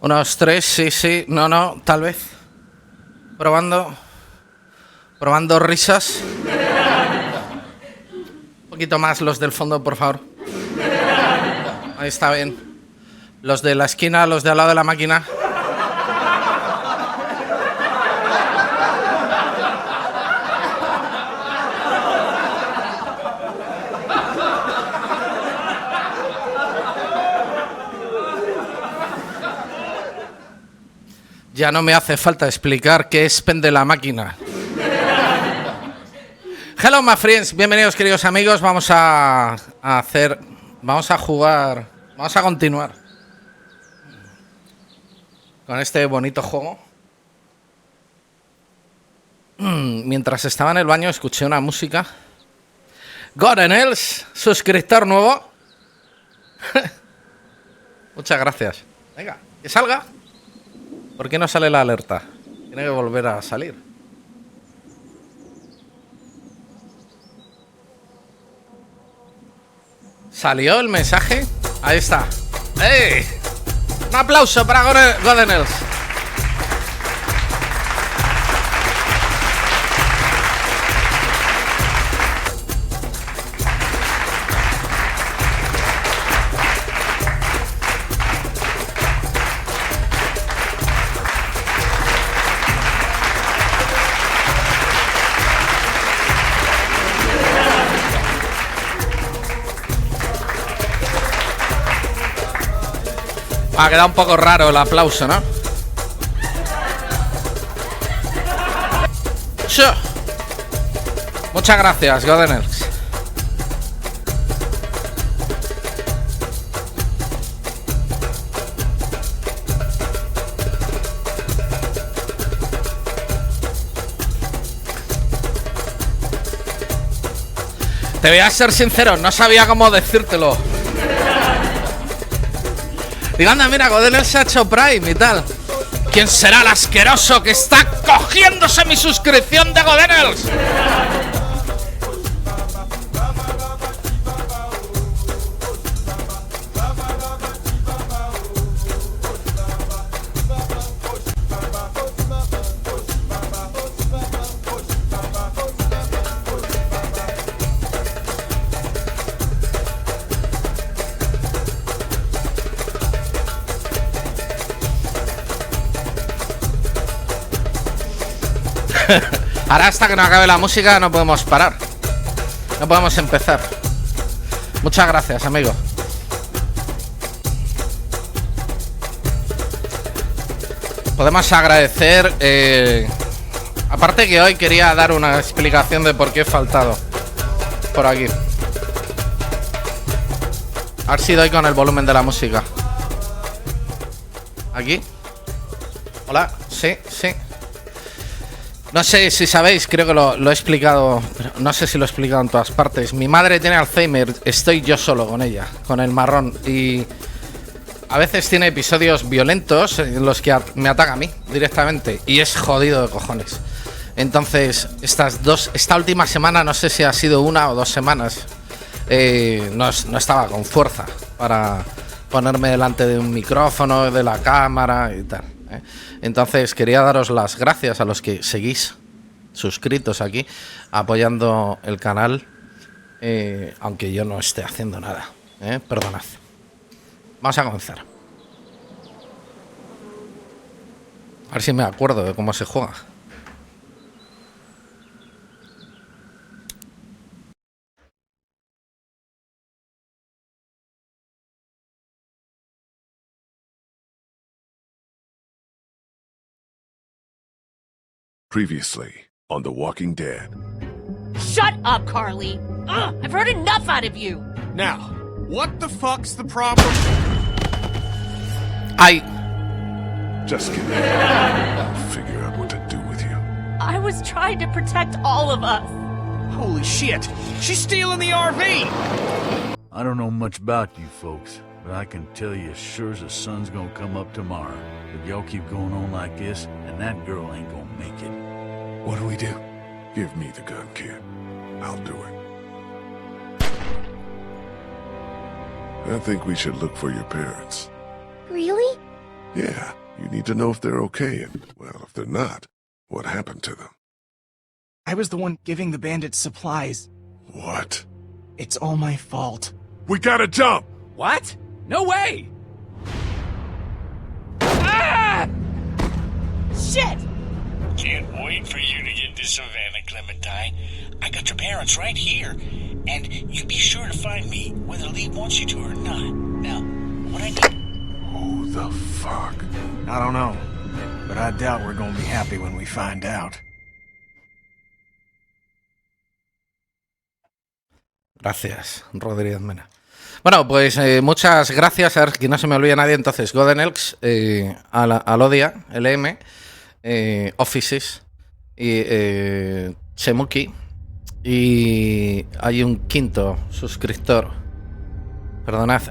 Unos 3, sí. No, tal vez. Probando risas. Un poquito más los del fondo, por favor. Ahí está bien. Los de la esquina, los de al lado de la máquina. Ya no me hace falta explicar qué es pende la máquina. Hello, my friends. Bienvenidos, queridos amigos. Vamos a jugar, vamos a continuar con este bonito juego. Mientras estaba en el baño escuché una música. Godenelx, suscriptor nuevo. Muchas gracias. Venga, que salga. ¿Por qué no sale la alerta? Tiene que volver a salir. ¿Salió el mensaje? Ahí está. ¡Ey! Un aplauso para Godenelx. Ha quedado un poco raro el aplauso, ¿no? Muchas gracias, Godenelx. Te voy a ser sincero, no sabía cómo decírtelo. Digo, anda, mira, Godenelx se ha hecho Prime y tal. ¿Quién será el asqueroso que está cogiéndose mi suscripción de Godenelx? Ahora hasta que no acabe la música no podemos parar. No podemos empezar. Muchas gracias, amigo. Podemos agradecer... aparte que hoy quería dar una explicación de por qué he faltado por aquí. A ver si doy con el volumen de la música. ¿Aquí? Hola, sí. No sé si sabéis, creo que lo he explicado, pero no sé si lo he explicado en todas partes. Mi madre tiene Alzheimer, estoy yo solo con ella, con el marrón. Y a veces tiene episodios violentos en los que me ataca a mí directamente. Y es jodido de cojones. Entonces, esta última semana, no sé si ha sido 1 o 2 semanas, no estaba con fuerza para ponerme delante de un micrófono, de la cámara y tal. Entonces quería daros las gracias a los que seguís suscritos aquí, apoyando el canal, aunque yo no esté haciendo nada. Perdonad. Vamos a comenzar. A ver si me acuerdo de cómo se juega. Previously on The Walking Dead. Shut up, Carly! Ugh, I've heard enough out of you! Now, what the fuck's the problem? Just kidding. I'll figure out what to do with you. I was trying to protect all of us. Holy shit! She's stealing the RV! I don't know much about you folks, but I can tell you as sure as the sun's gonna come up tomorrow. If y'all keep going on like this, and that girl ain't gonna make it. What do we do? Give me the gun, kid. I'll do it. I think we should look for your parents. Really? Yeah, you need to know if they're okay, and, well, if they're not, what happened to them. I was the one giving the bandits supplies. What? It's all my fault. We gotta jump! What? No way! Ah! Shit! Can't wait for you to get to Savannah, Clementine. I got your parents right here, and you be sure to find me, whether Lee wants you to or not. Now, what I do? Who the fuck? I don't know, but I doubt we're gonna be happy when we find out. Gracias, Rodríguez Mena. Bueno, pues muchas gracias. A ver, que no se me olvide nadie. Entonces, Godenelx, AlodiaLM, ofisis y chemucki. Y hay un quinto suscriptor. Perdonad,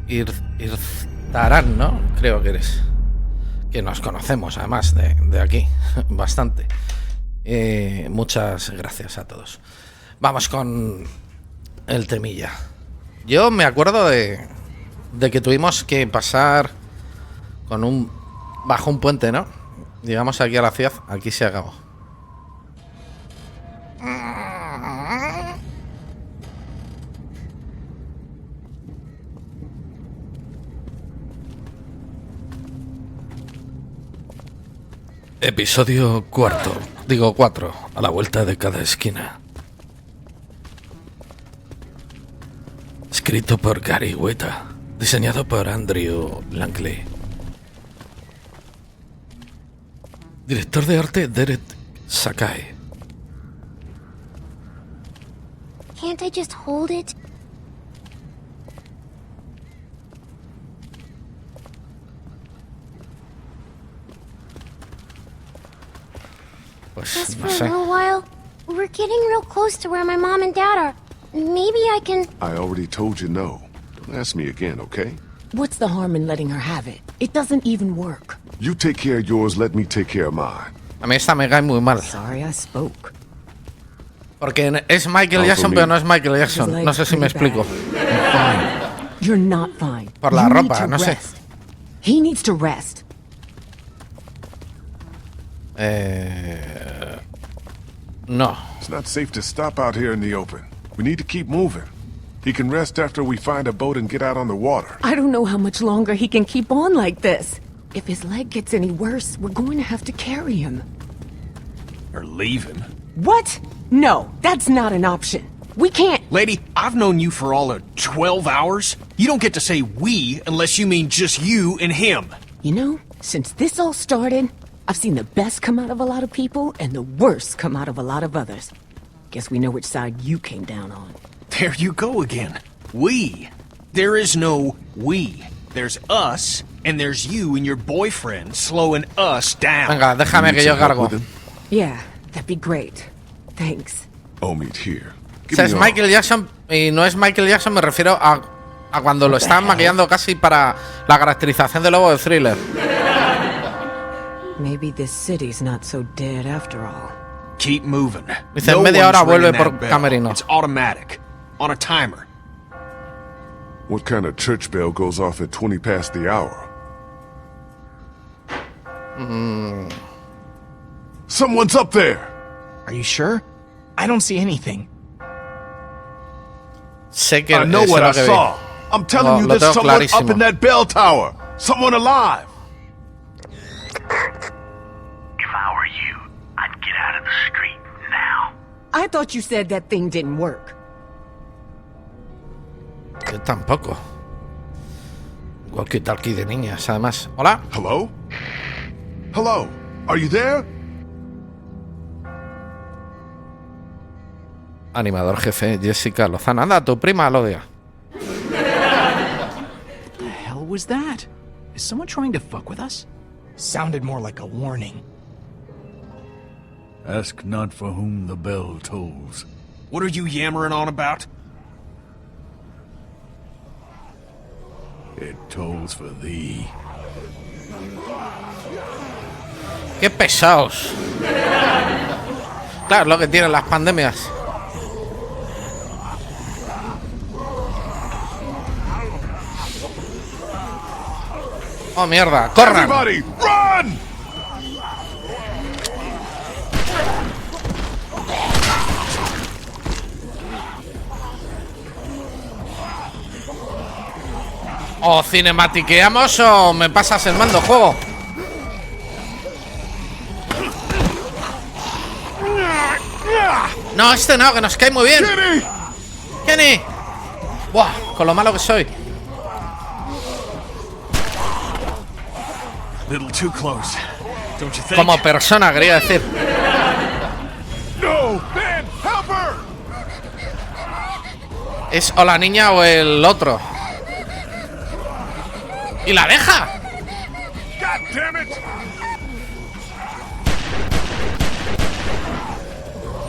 Irtarán, ¿no? Creo que eres. Que nos conocemos, además, de aquí. Bastante. Muchas gracias a todos. Vamos con el temilla. Yo me acuerdo de que tuvimos que pasar bajo un puente, ¿no? Llegamos aquí a la ciudad, aquí se acabó. Episodio 4, a la vuelta de cada esquina. Escrito por Gary Weta, diseñado por Andrew Langley. Director de arte Derek Sakai. Can't I just hold it? Pues Just for no a sé. little while. We're getting real close to where my mom and dad are. Maybe I can... I already told you no. Don't ask me again, okay? What's the harm in letting her have it? It doesn't even work. You take care of yours, let me take care of mine. A mí esta me cae muy mal. Sorry I spoke. Porque es Michael Jackson, pero no es Michael Jackson. No sé si me explico. You're not fine. Por la You need ropa, to no sé. rest. He needs to rest. No. It's not safe to stop out here in the open. We need to keep moving. He can rest after we find a boat and get out on the water. I don't know how much longer he can keep on like this. If his leg gets any worse, we're going to have to carry him. Or leaving. What? No, that's not an option. We can't... Lady, I've known you for all of 12 hours. You don't get to say we unless you mean just you and him. You know, since this all started, I've seen the best come out of a lot of people and the worst come out of a lot of others. Guess we know which side you came down on. There you go again. We. There is no we. There's us, and there's you and your boyfriend slowing us down. Venga, déjame que yo cargo. Yeah, that'd be great. Thanks. Oh, meet here. O sea, es Michael Jackson y no es Michael Jackson, me refiero a cuando lo están maquillando casi para la caracterización del lobo de Thriller. Maybe this city's not so dead after all. Keep moving. Dice, en media hora vuelve por camerino. It's automatic. On a timer. What kind of church bell goes off at 20 past the hour? Someone's up there! Are you sure? I don't see anything. Sé que I know what I saw. I'm telling you, there's someone up in that bell tower. Someone alive. If I were you, I'd get out of the street now. I thought you said that thing didn't work. Yo tampoco. Walkie-talkie de niñas, además. Hola. Hello? Hello? Are you there? Animador jefe Jessica Lozano. Anda, tu prima Alodia. What the hell was that? Is someone trying to fuck with us? Sounded more like a warning. Ask not for whom the bell tolls. What are you yammering on about? It tolls for thee. ¡Qué pesados! Claro, lo que tienen las pandemias. ¡Oh, mierda! ¡Corran! Everybody, run! O cinematiqueamos o me pasas el mando, juego. No, este no, que nos cae muy bien. Kenny. Buah, con lo malo que soy. Little too close, don't you think? Como persona, quería decir. No, man, help her! Es o la niña o el otro. ¡Y la deja! God damn it!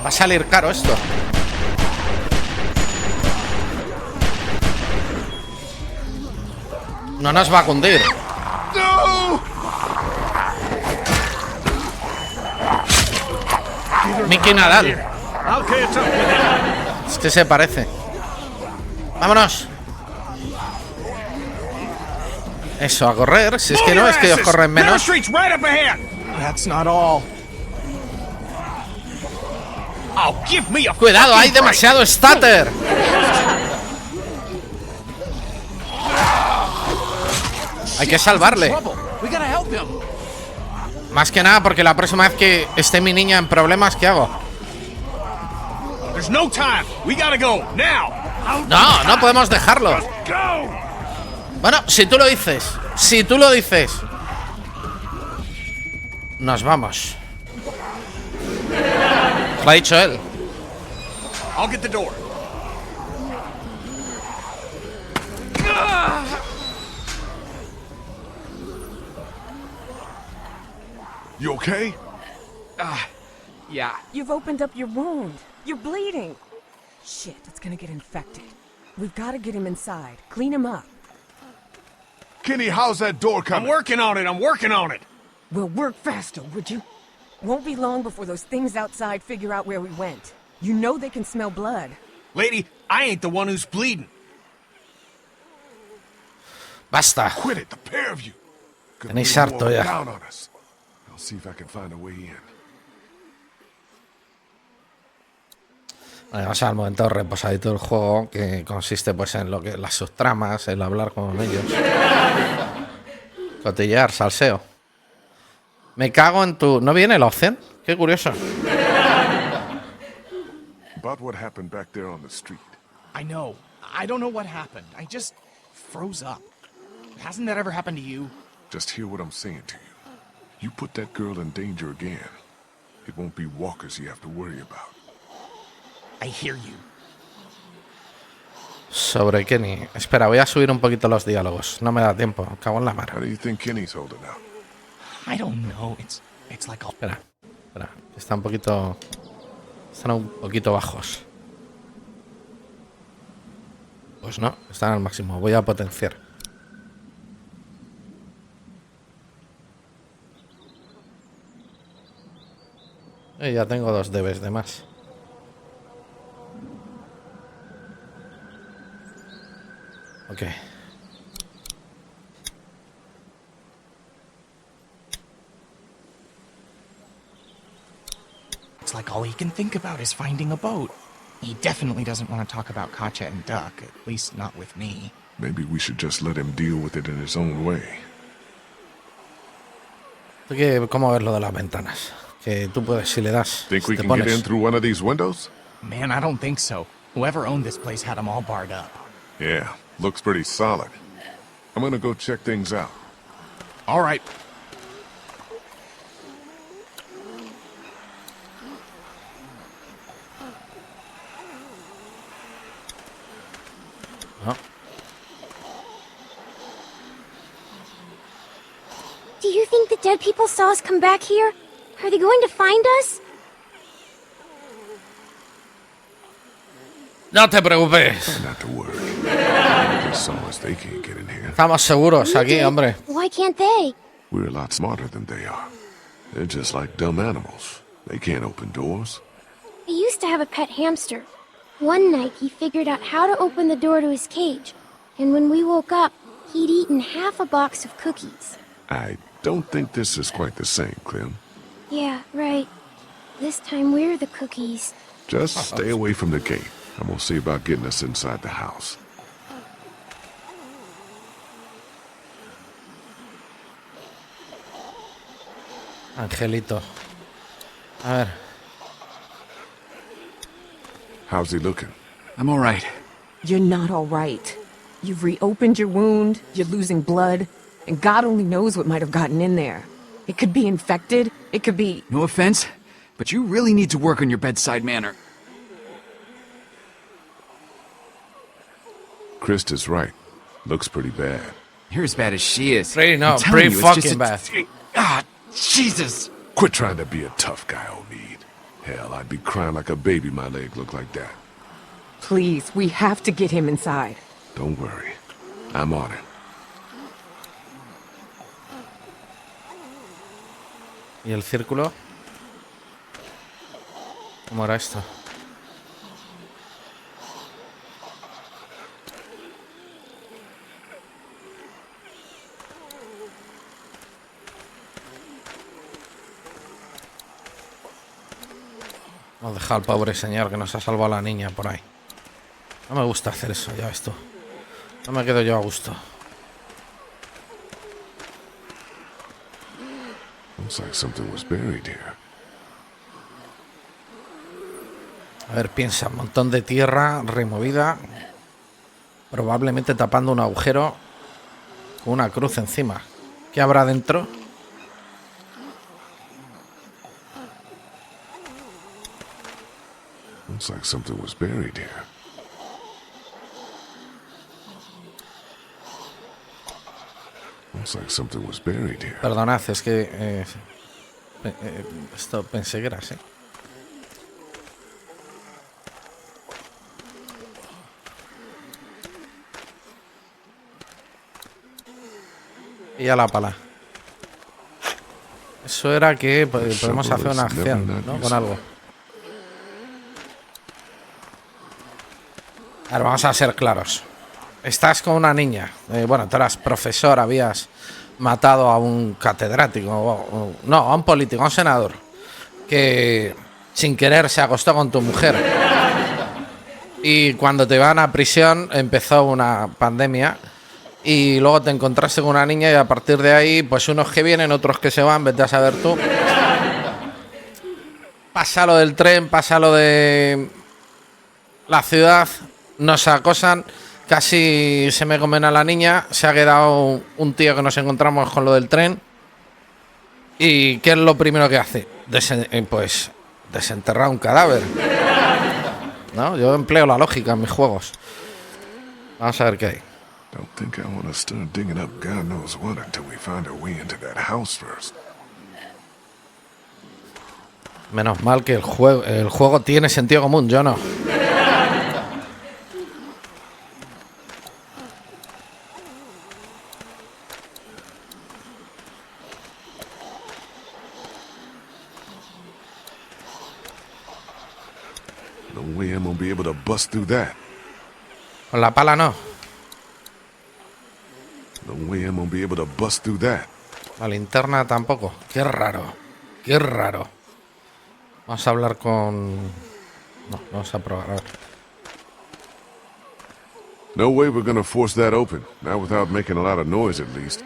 Va a salir caro esto. No nos va a cundir. No! Mickey Nadal. Es que se parece. Vámonos. Eso, a correr. Si es que no, es que ellos corren menos. That's not all. Oh, give me a Cuidado, hay demasiado stutter. Hay que salvarle. Más que nada porque la próxima vez que esté mi niña en problemas, ¿qué hago? There's no time. We gotta go now. No, no podemos dejarlo. Bueno, si tú lo dices. Si tú lo dices. Nos vamos. Lo ha dicho él. I'll get the door. You okay? Yeah. You've opened up your wound. You're bleeding. Shit, it's gonna get infected. We've gotta get him inside. Clean him up. Kenny, how's that door coming? I'm working on it. Well, work faster, would you? Won't be long before those things outside figure out where we went. You know they can smell blood. Lady, I ain't the one who's bleeding. Basta. Quit it, the pair of you. Tenéis harto ya. Down on us. I'll see if I can find a way in. Vamos al momento reposadito del juego, que consiste pues en lo que las subtramas, el hablar con ellos. Cotillear, salseo. Me cago en tu... ¿No viene la opción? Qué curioso. About what happened back there on the street. I know. I don't know what happened. I just froze up. Hasn't that ever happened to you? Just hear what I'm saying to you. You put that girl in danger again. It won't be walkers you have to worry about. I hear you. Sobre Kenny. Espera, voy a subir un poquito los diálogos. No me da tiempo. Cago en la mar. How do you think Kenny's holding out? I don't know. It's like all... Espera. Está un poquito... Están un poquito bajos. Pues no, están al máximo. Voy a potenciar. Ya tengo 2 dBs de más. Ok. It's like all he can think about is finding a boat. He definitely doesn't want to talk about Katya and Duck, at least not with me. Maybe we should just let him deal with it in his own way. ¿Cómo ves lo de las ventanas? Que tú puedes, si le das. Think we te can pones. get in through one of these windows? Man, I don't think so. Whoever owned this place had them all barred up. Yeah, looks pretty solid. I'm gonna go check things out. All right. No. Do you think the dead people saw us come back here? Are they going to find us? No te preocupes. Try not to worry. If they saw us, they can't get in here. Estamos seguros aquí, hombre. Why can't they? We're a lot smarter than they are. They're just like dumb animals. They can't open doors. I used to have a pet hamster. One night he figured out how to open the door to his cage, and when we woke up, he'd eaten half a box of cookies. I don't think this is quite the same, Clem. Yeah, right. This time we're the cookies. Just stay away from the gate. I'm gonna see about getting us inside the house. Angelito. A ver. How's he looking? I'm all right. You're not all right. You've reopened your wound, you're losing blood, and God only knows what might have gotten in there. It could be infected, it could be... No offense, but you really need to work on your bedside manner. Krista's right. Looks pretty bad. You're as bad as she is. Pretty, no, I'm telling pretty you, it's fucking just bad. Ah, Jesus! Quit trying to be a tough guy, Omid. Hell, I'd be crying like a baby my leg looked like that. Please, we have to get him inside. Don't worry. I'm on it. ¿Y el círculo? ¿Cómo era esto? Hemos dejado al pobre señor que nos ha salvado a la niña por ahí. No me gusta hacer eso, ya ves tú. No me quedo yo a gusto. Looks like something was buried here. A ver, piensa, un montón de tierra removida, probablemente tapando un agujero con una cruz encima. ¿Qué habrá dentro? Looks like something was buried here. Looks like something was buried here. Perdonad, es que esto pensé que era así. Y a la pala. Eso era que podemos hacer una acción, ¿no? Con algo. A ver, vamos a ser claros. Estás con una niña. Bueno, tú eras profesor, habías matado a un catedrático. No, a un político, a un senador. Que sin querer se acostó con tu mujer. Y cuando te iban a prisión empezó una pandemia. Y luego te encontraste con una niña y a partir de ahí, pues unos que vienen, otros que se van, vete a saber tú. Pasa lo del tren, pasa lo de la ciudad, nos acosan, casi se me comen a la niña, se ha quedado un tío que nos encontramos con lo del tren. ¿Y qué es lo primero que hace? Pues desenterrar un cadáver. ¿No? Yo empleo la lógica en mis juegos. Vamos a ver qué hay. Don't think I want to start digging up God knows what until we find our way into that house first. Menos mal que el juego tiene sentido común, yo no. No way I'm gonna be able to bust through that. Con la pala no. No way I'm gonna be able to bust through that. La linterna tampoco. Qué raro. Qué raro. Vamos a hablar con... No, vamos a probar. A ver. No way we're gonna force that open. Not without making a lot of noise at least.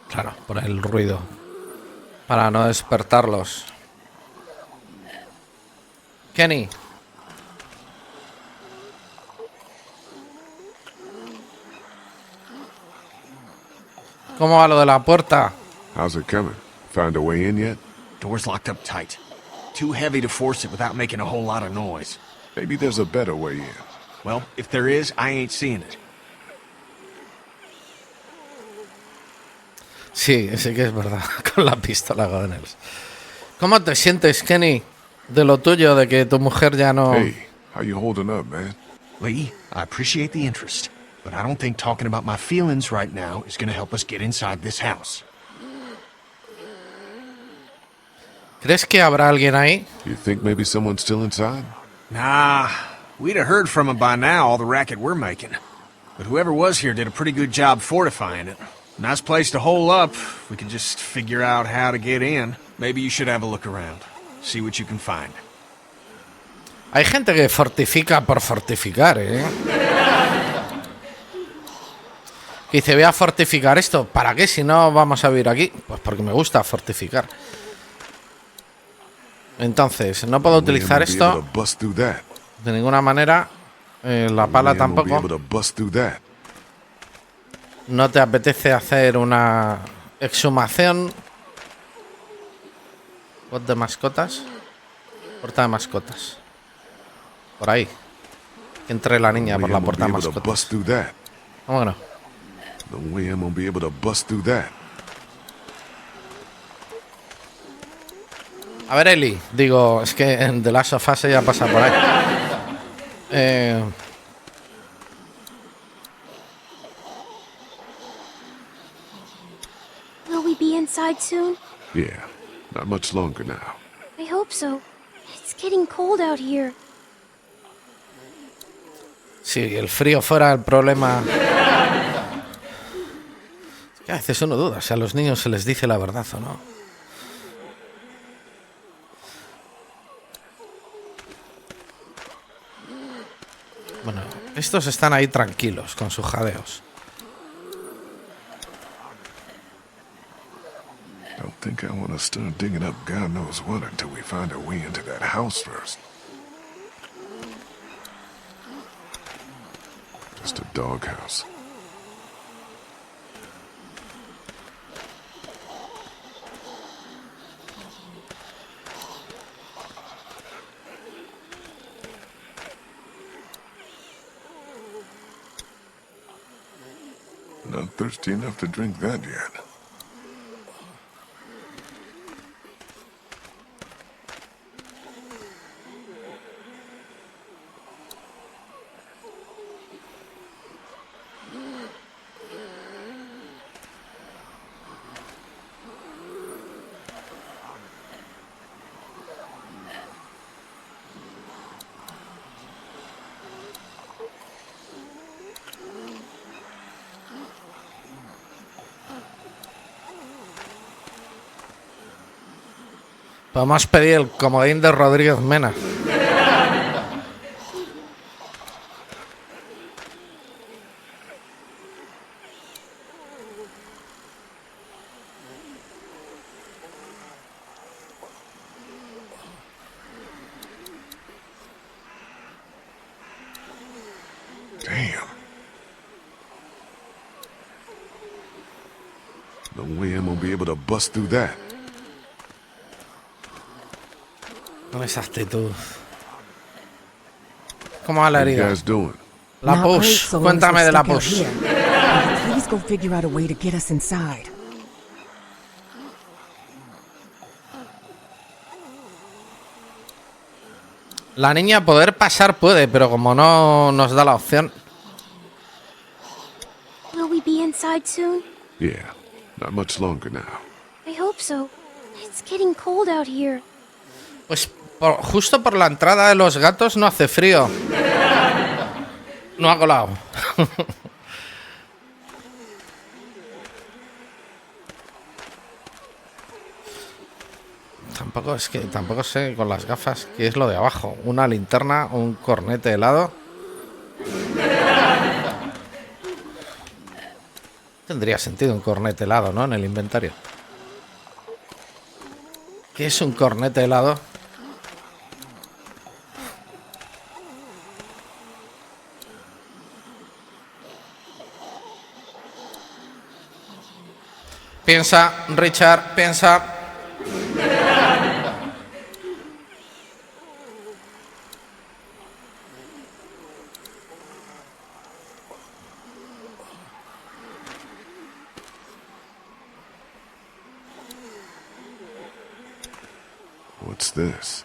Claro, por el ruido. Para no despertarlos. Kenny. ¿Cómo va lo de la puerta? How's it coming? Found a way in yet? Door's locked up tight. Too heavy to force it without making a whole lot of noise. Maybe there's a better way in. Well, if there is, I ain't seeing it. Sí, sí que es verdad. Con la pistola Godenelx. ¿Cómo te sientes, Kenny? De lo tuyo, de que tu mujer ya no... Hey, how you holding up, man? Lee, I appreciate the interest, but I don't think talking about my feelings right now is gonna help us get inside this house. ¿Crees que habrá alguien ahí? You think maybe someone's still inside? Nah, we'd have heard from him by now, all the racket we're making. But whoever was here did a pretty good job fortifying it. Nice place to hole up. We could just figure out how to get in. Maybe you should have a look around. See what you can find. Hay gente que fortifica por fortificar, ¿eh? Que dice, voy a fortificar esto. ¿Para qué si no vamos a vivir aquí? Pues porque me gusta fortificar. Entonces, no puedo utilizar esto de ninguna manera. La pala tampoco. No te apetece hacer una exhumación. ¿Bot de mascotas? Puerta de mascotas. Por ahí. Que entre la niña por la puerta de mascotas. ¿Cómo que no? A ver, Eli. Digo, es que en The Last of Us ya pasa por ahí. Will we be inside soon? Yeah, not much longer now. I hope so. It's getting cold out here. Si el frío fuera el problema. Es que a veces uno duda si a los niños se les dice la verdad o no. Bueno, estos están ahí tranquilos con sus jadeos. Don't think I want to start digging up God knows what until we find our way into that house first. Just a doghouse. Not thirsty enough to drink that yet. Podemos pedir el comodín de Rodríguez Mena. Damn. No way I'm gonna be able to bust through that. Con esa actitud. ¿Cómo va la herida? What you guys doing? La push. Cuéntame de la push. Please go figure out a way to get us inside. La niña poder pasar puede, pero como no nos da la opción. Will we be inside soon? Yeah, not much longer now. I hope so. It's getting cold out here. Pues justo por la entrada de los gatos no hace frío. No ha colado. Tampoco sé con las gafas qué es lo de abajo. Una linterna, un cornete helado. Tendría sentido un cornete helado, ¿no? En el inventario. ¿Qué es un cornete helado? Piensa, Richard, piensa. What's this?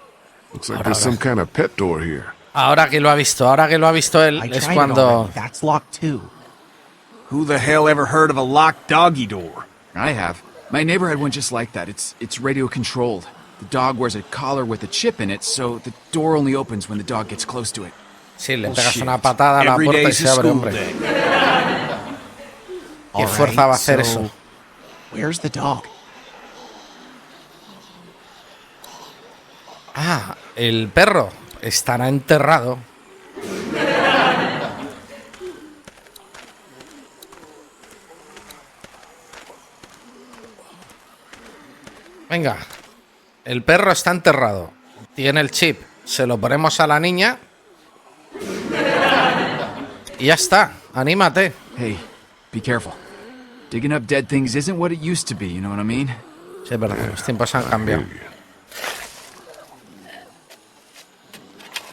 Looks like there's some kind of pet door here. Ahora que lo ha visto él, es cuando... That's locked too. Who the hell ever heard of a locked doggy door? I have. My neighbor had one just like that. It's radio controlled. The dog wears a collar with a chip in it, so the door only opens when the dog gets close to it. Sí, le pegas una patada a la puerta y se abre, hombre. ¿Qué fuerza va a hacer eso? Where's the dog? Ah, el perro estará enterrado. Venga, el perro está enterrado. Tiene el chip. Se lo ponemos a la niña. Y ya está. Anímate. Hey, be careful. Digging up dead things isn't what it used to be, you know what I mean? Sí, es verdad, los tiempos han cambiado.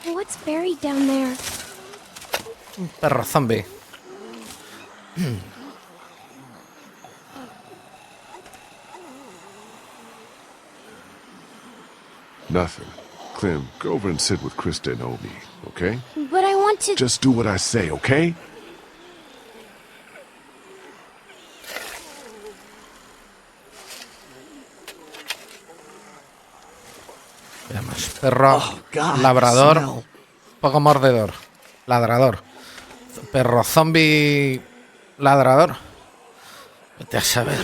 What's buried down there? Un perro zombie. Nothing. Clem, go over and sit with Krista and Omi, okay? But I want to... Just do what I say, okay? Veamos. Perro, God, labrador, smell. poco mordedor. Ladrador. Perro zombie, ladrador. Vete a saber.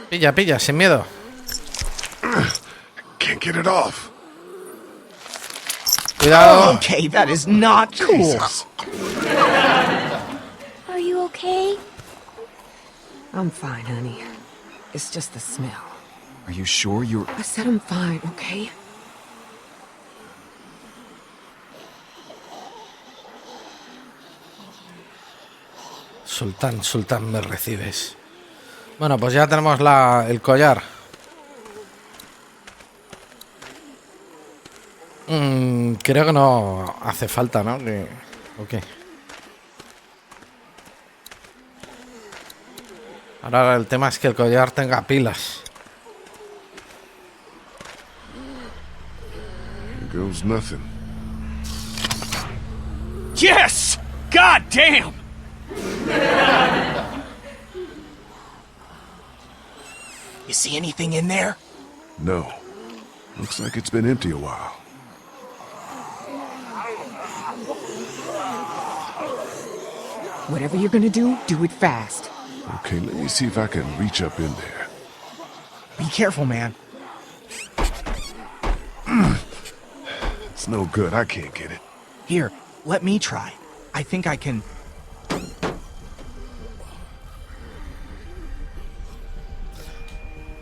Pilla, pilla, sin miedo. Can't get it off. Cuidado. Okay, that is not cool. Jesus. Are you okay? I'm fine, honey. It's just the smell. Are you sure you're... I said I'm fine, okay? Sultán, Sultán, me recibes. Bueno, pues ya tenemos el collar. Creo que no hace falta, ¿no? Ok. Ahora el tema es que el collar tenga pilas. Here goes nothing. Yes! God damn! You see anything in there? No. Looks like it's been empty a while. Whatever you're gonna do it fast. Okay, let me see if I can reach up in there. Be careful, man. It's no good. I can't get it. Here, let me try. I think I can...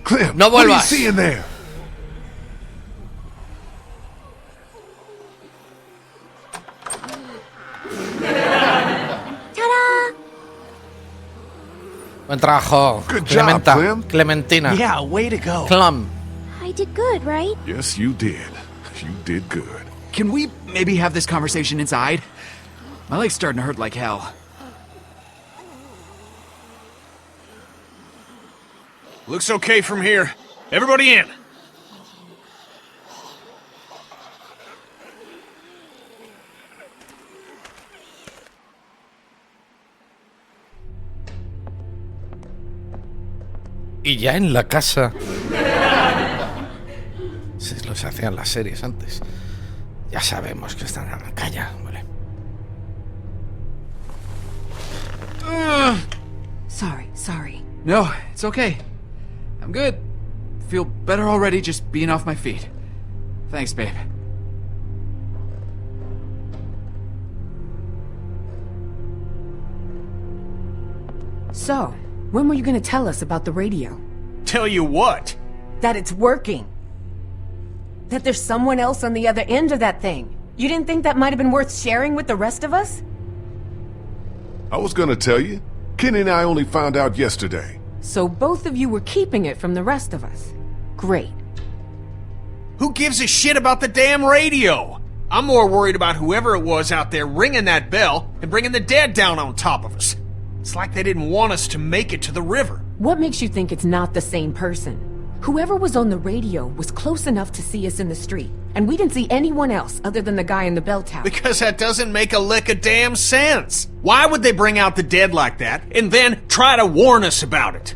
Clem, No what do you vuelvas. see in there? Ta-da! Buen trabajo. Good job, Clementa. Clem. Clementina. Yeah, way to go. Clem. I did good, right? Yes, you did. You did good. Can we maybe have this conversation inside? My leg's starting to hurt like hell. Looks okay from here. Everybody in. Y ya en la casa. Se los hacían las series antes. Ya sabemos que están en la calle. Vale. Sorry. No, it's okay. I'm good. Feel better already just being off my feet. Thanks, babe. So, when were you gonna tell us about the radio? Tell you what? That it's working. That there's someone else on the other end of that thing. You didn't think that might have been worth sharing with the rest of us? I was gonna tell you. Kenny and I only found out yesterday. So both of you were keeping it from the rest of us. Great. Who gives a shit about the damn radio? I'm more worried about whoever it was out there ringing that bell and bringing the dead down on top of us. It's like they didn't want us to make it to the river. What makes you think it's not the same person? Whoever was on the radio was close enough to see us in the street, and we didn't see anyone else other than the guy in the bell tower. Because that doesn't make a lick of damn sense. Why would they bring out the dead like that and then try to warn us about it?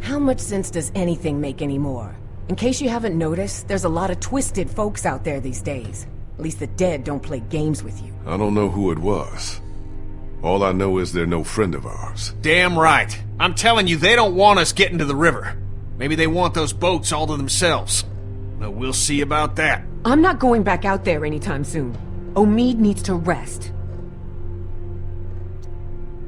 How much sense does anything make anymore? In case you haven't noticed, there's a lot of twisted folks out there these days. At least the dead don't play games with you. I don't know who it was. All I know is they're no friend of ours. Damn right. I'm telling you, they don't want us getting to the river. Maybe they want those boats all to themselves. Well, we'll see about that. I'm not going back out there anytime soon. Omid needs to rest.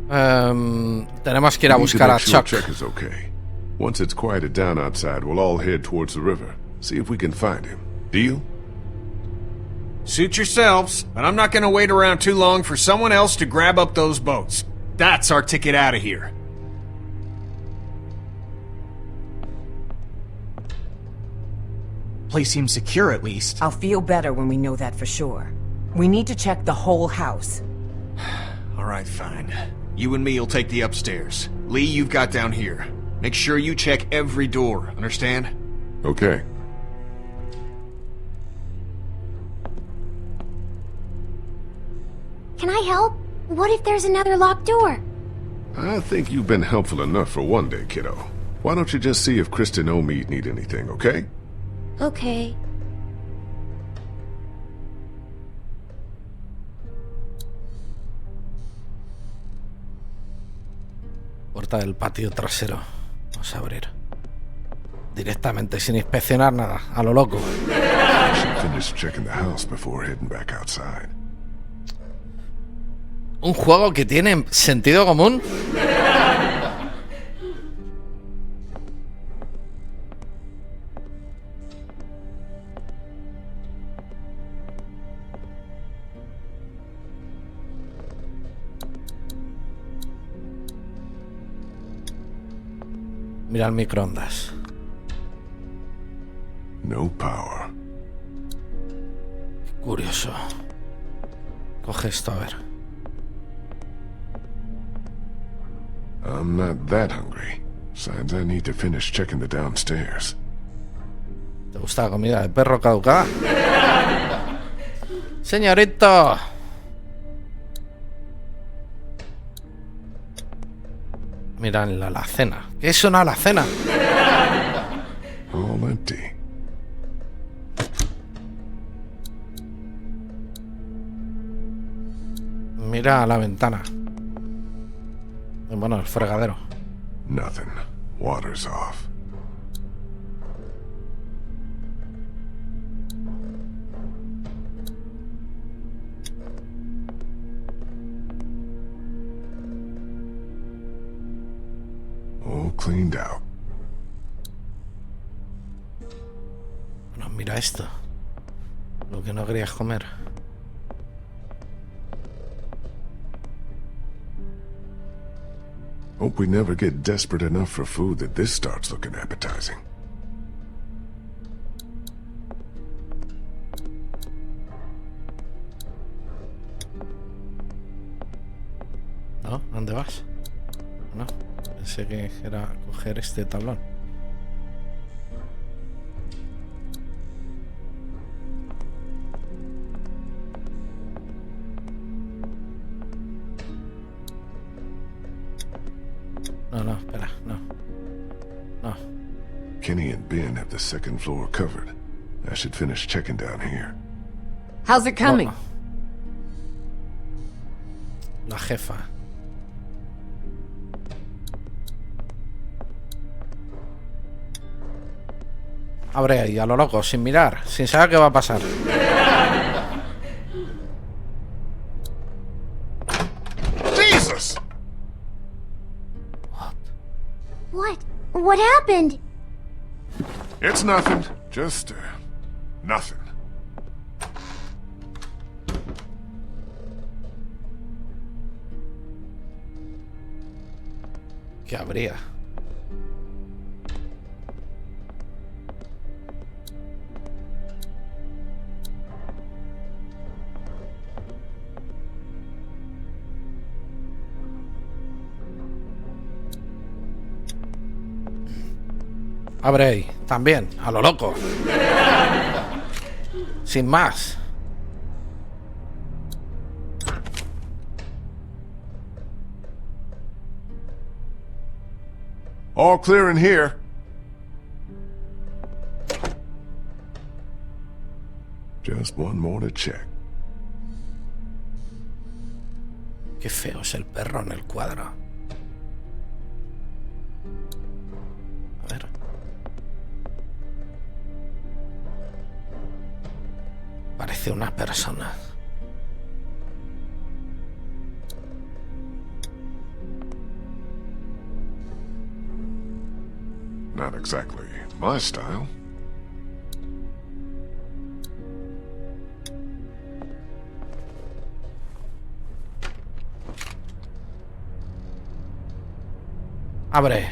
Tenemos que ir a buscar a Chuck. Check is okay. Once it's quieted down outside, we'll all head towards the river. See if we can find him. Deal? Suit yourselves, but I'm not gonna wait around too long for someone else to grab up those boats. That's our ticket out of here. Place seems secure, at least. I'll feel better when we know that for sure. We need to check the whole house. Alright, fine. You and me'll take the upstairs. Lee, you've got down here. Make sure you check every door, understand? Okay. Can I help? What if there's another locked door? I think you've been helpful enough for one day, kiddo. Why don't you just see if Kristen and Omid need anything, okay? Okay. Puerta del patio trasero. Vamos a abrir. Directamente, sin inspeccionar nada. A lo loco. I should finish checking the house before heading back outside. Un juego que tiene sentido común. Mira el microondas. No power. Curioso. Coge esto, a ver. I'm not that hungry. Besides, I need to finish checking the downstairs. ¿Te gusta la comida de perro caducada? Señorito. Mira en la alacena. ¿Qué es una alacena? All empty. Mira a la ventana. Bueno, el fregadero. Nothing. Water's off. All cleaned out. Bueno, mira esto. Lo que no querías comer. Hope we never get desperate enough for food that this starts looking appetizing. ¿No? ¿Dónde vas? No, pensé que era coger este tablón. No, espera, no. Kenny and Ben have the second floor covered. I should finish checking down here. How's it coming? No. La jefa. Abre ahí, a lo loco, sin mirar, sin saber qué va a pasar. Jesus! What happened? It's nothing. Just, nothing. ¿Qué habría? Abre ahí, también, a lo loco. Sin más. All clear in here. Just one more to check. Qué feo es el perro en el cuadro. A ver. Parece una persona. Not exactly my style. Abre.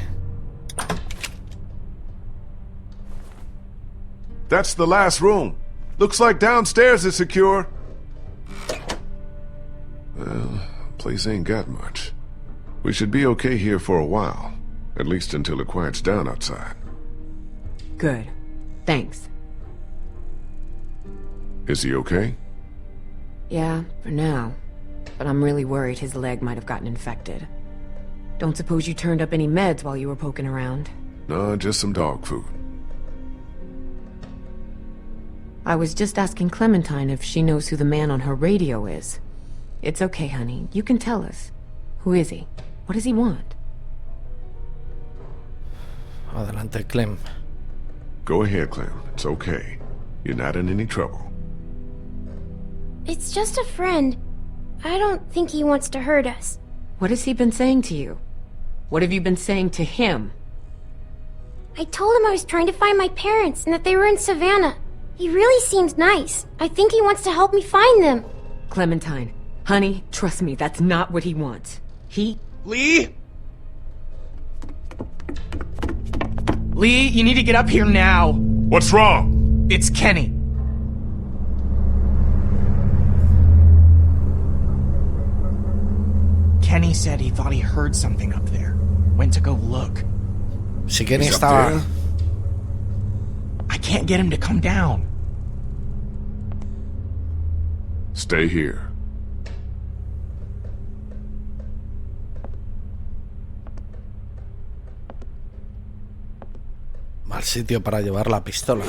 That's the last room. Looks like downstairs is secure. Well, place ain't got much. We should be okay here for a while. At least until it quiets down outside. Good. Thanks. Is he okay? Yeah, for now. But I'm really worried his leg might have gotten infected. Don't suppose you turned up any meds while you were poking around? No, just some dog food. I was just asking Clementine if she knows who the man on her radio is. It's okay, honey. You can tell us. Who is he? What does he want? Adelante, Clem. Go ahead, Clem. It's okay. You're not in any trouble. It's just a friend. I don't think he wants to hurt us. What has he been saying to you? What have you been saying to him? I told him I was trying to find my parents and that they were in Savannah. He really seems nice. I think he wants to help me find them. Clementine, honey, trust me, that's not what he wants. Lee? Lee, you need to get up here now. What's wrong? It's Kenny. Kenny said he thought he heard something up there. Went to go look. Si Kenny estaba... I can't get him to come down. Stay here. Mal sitio para llevar la pistola.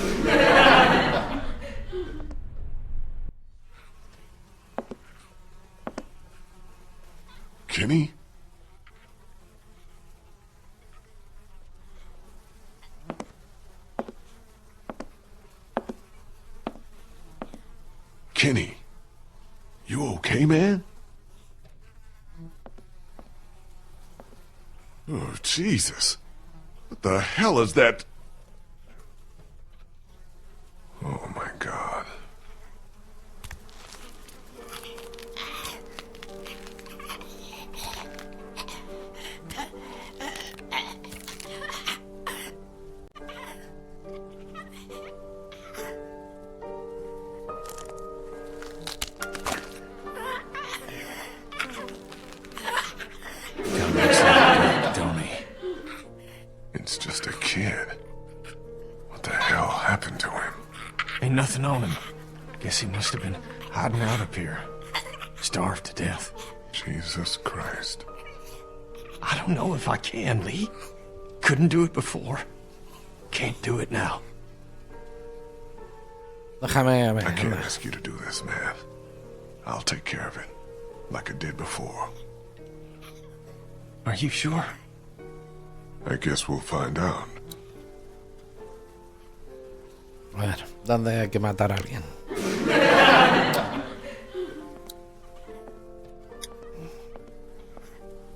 Kenny? Kenny, you okay, man? Oh, Jesus. What the hell is that? Oh, my God. It's just a kid. What the hell happened to him? Ain't nothing on him. Guess he must have been hiding out up here. Starved to death. Jesus Christ. I don't know if I can, Lee. Couldn't do it before. Can't do it now. I can't ask you to do this, man. I'll take care of it. Like I did before. Are you sure? I guess we'll find out. A ver, ¿dónde hay que matar a alguien?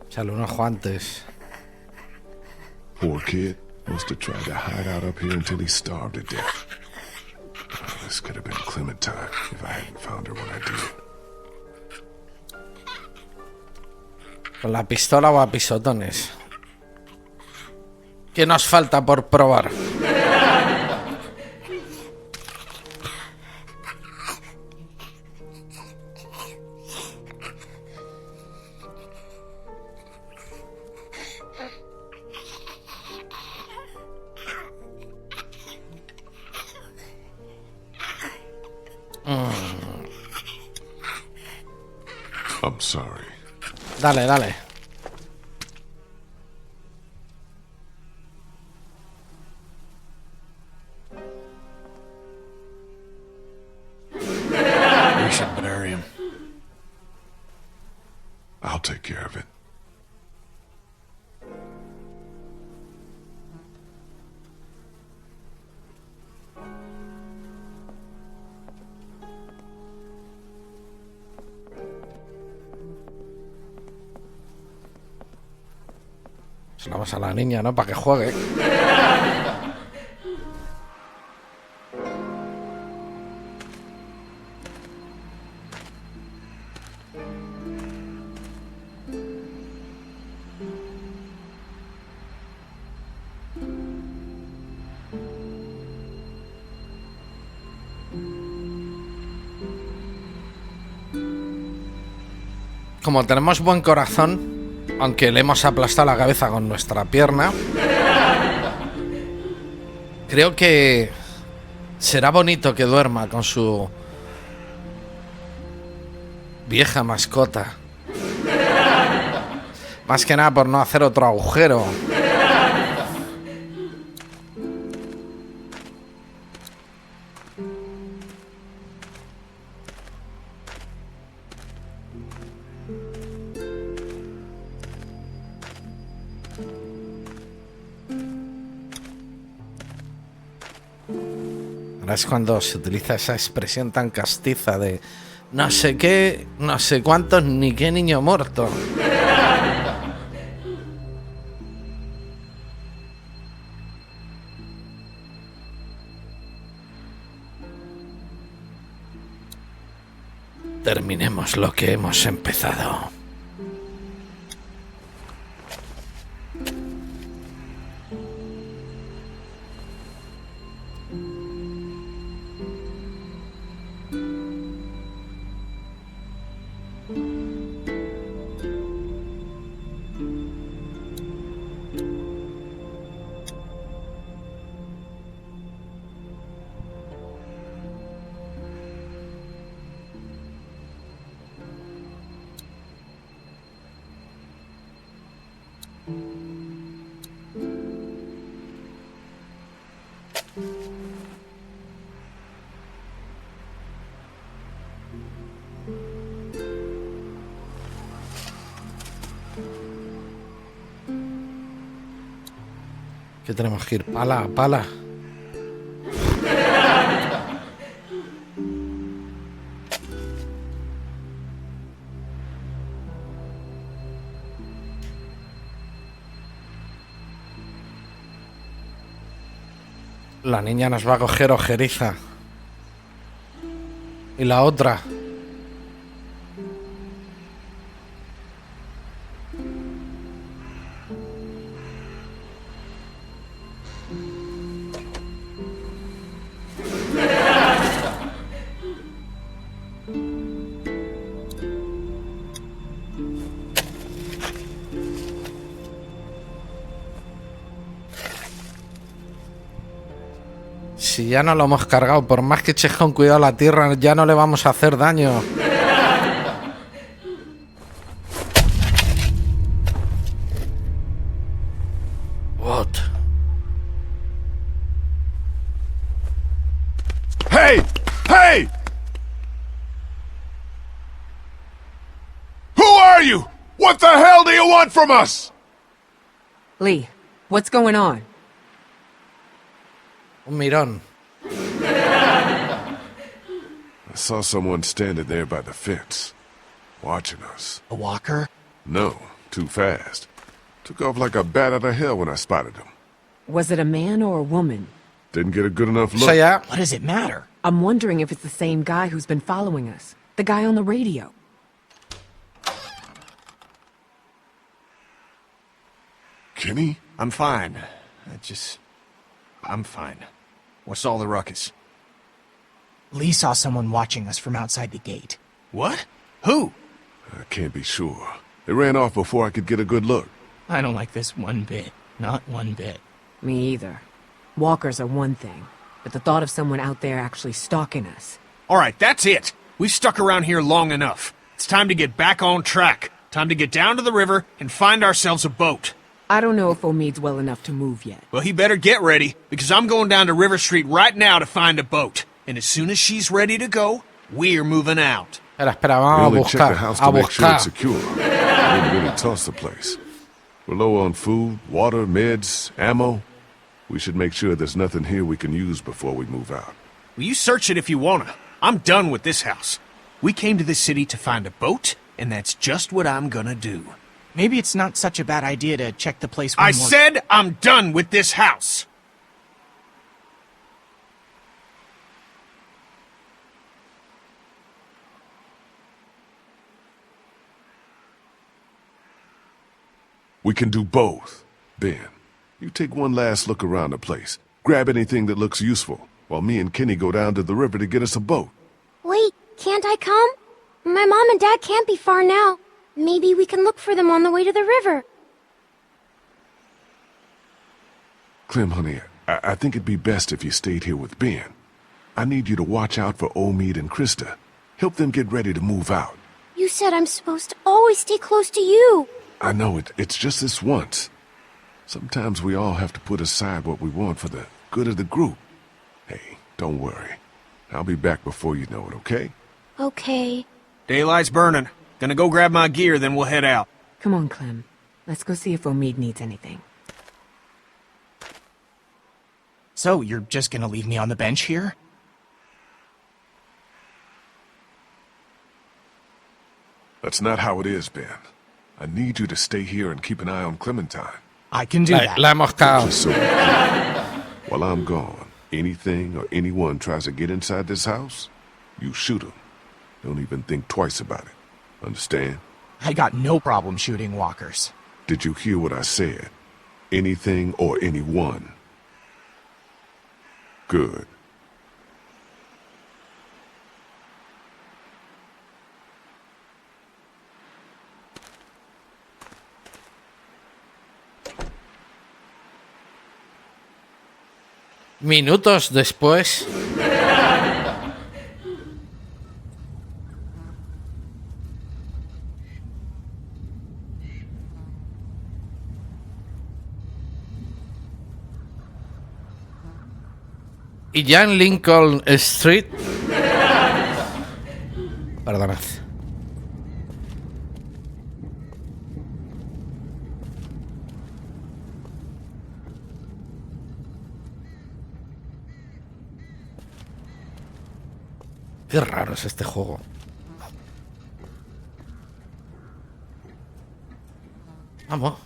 Échale un ojo antes. Poor kid. Must have tried to hide out up here until he starved to death. Oh, this could have been Clementine if I hadn't found her when I did. ¿Con la pistola o a pisotones? ¿Qué nos falta por probar? I'm sorry. Dale, dale. We should bury him. I'll take care of it. Se la vas a la niña, ¿no? Para que juegue. Como tenemos buen corazón, aunque le hemos aplastado la cabeza con nuestra pierna, creo que será bonito que duerma con su vieja mascota. Más que nada por no hacer otro agujero. Ahora es cuando se utiliza esa expresión tan castiza de no sé qué, no sé cuántos, ni qué niño muerto. Terminemos lo que hemos empezado. ¿Qué tenemos que ir? Pala a pala. La niña nos va a coger ojeriza. Y la otra. Si ya no lo hemos cargado, por más que eches con cuidado la tierra, ya no le vamos a hacer daño. What? Hey! Hey! Who are you? What the hell do you want from us? Lee, what's going on? Un mirón. I saw someone standing there by the fence, watching us. A walker? No, too fast. Took off like a bat out of hell when I spotted him. Was it a man or a woman? Didn't get a good enough look. So ya. What does it matter? I'm wondering if it's the same guy who's been following us. The guy on the radio. Kenny? I'm fine. I'm fine. What's all the ruckus? Lee saw someone watching us from outside the gate. What? Who? I can't be sure. They ran off before I could get a good look. I don't like this one bit. Not one bit. Me either. Walkers are one thing, but the thought of someone out there actually stalking us. Alright, that's it. We've stuck around here long enough. It's time to get back on track. Time to get down to the river and find ourselves a boat. I don't know if Omid's well enough to move yet. Well, he better get ready, because I'm going down to River Street right now to find a boat. And as soon as she's ready to go, we're moving out. Espera, We vamos a only check the buscar. house A to make sure buscar. it's secure. We didn't really toss the place. We're low on food, water, meds, ammo. We should make sure there's nothing here we can use before we move out. Well, you search it if you wanna. I'm done with this house. We came to this city to find a boat, and that's just what I'm gonna do. Maybe it's not such a bad idea to check the place one I more... said I'm done with this house! We can do both. Ben, you take one last look around the place. Grab anything that looks useful, while me and Kenny go down to the river to get us a boat. Wait, can't I come? My mom and dad can't be far now. Maybe we can look for them on the way to the river. Clem, honey, I think it'd be best if you stayed here with Ben. I need you to watch out for Omid and Krista. Help them get ready to move out. You said I'm supposed to always stay close to you. I know it's just this once. Sometimes we all have to put aside what we want for the good of the group. Hey, don't worry. I'll be back before you know it, okay? Okay. Daylight's burning. Gonna go grab my gear, then we'll head out. Come on, Clem. Let's go see if Omid needs anything. So, you're just gonna leave me on the bench here? That's not how it is, Ben. I need you to stay here and keep an eye on Clementine. I can do that. La hemos cagado. Just so while I'm gone, anything or anyone tries to get inside this house, you shoot them. Don't even think twice about it. Understand? I got no problem shooting walkers. Did you hear what I said? Anything or anyone. Good. Minutos después. Y ya en Lincoln Street. Perdonad. Qué raro es este juego. Vamos.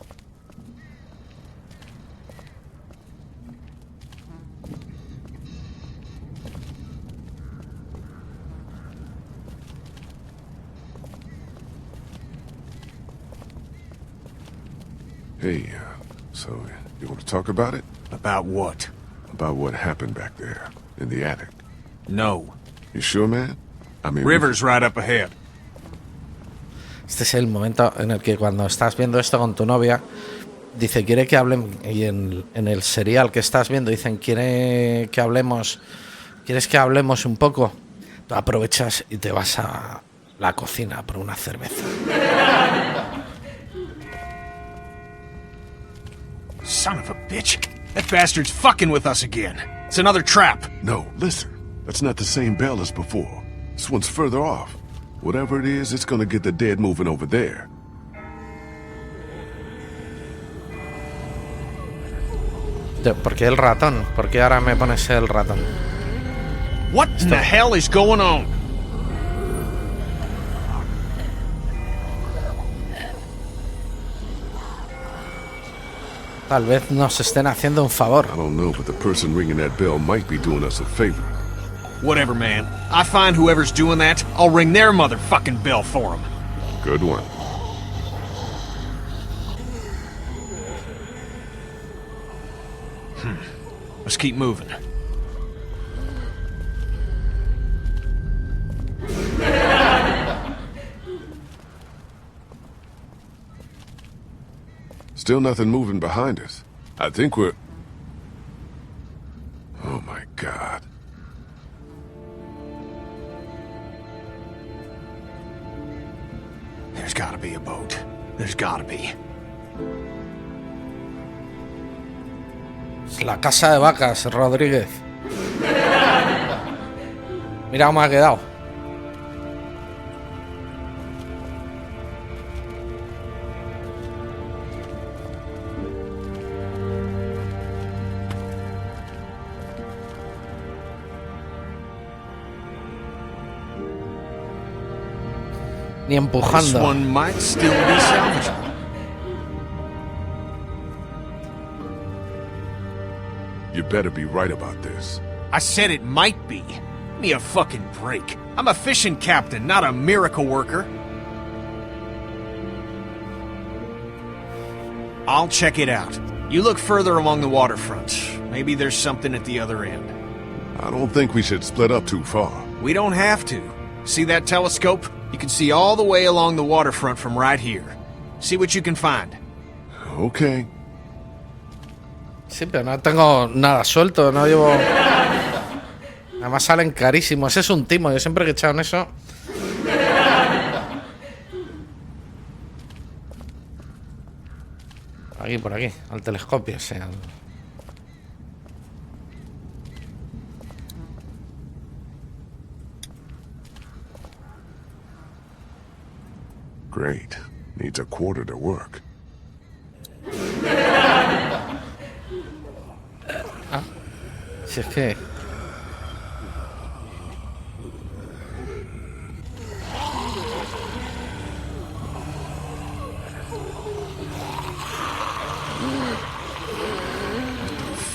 Hey, so you want to talk about it? About what? About what happened back there, in the attic. No. You sure, man? I mean, River's right up ahead. Este es el momento en el que cuando estás viendo esto con tu novia, dice, quiere que hablen, y en el serial que estás viendo dicen, quiere que hablemos, ¿quieres que hablemos un poco? Tú aprovechas y te vas a la cocina por una cerveza. Son of a bitch. That bastard's fucking with us again. It's another trap. No, listen. That's not the same bell as before. This one's further off. Whatever it is, it's gonna get the dead moving over there. ¿Por qué el ratón? ¿Por qué ahora me pones el ratón? What in the hell is going on? Tal vez nos estén haciendo un favor. I don't know, but the person ringing that bell might be doing us a favor. Whatever, man. I find whoever's doing that, I'll ring their motherfucking bell for them. Good one. Let's keep moving. Still nothing moving behind us. I think we're... Oh my God. There's gotta be a boat. There's gotta be. Es la casa de vacas, Rodríguez. Mira cómo ha quedado. Ni empujando. This one might still be salvageable. You better be right about this. I said it might be. Give me a fucking break. I'm a fishing captain, not a miracle worker. I'll check it out. You look further along the waterfront. Maybe there's something at the other end. I don't think we should split up too far. We don't have to. See that telescope? You can see all the way along the waterfront from right here. See what you can find. Okay. Sí, pero no tengo nada suelto, no llevo... Además salen carísimos. Es un timo, yo siempre que he echado en eso... Aquí, por aquí, al telescopio, o sea... Great. Needs a quarter to work. Ah, si es que...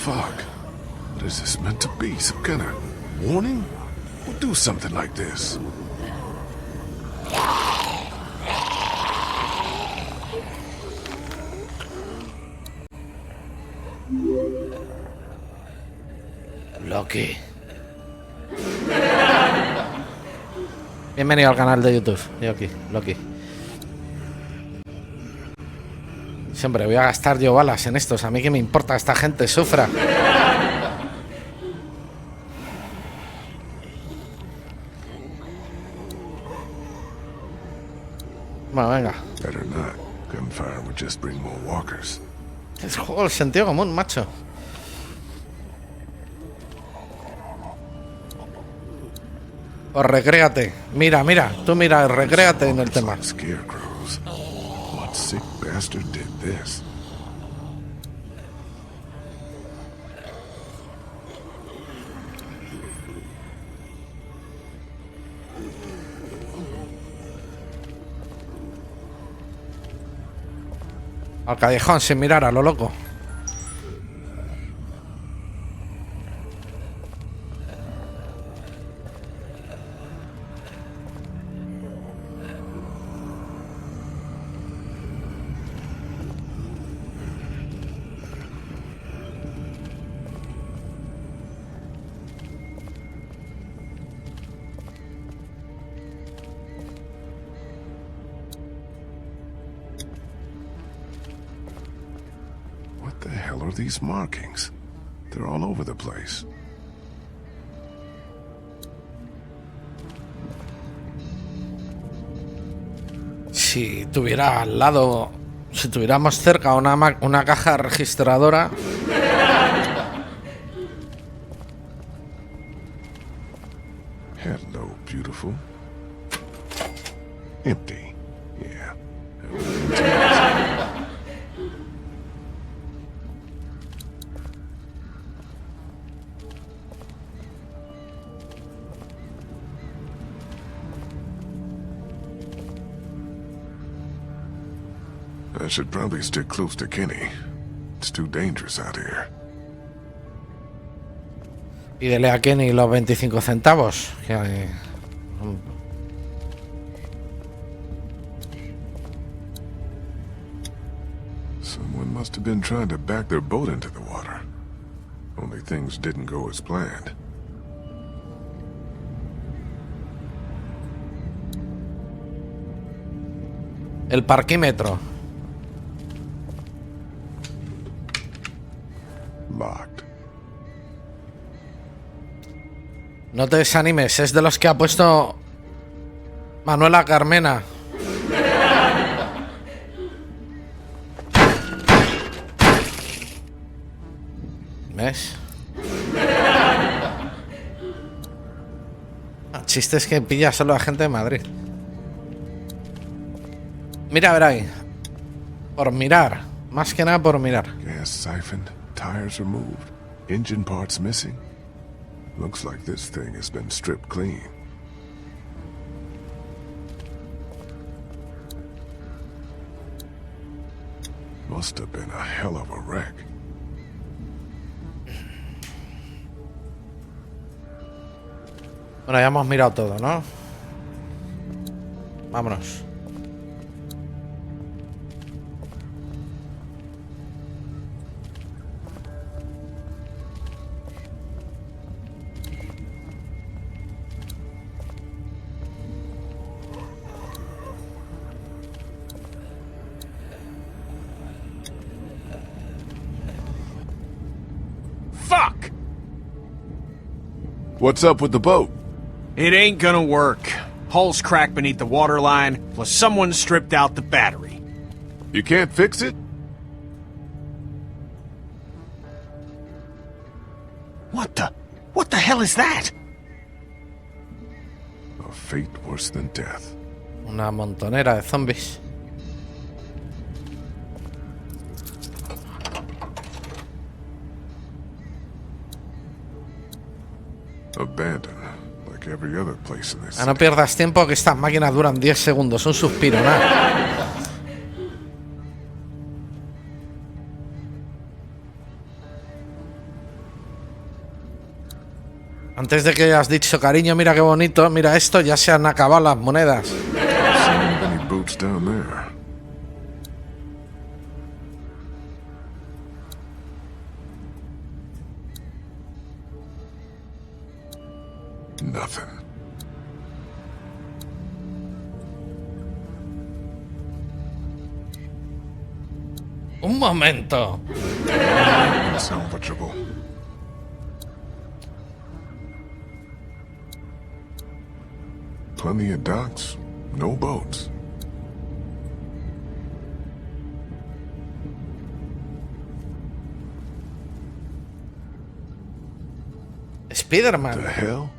Fuck. What is this meant to be? Some kind of warning? We'll do something like this. Loki. Bienvenido al canal de YouTube. Yo aquí, Loki. Siempre voy a gastar yo balas en estos. A mí que me importa que esta gente sufra. Bueno, venga. Better not. Gunfire would just bring more walkers. Es juego del sentido común, macho. O recréate. Mira, mira. Tú mira, recréate en el tema. Scarecrows. What sick bastard did this? Al callejón sin mirar, a lo loco. What the hell are these markings? They're all over the place. Si tuviera al lado, si tuviéramos cerca una caja registradora. Hello, beautiful. Empty. Yeah. I should probably stick close to Kenny. It's too dangerous out here. Pídele a Kenny los 25 centavos. Someone must have been trying to back their boat into the water. Only things didn't go as planned. El parquímetro. Locked. No te desanimes, es de los que ha puesto Manuela Carmena. ¿Ves? El chiste es que pilla solo a gente de Madrid. Mira, a ver ahí. Por mirar. Más que nada por mirar. Gas siphoned, tires removed, engine parts missing. Looks like this thing has been stripped clean. Must have been a hell of a wreck. Bueno, ya hemos mirado todo, ¿no? Vámonos. Fuck! What's up with the boat? It ain't gonna work. Hull's cracked beneath the waterline, plus someone stripped out the battery. You can't fix it? What the hell is that? A fate worse than death. Una montonera de zombies. Abandoned, like every other place in this No pierdas tiempo, que estas máquinas duran 10 segundos. Un suspiro, nada. Antes de que hayas dicho, cariño, mira qué bonito, mira esto, ya se han acabado las monedas. Any boats down there? Nothing. Un momento. Salvageable. Plenty of docks, no boats. Spider-Man. The hell?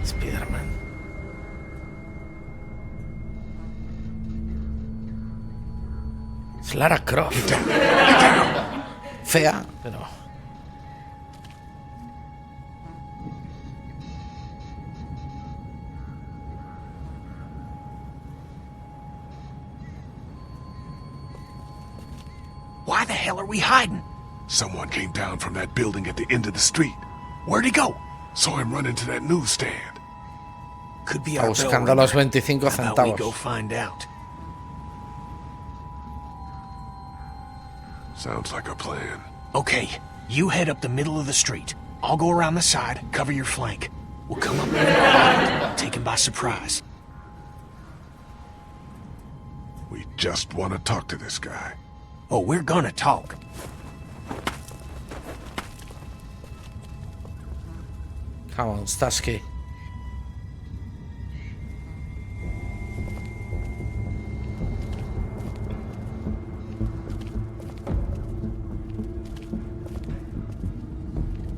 Spider-Man. Es Lara Croft. Fea, pero... Why the hell are we hiding? Someone came down from that building at the end of the street. Where'd he go? Saw him run into that newsstand. Could be Está our buscando bell los ringer. 25 How about we centavos. go find out? Sounds like a plan. Okay, you head up the middle of the street. I'll go around the side, cover your flank. We'll come up and take him by surprise. We just want to talk to this guy. Oh, we're gonna talk. Come on, Starsky.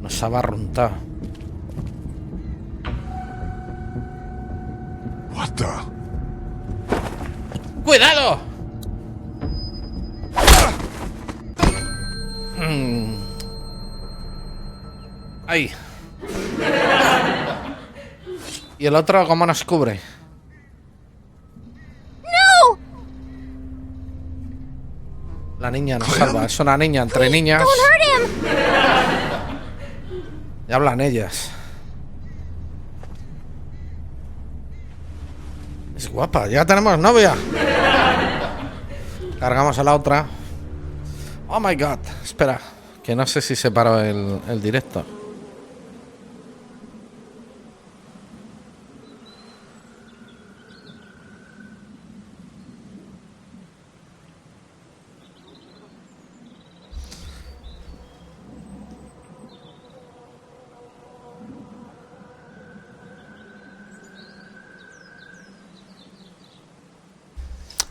Nos ha barruntado. What the? ¡Cuidado! Ahí. ¿Y el otro cómo nos cubre? No! La niña nos salva. Es una niña entre niñas. Don't hurt him! Y hablan ellas. Es guapa. Ya tenemos novia. Cargamos a la otra. Oh my god. Espera. Que no sé si se paró el directo.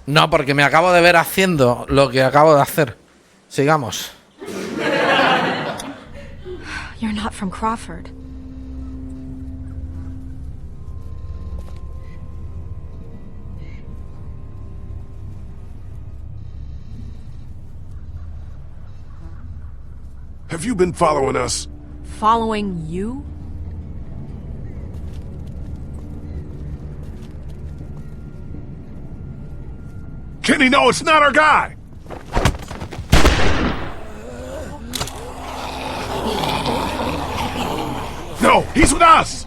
No, porque me acabo de ver haciendo lo que acabo de hacer. Sigamos. You're not from Crawford. Have you been following us? Following you? Kenny, no, it's not our guy! No, he's with us!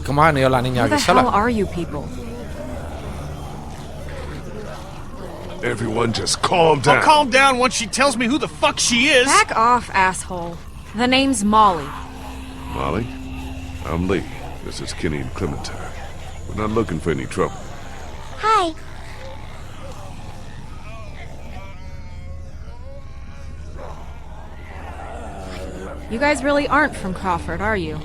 ¿Cómo ha venido la niña Who the aquí hell sola? are you people? Everyone just calm down. I'll calm down once she tells me who the fuck she is. Back off, asshole. The name's Molly. Molly, I'm Lee. This is Kenny and Clementine. We're not looking for any trouble. Hi. You guys really aren't from Crawford, are you?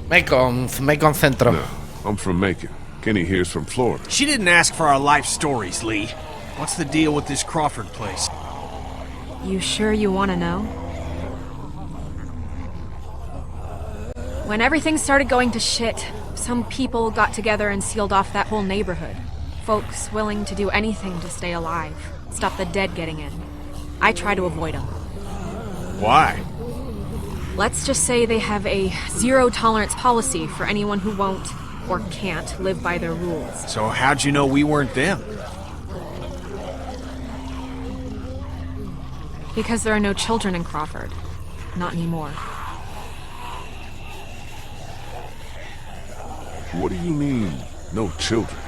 Me concentro. No, I'm from Macon. Kenny here's from Florida. She didn't ask for our life stories, Lee. What's the deal with this Crawford place? You sure you want to know? When everything started going to shit, some people got together and sealed off that whole neighborhood. Folks willing to do anything to stay alive, stop the dead getting in. I try to avoid them. Why? Let's just say they have a zero-tolerance policy for anyone who won't or can't live by their rules. So how'd you know we weren't them? Because there are no children in Crawford. Not anymore. What do you mean, no children?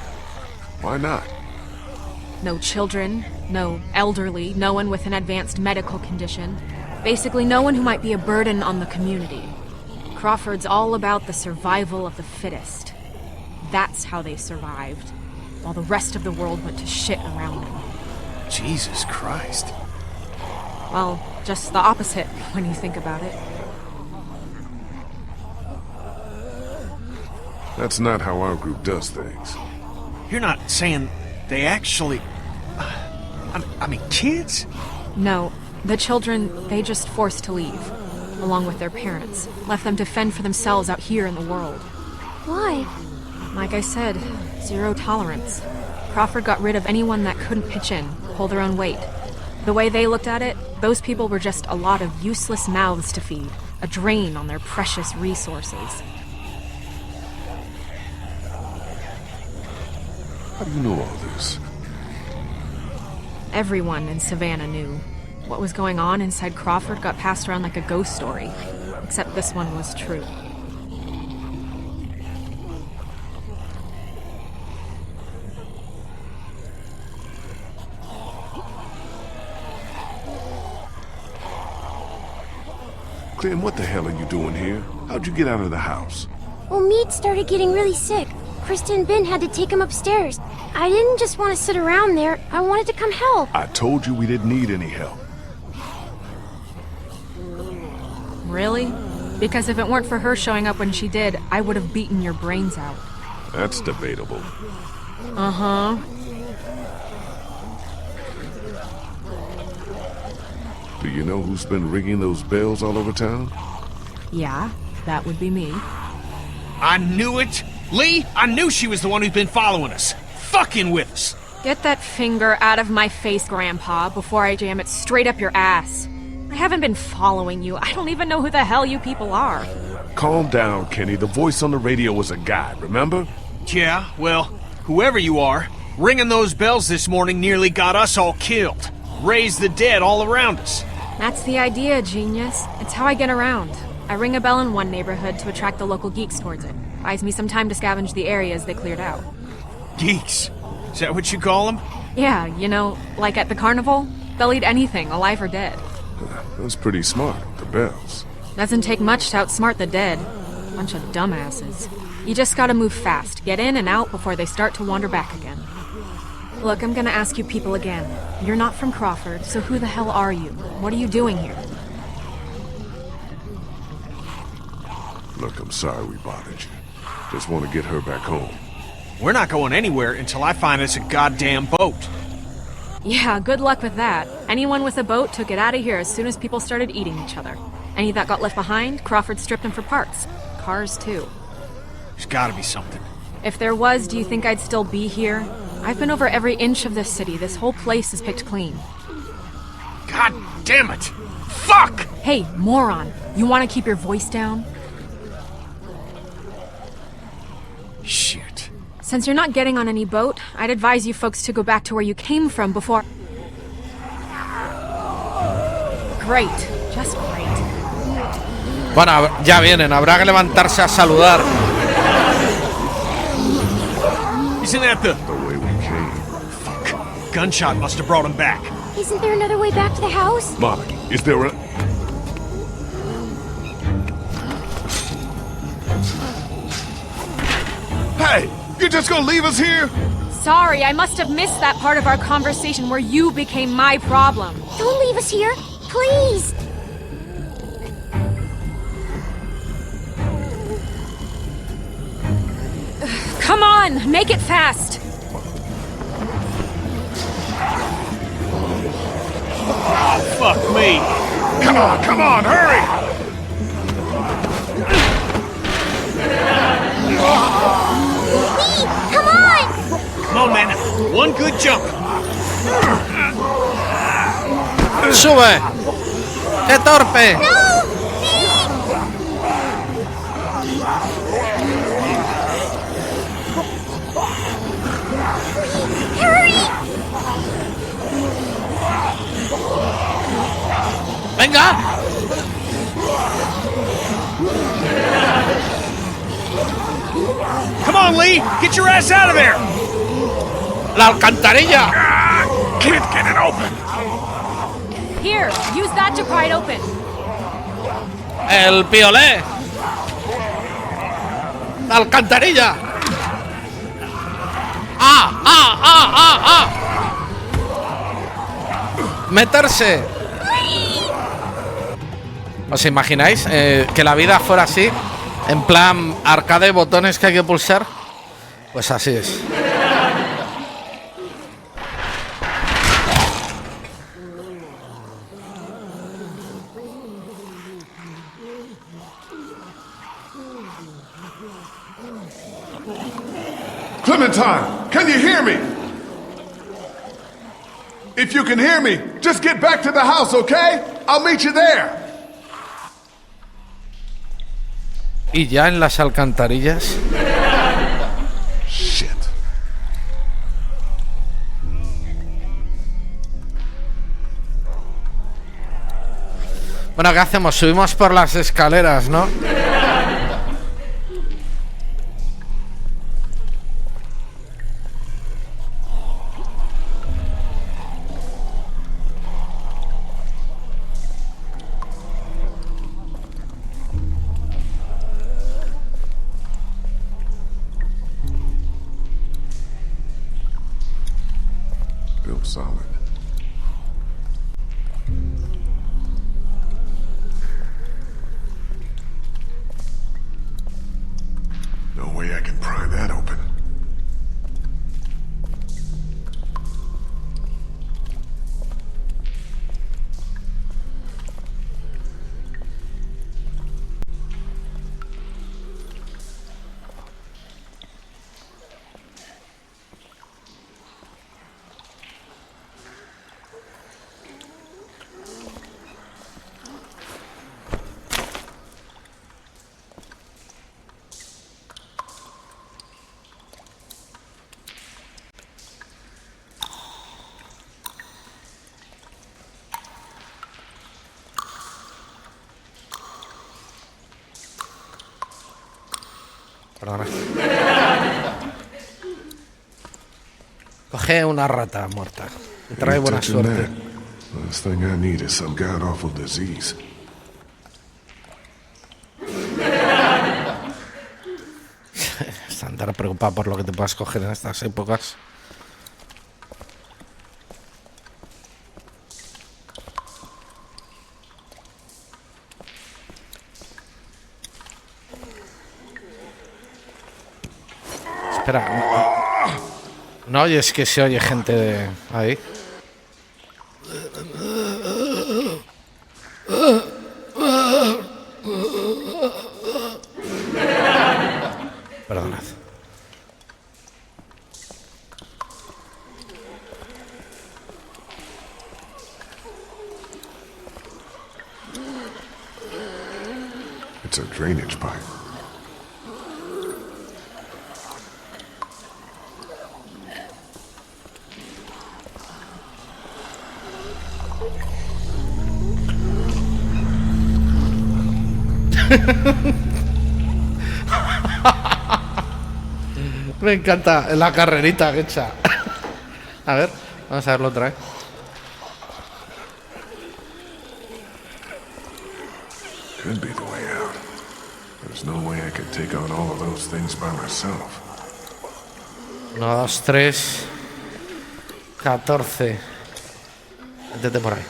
Why not? No children, no elderly, no one with an advanced medical condition. Basically, no one who might be a burden on the community. Crawford's all about the survival of the fittest. That's how they survived, while the rest of the world went to shit around them. Jesus Christ. Well, just the opposite when you think about it. That's not how our group does things. You're not saying they actually... I mean, kids? No, the children, they just forced to leave, along with their parents. Left them to fend for themselves out here in the world. Why? Like I said, zero tolerance. Crawford got rid of anyone that couldn't pitch in, pull their own weight. The way they looked at it, those people were just a lot of useless mouths to feed, a drain on their precious resources. How do you know all this? Everyone in Savannah knew. What was going on inside Crawford got passed around like a ghost story. Except this one was true. Clem, what the hell are you doing here? How'd you get out of the house? Well, Mead started getting really sick. Krista and Ben had to take him upstairs. I didn't just want to sit around there. I wanted to come help. I told you we didn't need any help. Really? Because if it weren't for her showing up when she did, I would have beaten your brains out. That's debatable. Uh-huh. Do you know who's been ringing those bells all over town? Yeah, that would be me. I knew it! Lee, I knew she was the one who's been following us. Fucking with us. Get that finger out of my face, Grandpa, before I jam it straight up your ass. I haven't been following you. I don't even know who the hell you people are. Calm down, Kenny. The voice on the radio was a guy, remember? Yeah, well, whoever you are, ringing those bells this morning nearly got us all killed. Raised the dead all around us. That's the idea, genius. It's how I get around. I ring a bell in one neighborhood to attract the local geeks towards it. Buys me some time to scavenge the areas they cleared out. Geeks? Is that what you call them? Yeah, you know, like at the carnival? They'll eat anything, alive or dead. That's pretty smart, the bells. Doesn't take much to outsmart the dead. Bunch of dumbasses. You just gotta move fast, get in and out before they start to wander back again. Look, I'm gonna ask you people again. You're not from Crawford, so who the hell are you? What are you doing here? Look, I'm sorry we bothered you. Just want to get her back home. We're not going anywhere until I find us a goddamn boat. Yeah, good luck with that. Anyone with a boat took it out of here as soon as people started eating each other. Any that got left behind, Crawford stripped them for parts. Cars, too. There's gotta be something. If there was, do you think I'd still be here? I've been over every inch of this city. This whole place is picked clean. God damn it! Fuck! Hey, moron. You want to keep your voice down? Shit. Since you're not getting on any boat, I'd advise you folks to go back to where you came from before... Great. Just great. Bueno, ya vienen. Habrá que levantarse a saludar. Isn't that the way we came? Fuck. Gunshot must have brought him back. Isn't there another way back to the house? Molly, is there a... Hey! You're just gonna leave us here? Sorry, I must have missed that part of our conversation where you became my problem. Don't leave us here, please! Come on, make it fast! Oh, fuck me! Come on, hurry! Lee, come on! Come on, man. One good jump. ¡Sube! ¡Qué torpe! No! Lee! Hurry! ¡Venga! Come on, Lee! Get your ass out of there! ¡La alcantarilla! Can't get it open. Here, use that to pry it open. ¡El piolé! ¡La alcantarilla! ¡Ah! ¡Ah! ¡Ah! ¡Ah! ¡Ah! ¡Meterse! ¿Os imagináis que la vida fuera así? En plan arcade, botones que hay que pulsar. Pues así es. Clementine, can you hear me? If you can hear me, just get back to the house, okay? I'll meet you there. Y ya en las alcantarillas. Shit. Bueno, ¿qué hacemos? Subimos por las escaleras, ¿no? Built solid. No way I can pry that open. Perdona. Coge una rata muerta. Me trae buena suerte. Last thing I need is some god awful disease. Andar preocupado por lo que te puedas coger en estas épocas. Espera, no oyes que se oye gente de ahí. Perdonad. It's a drainage pipe. Me encanta la carrerita que echa. A ver, vamos a verlo otra vez. Could be the way out. There's no way I could take on all of those things by myself. 1, 2, 3, 14. Métete por ahí.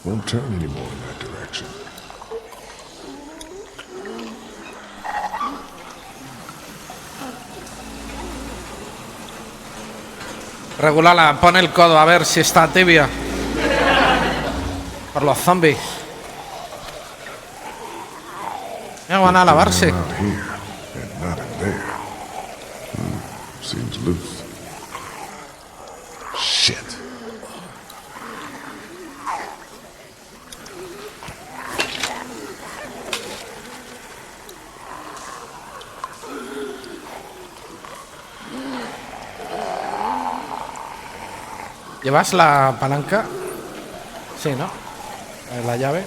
Won't turn anymore in that direction. Regulala, pon el codo a ver si está tibia. Por los zombies. Ya van a lavarse. Out here and not in there. Seems loose. Shit. ¿Llevas la palanca? Sí, ¿no? La llave.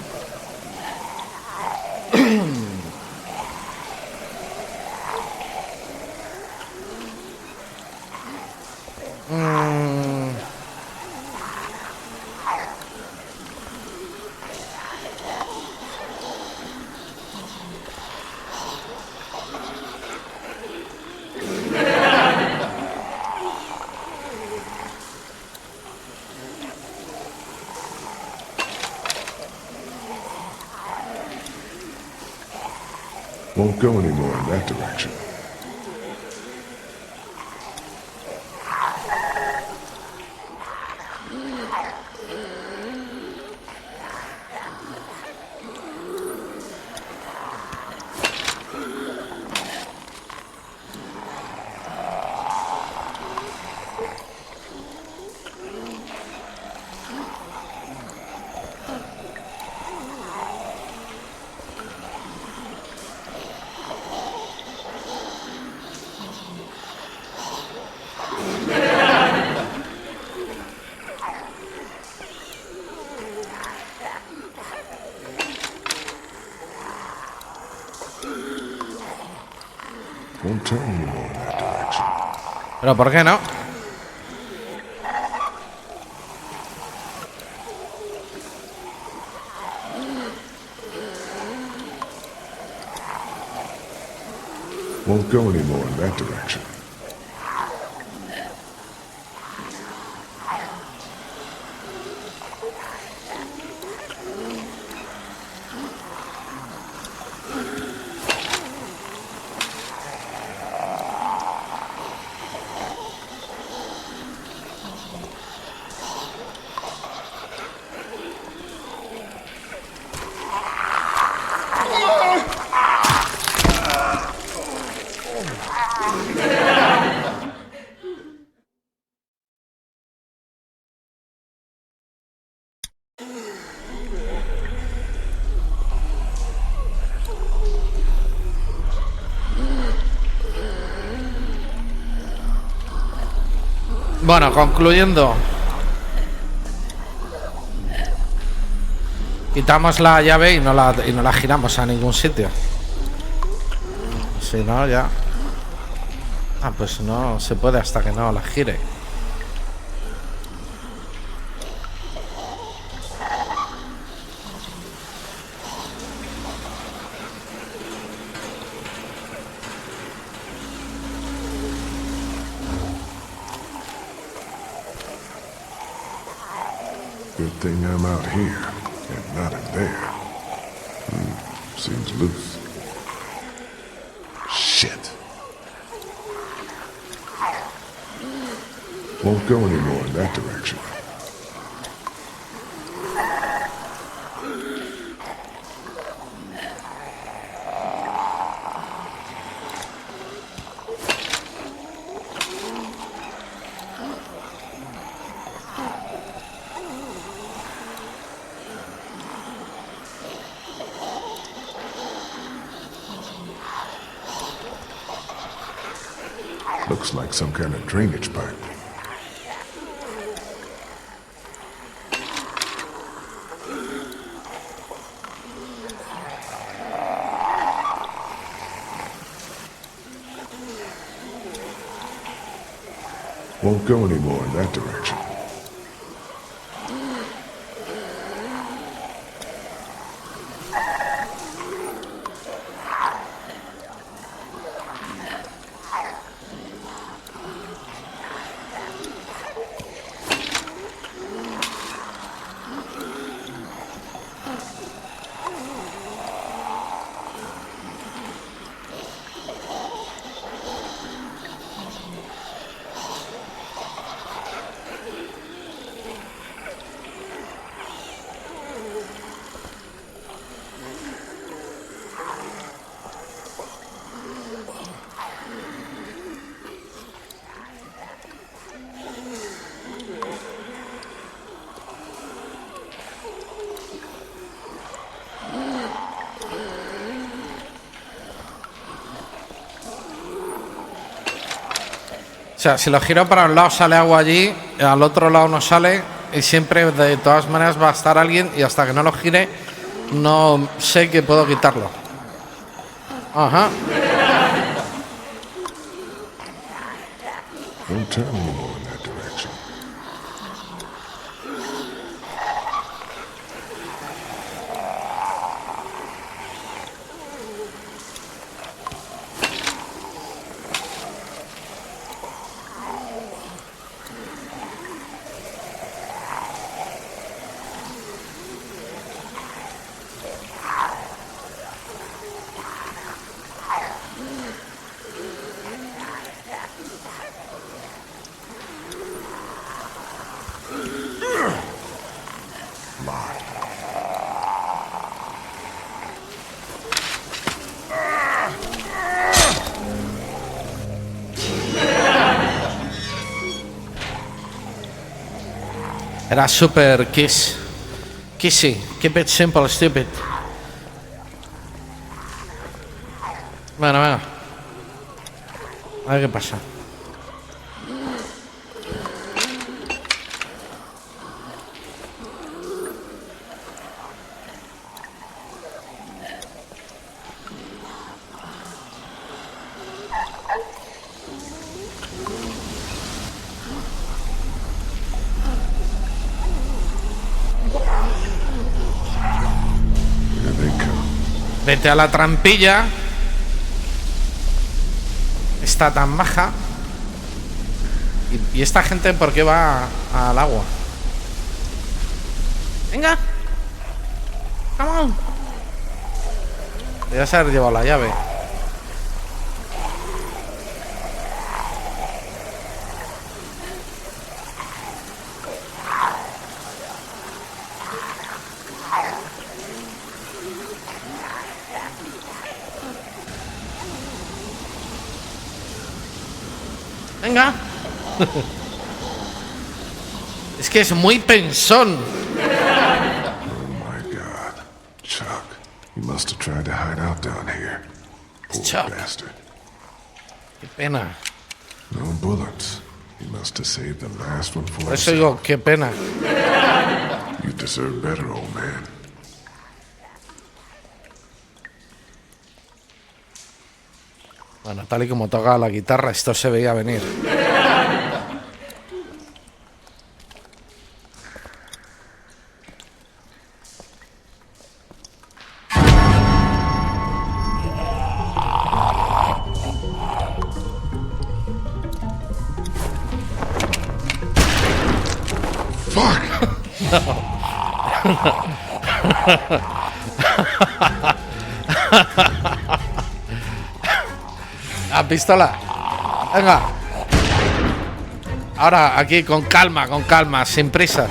Won't go anymore in that direction. Won't turn anymore in that direction. ¿Pero por qué no? Won't go anymore in that direction. Bueno, concluyendo. Quitamos la llave y no la giramos a ningún sitio. Si no, ya. Ah, pues no se puede hasta que no la gire. Good thing I'm out here and not in there. Seems loose. Shit. Won't go anymore in that direction. Looks like some kind of drainage pipe. Won't go anymore in that direction. O sea, si lo giro para un lado sale agua allí, al otro lado no sale y siempre de todas maneras va a estar alguien y hasta que no lo gire no sé que puedo quitarlo. Ajá. Don't turn anymore in that direction. Era super kissy, keep it simple, stupid. Bueno, venga. A ver qué pasa. Vete a la trampilla. Está tan baja. ¿Y esta gente por qué va al agua? Venga. Come on. Debes haber llevado la llave. Venga. Es que es muy pensón. Oh my God. Chuck, he must have tried to hide out down here. Poor Chuck. bastard. Qué pena. No bullets. He must have saved the last one for Por eso himself. digo, qué pena. You deserve better, old man. Bueno, tal y como tocaba la guitarra, esto se veía venir. La pistola. Venga. Ahora aquí con calma, sin prisas.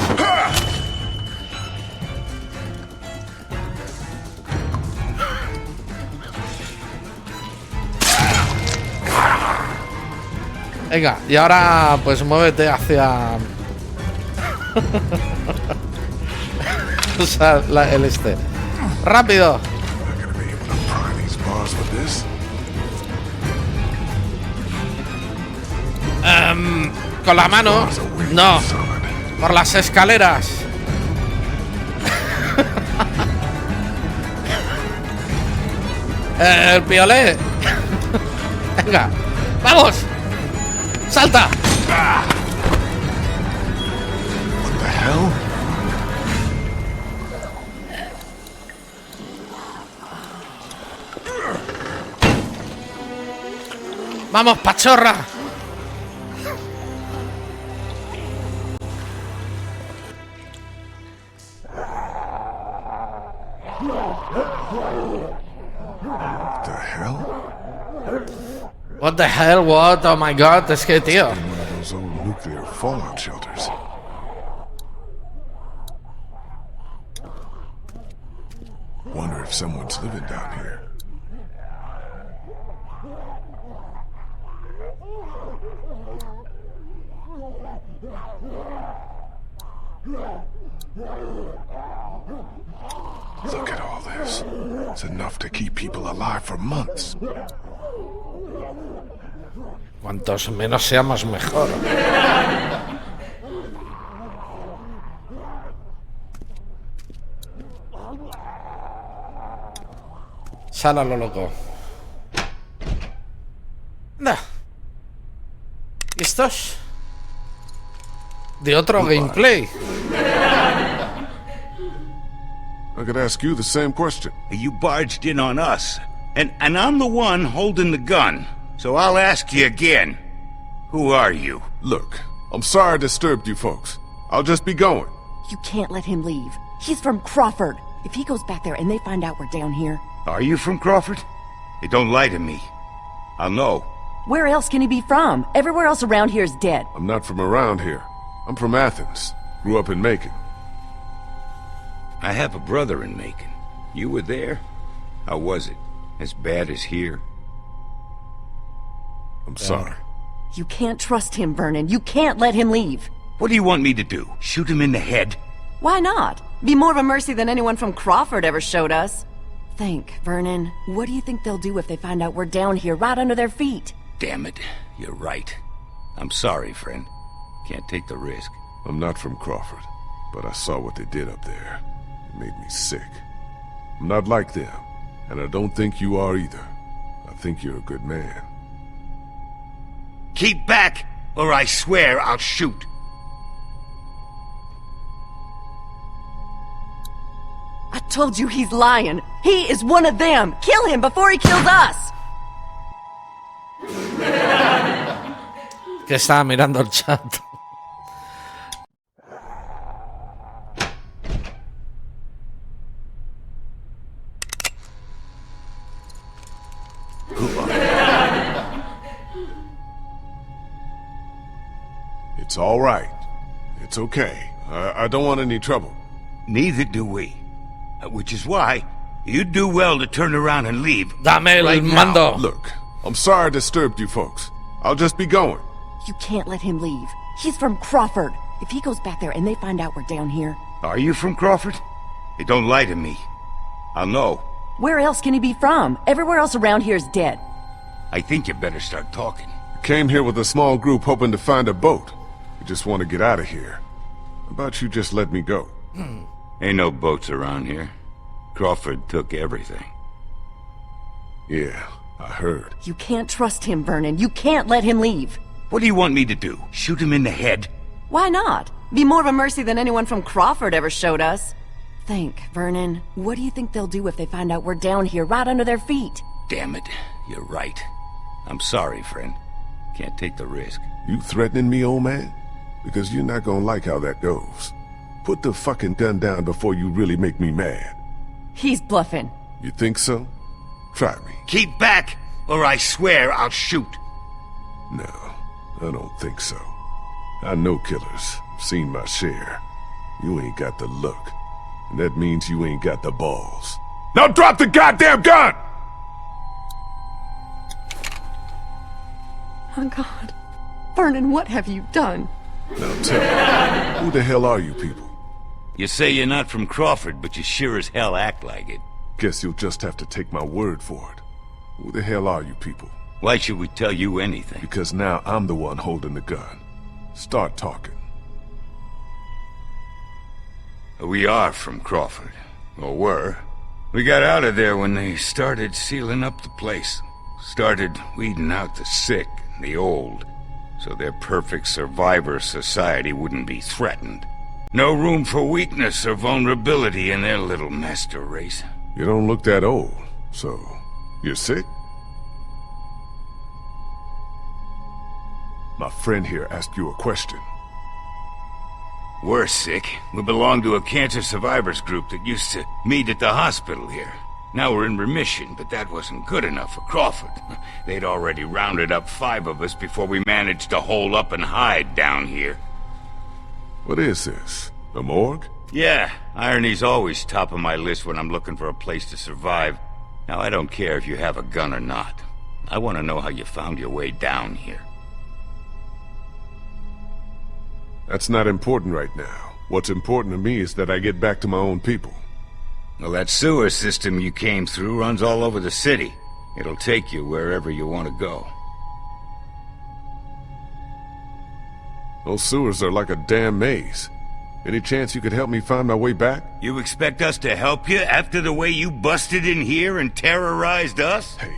Venga, y ahora pues muévete hacia o sea, el este. Rápido. Con la mano. No. Por las escaleras. El piolé. Venga. ¡Vamos! ¡Salta! What the hell? ¡Vamos, pachorra! What the hell? What the hell, what? Oh my god, es que, tío. One of those old nuclear fallout shelters. Wonder if someone's living down here. Look at all this. It's enough to keep people alive for months. Cuantos menos seamos, mejor. Sal a lo loco. Anda. ¿Listos? De otro gameplay. I could ask you the same question. You barged in on us, and I'm the one holding the gun. So I'll ask you again. Who are you? Look, I'm sorry I disturbed you folks. I'll just be going. You can't let him leave. He's from Crawford. If he goes back there and they find out we're down here... Are you from Crawford? Hey, don't lie to me. I'll know. Where else can he be from? Everywhere else around here is dead. I'm not from around here. I'm from Athens. Grew up in Macon. I have a brother in Macon. You were there? How was it? As bad as here? I'm sorry. You can't trust him, Vernon. You can't let him leave. What do you want me to do? Shoot him in the head? Why not? Be more of a mercy than anyone from Crawford ever showed us. Think, Vernon. What do you think they'll do if they find out we're down here, right under their feet? Damn it. You're right. I'm sorry, friend. Can't take the risk. I'm not from Crawford, but I saw what they did up there. It made me sick. I'm not like them, and I don't think you are either. I think you're a good man. Keep back, or I swear I'll shoot. I told you he's lying. He is one of them. Kill him before he kills us. Que estaba mirando el chat. It's all right. It's okay. I don't want any trouble. Neither do we. Which is why you'd do well to turn around and leave. Dame el mando. Look, I'm sorry I disturbed you folks. I'll just be going. You can't let him leave. He's from Crawford. If he goes back there and they find out we're down here... Are you from Crawford? Hey, don't lie to me. I'll know. Where else can he be from? Everywhere else around here is dead. I think you better start talking. I came here with a small group hoping to find a boat. We just want to get out of here. How about you just let me go? Ain't no boats around here. Crawford took everything. Yeah, I heard. You can't trust him, Vernon. You can't let him leave. What do you want me to do? Shoot him in the head? Why not? Be more of a mercy than anyone from Crawford ever showed us. Think, Vernon. What do you think they'll do if they find out we're down here, right under their feet? Damn it. You're right. I'm sorry, friend. Can't take the risk. You threatening me, old man? Because you're not gonna like how that goes. Put the fucking gun down before you really make me mad. He's bluffing. You think so? Try me. Keep back, or I swear I'll shoot. No, I don't think so. I know killers. Seen my share. You ain't got the look. And that means you ain't got the balls. Now drop the goddamn gun! Oh, God. Vernon, what have you done? Now tell me, who the hell are you people? You say you're not from Crawford, but you sure as hell act like it. Guess you'll just have to take my word for it. Who the hell are you people? Why should we tell you anything? Because now I'm the one holding the gun. Start talking. We are from Crawford. Or were. We got out of there when they started sealing up the place. Started weeding out the sick and the old, so their perfect survivor society wouldn't be threatened. No room for weakness or vulnerability in their little master race. You don't look that old, so you're sick? My friend here asked you a question. We're sick. We belong to a cancer survivors group that used to meet at the hospital here. Now we're in remission, but that wasn't good enough for Crawford. They'd already rounded up 5 of us before we managed to hole up and hide down here. What is this? A morgue? Yeah, irony's always top of my list when I'm looking for a place to survive. Now, I don't care if you have a gun or not. I want to know how you found your way down here. That's not important right now. What's important to me is that I get back to my own people. Well, that sewer system you came through runs all over the city. It'll take you wherever you want to go. Those sewers are like a damn maze. Any chance you could help me find my way back? You expect us to help you after the way you busted in here and terrorized us? Hey,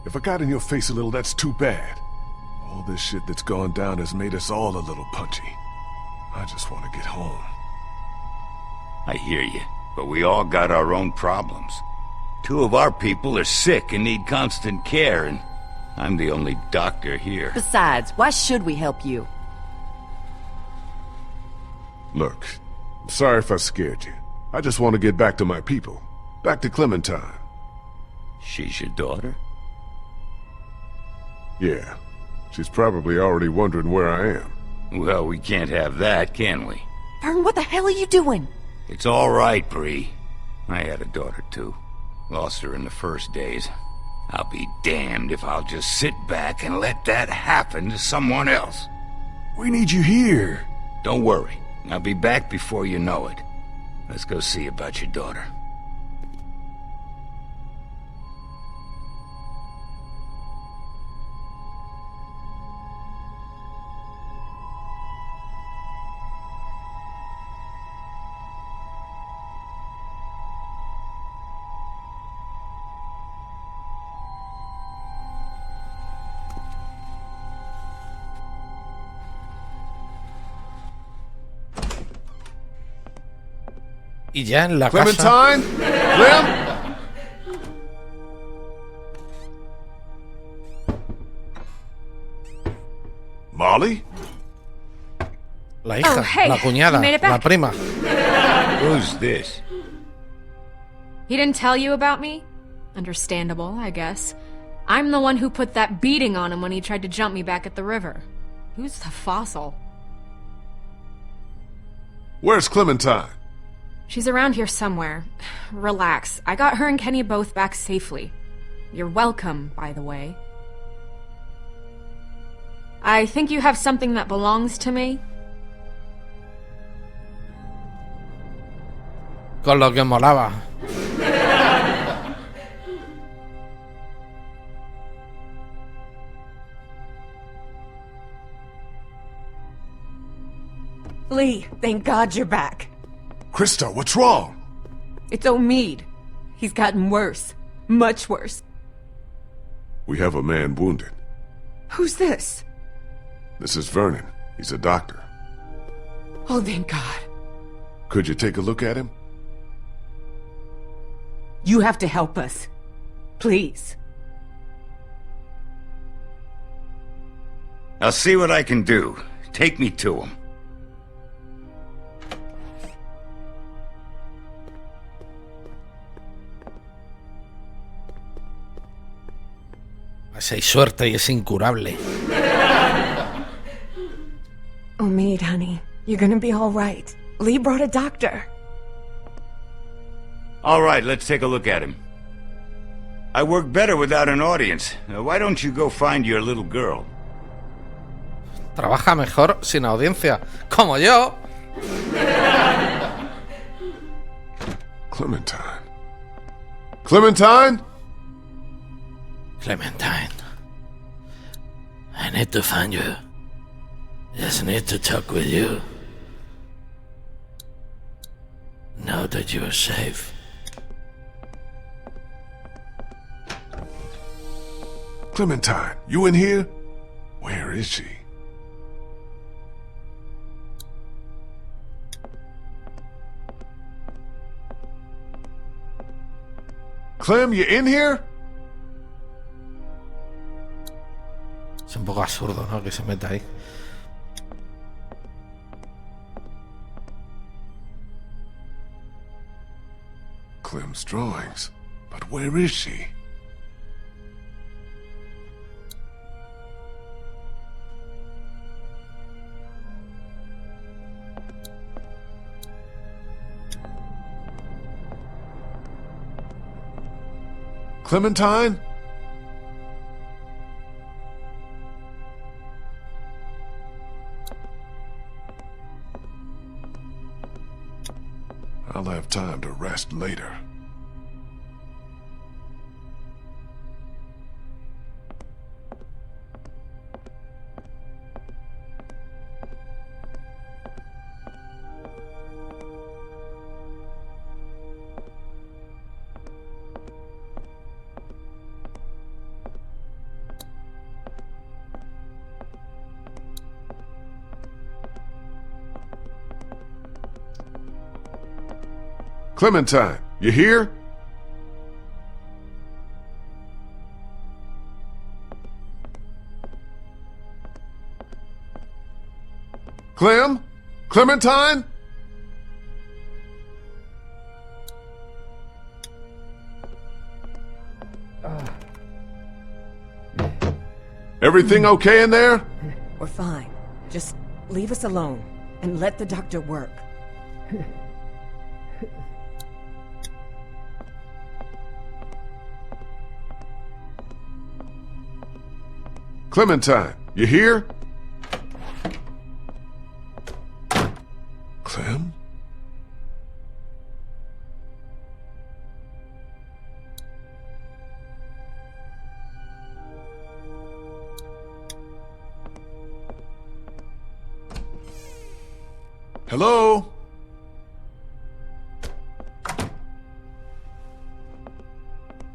if I got in your face a little, that's too bad. All this shit that's gone down has made us all a little punchy. I just want to get home. I hear you, but we all got our own problems. 2 of our people are sick and need constant care, and I'm the only doctor here. Besides, why should we help you? Look, I'm sorry if I scared you. I just want to get back to my people. Back to Clementine. She's your daughter? Yeah. She's probably already wondering where I am. Well, we can't have that, can we? Vern, what the hell are you doing? It's all right, Bree. I had a daughter, too. Lost her in the first days. I'll be damned if I'll just sit back and let that happen to someone else. We need you here. Don't worry. I'll be back before you know it. Let's go see about your daughter. Y ya en la Clementine? Clem? Molly? La hija, Oh, hey, la cuñada, you made it la back. prima. Who's this? He didn't tell you about me? Understandable, I guess. I'm the one who put that beating on him when he tried to jump me back at the river. Who's the fossil? Where's Clementine? She's around here somewhere. Relax. I got her and Kenny both back safely. You're welcome, by the way. I think you have something that belongs to me. Con lo que molaba. Lee, thank God you're back. Krista, what's wrong? It's Omid. He's gotten worse. Much worse. We have a man wounded. Who's this? This is Vernon. He's a doctor. Oh, thank God. Could you take a look at him? You have to help us. Please. I'll see what I can do. Take me to him. Si hay suerte y es incurable. Omid, honey, you're gonna be all right. Lee brought a doctor. All right, let's take a look at him. I work better without an audience. Why don't you go find your little girl? Trabaja mejor sin audiencia. Como yo. Clementine. Clementine? Clementine. I need to find you. Just need to talk with you. Know that you are safe. Clementine, you in here? Where is she? Clem, you in here? Es un poco absurdo, ¿no? Que se meta ahí. Clem's drawings. But where is she? Clementine? I'll have time to rest later. Clementine, you here? Clem? Clementine? Everything okay in there? We're fine. Just leave us alone and let the doctor work. Clementine, you here? Clem? Hello?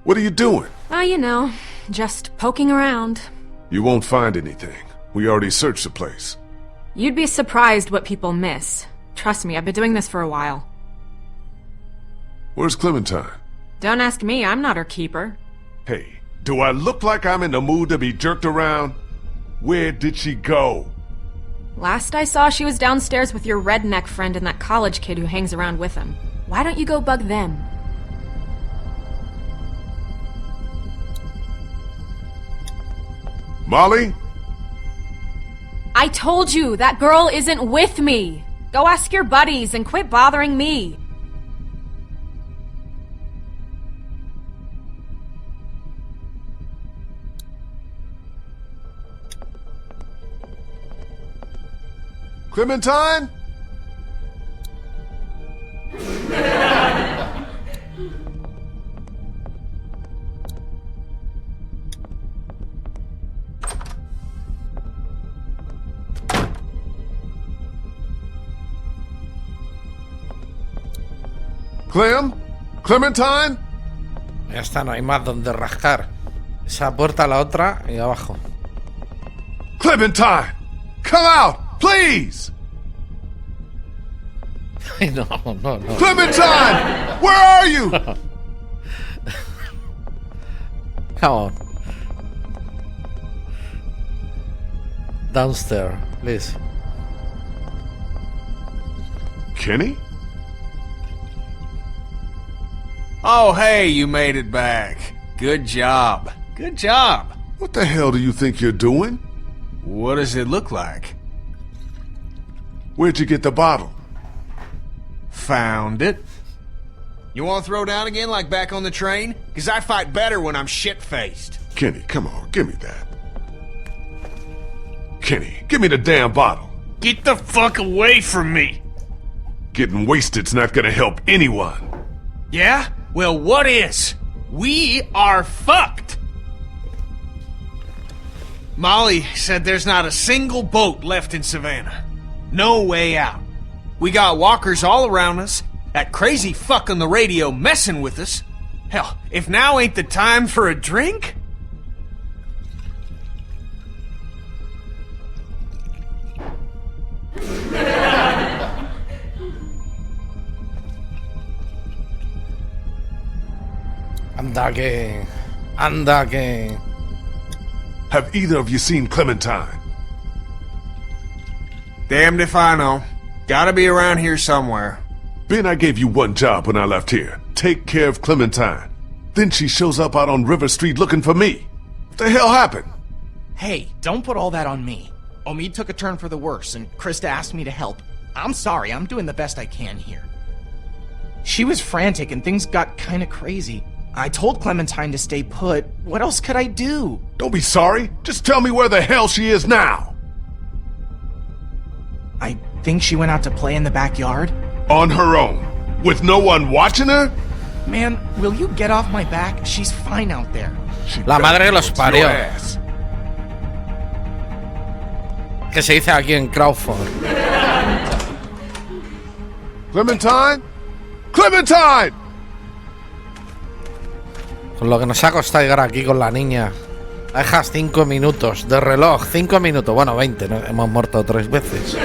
What are you doing? You know, just poking around. You won't find anything. We already searched the place. You'd be surprised what people miss. Trust me, I've been doing this for a while. Where's Clementine? Don't ask me, I'm not her keeper. Hey, do I look like I'm in the mood to be jerked around? Where did she go? Last I saw, she was downstairs with your redneck friend and that college kid who hangs around with him. Why don't you go bug them? Molly? I told you, that girl isn't with me! Go ask your buddies and quit bothering me! Clementine? Clem? Clementine? Ya está, no hay más donde rascar. Esa puerta, la otra y abajo. Clementine! Come out, please! Ay, no. Clementine! Where are you? Come on. Downstairs, please. Kenny? Oh, hey, you made it back. Good job. Good job. What the hell do you think you're doing? What does it look like? Where'd you get the bottle? Found it. You want to throw down again like back on the train? Because I fight better when I'm shit-faced. Kenny, come on, give me that. Kenny, give me the damn bottle. Get the fuck away from me! Getting wasted's not gonna help anyone. Yeah? Well, what is? We are fucked! Molly said there's not a single boat left in Savannah. No way out. We got walkers all around us, that crazy fuck on the radio messing with us. Hell, if now ain't the time for a drink? Anda que... Have either of you seen Clementine? Damned if I know. Gotta be around here somewhere. Ben, I gave you one job when I left here. Take care of Clementine. Then she shows up out on River Street looking for me. What the hell happened? Hey, don't put all that on me. Omid took a turn for the worse, and Krista asked me to help. I'm sorry, I'm doing the best I can here. She was frantic and things got kinda crazy. I told Clementine to stay put. What else could I do? Don't be sorry. Just tell me where the hell she is now. I think she went out to play in the backyard. On her own? With no one watching her? Man, will you get off my back? She's fine out there. La madre que los parió. Que se dice aquí en Crawford. Clementine? Clementine! Con lo que nos ha costado llegar aquí con la niña. Dejas 5 minutos de reloj. 5 minutos, bueno, 20, ¿no? Hemos muerto 3 veces.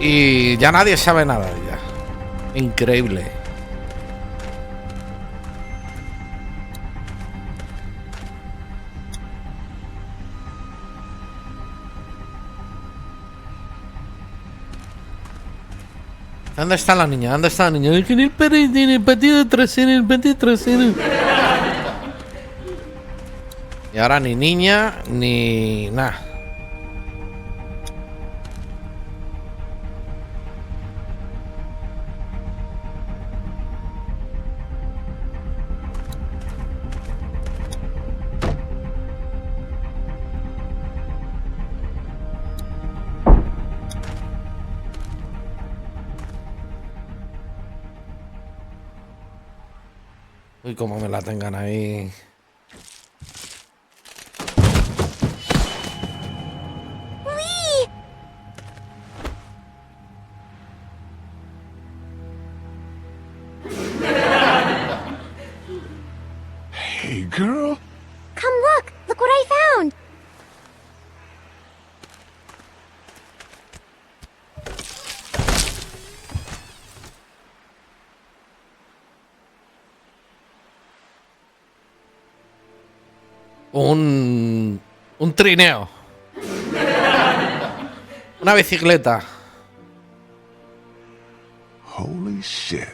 Y ya nadie sabe nada de ella. Increíble. ¿Dónde está la niña? ¿Dónde está la niña? En el patio trasero, Y ahora ni niña, ni nada. Uy, como me la tengan ahí. Hey, girl. Come look! Look what I found! Un trineo. Una bicicleta. Holy shit.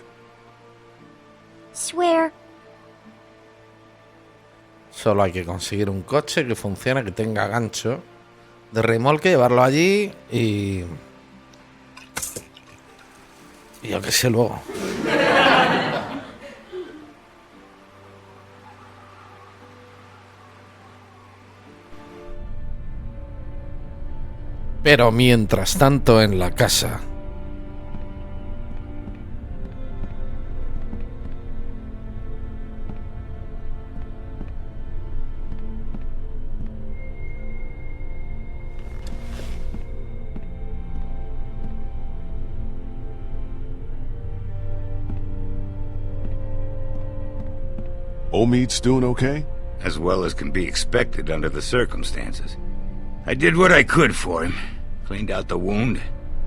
Swear. Solo hay que conseguir un coche que funcione, que tenga gancho de remolque, llevarlo allí y yo qué sé luego. Pero mientras tanto en la casa. Omid's doing okay? As well as can be expected under the circumstances. I did what I could for him. Cleaned out the wound,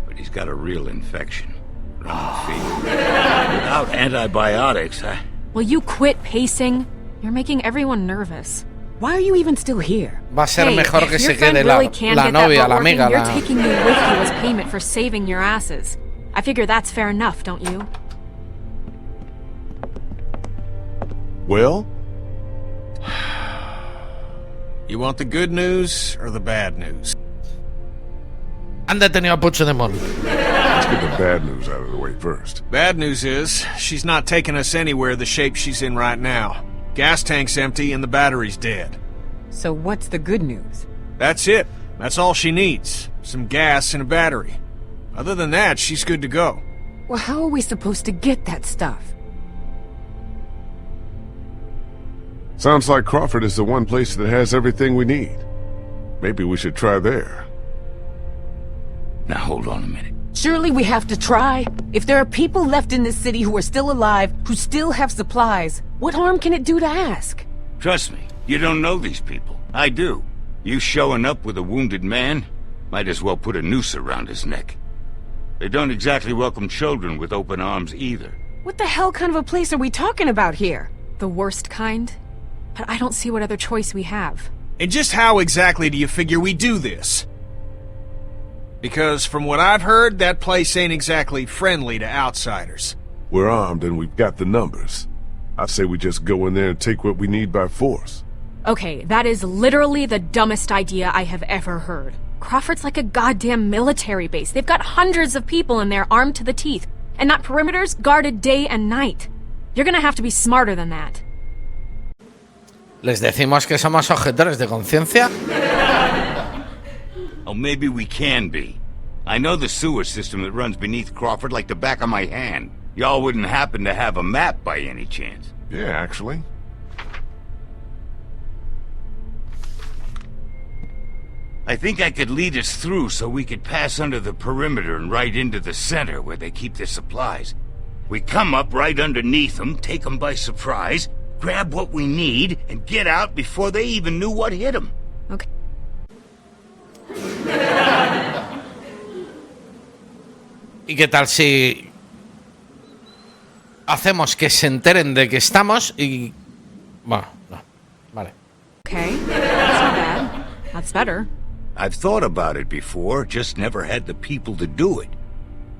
but he's got a real infection. Running fever. Without antibiotics, Will you quit pacing? You're making everyone nervous. Why are you even still here? Va a ser Hey, mejor if que your se friend quede really la can't get that novia, boat la working, amiga, you're la... taking me with you as payment for saving your asses. I figure that's fair enough, don't you? Well? You want the good news or the bad news? Han detenido a Puigdemont. Let's get the bad news out of the way first. Bad news is, she's not taking us anywhere the shape she's in right now. Gas tank's empty and the battery's dead. So what's the good news? That's it. That's all she needs. Some gas and a battery. Other than that, she's good to go. Well, how are we supposed to get that stuff? Sounds like Crawford is the one place that has everything we need. Maybe we should try there. Now hold on a minute. Surely we have to try. If there are people left in this city who are still alive, who still have supplies, what harm can it do to ask? Trust me, you don't know these people. I do. You showing up with a wounded man? Might as well put a noose around his neck. They don't exactly welcome children with open arms either. What the hell kind of a place are we talking about here? The worst kind? But I don't see what other choice we have. And just how exactly do you figure we do this? Because from what I've heard, that place ain't exactly friendly to outsiders. We're armed and we've got the numbers. I say we just go in there and take what we need by force. Okay, that is literally the dumbest idea I have ever heard. Crawford's like a goddamn military base. They've got hundreds of people in there armed to the teeth. And that perimeter's guarded day and night. You're gonna have to be smarter than that. ¿Les decimos que somos objetores de conciencia? Oh, maybe we can be. I know the sewer system that runs beneath Crawford like the back of my hand. Y'all wouldn't happen to have a map by any chance? Yeah, actually. I think I could lead us through so we could pass under the perimeter and right into the center where they keep their supplies. We come up right underneath them, take them by surprise, grab what we need, and get out before they even knew what hit them. Okay. ¿Y qué tal si hacemos que se enteren de que estamos y... Bueno, no. Vale. Okay, that's not bad. That's better. I've thought about it before, just never had the people to do it.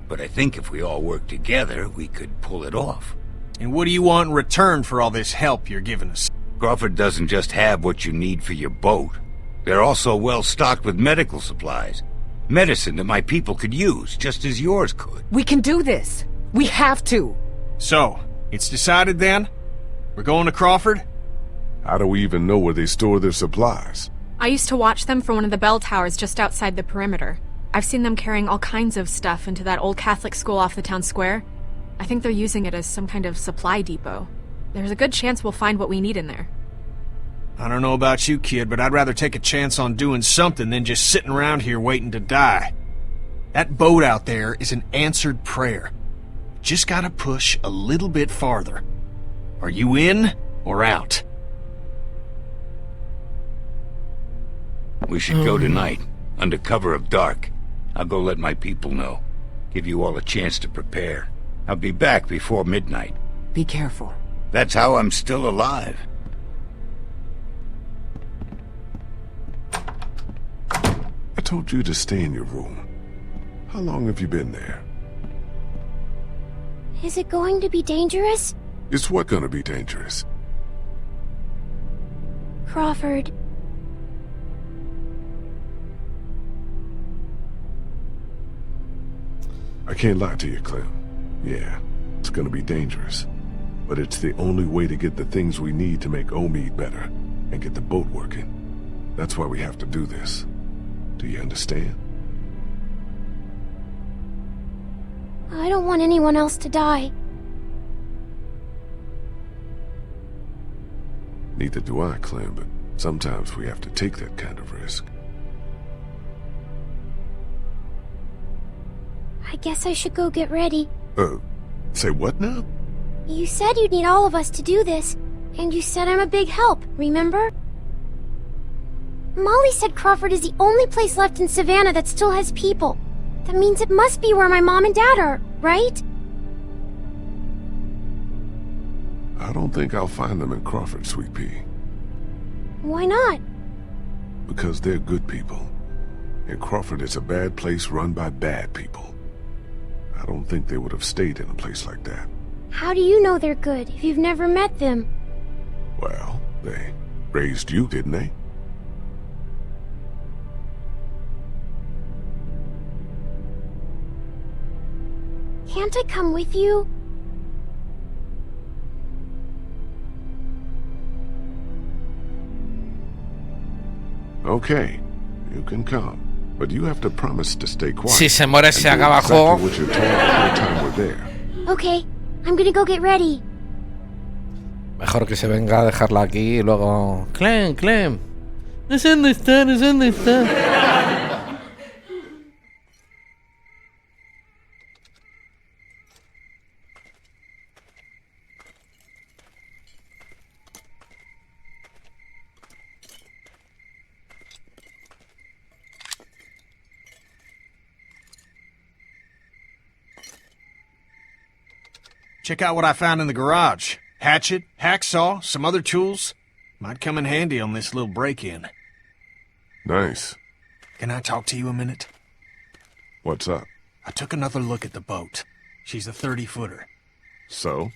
But I think if we all work together, we could pull it off. And what do you want in return for all this help you're giving us? Crawford doesn't just have what you need for your boat. They're also well stocked with medical supplies. Medicine that my people could use, just as yours could. We can do this. We have to. So, it's decided then? We're going to Crawford? How do we even know where they store their supplies? I used to watch them from one of the bell towers just outside the perimeter. I've seen them carrying all kinds of stuff into that old Catholic school off the town square. I think they're using it as some kind of supply depot. There's a good chance we'll find what we need in there. I don't know about you, kid, but I'd rather take a chance on doing something than just sitting around here waiting to die. That boat out there is an answered prayer. Just gotta push a little bit farther. Are you in or out? We should go tonight, under cover of dark. I'll go let my people know. Give you all a chance to prepare. I'll be back before midnight. Be careful. That's how I'm still alive. I told you to stay in your room. How long have you been there? Is it going to be dangerous? It's what gonna be dangerous? Crawford. I can't lie to you, Clem. Yeah, it's gonna be dangerous. But it's the only way to get the things we need to make Omid better and get the boat working. That's why we have to do this. Do you understand? I don't want anyone else to die. Neither do I, Clem, but sometimes we have to take that kind of risk. I guess I should go get ready. Say what now? You said you'd need all of us to do this, and you said I'm a big help, remember? Molly said Crawford is the only place left in Savannah that still has people. That means it must be where my mom and dad are, right? I don't think I'll find them in Crawford, Sweet Pea. Why not? Because they're good people. And Crawford is a bad place run by bad people. I don't think they would have stayed in a place like that. How do you know they're good if you've never met them? Well, they raised you, didn't they? Can't I come with you? Okay, you can come. But you have to promise to stay quiet. Si se muere se acaba el juego. What you're told every time we're there. Okay, I'm gonna go get ready. Mejor que se venga a dejarla aquí y luego... Clem. No sé dónde está, no sé dónde está. Check out what I found in the garage. Hatchet, hacksaw, some other tools. Might come in handy on this little break-in. Nice. Can I talk to you a minute? What's up? I took another look at the boat. She's a 30-footer. So?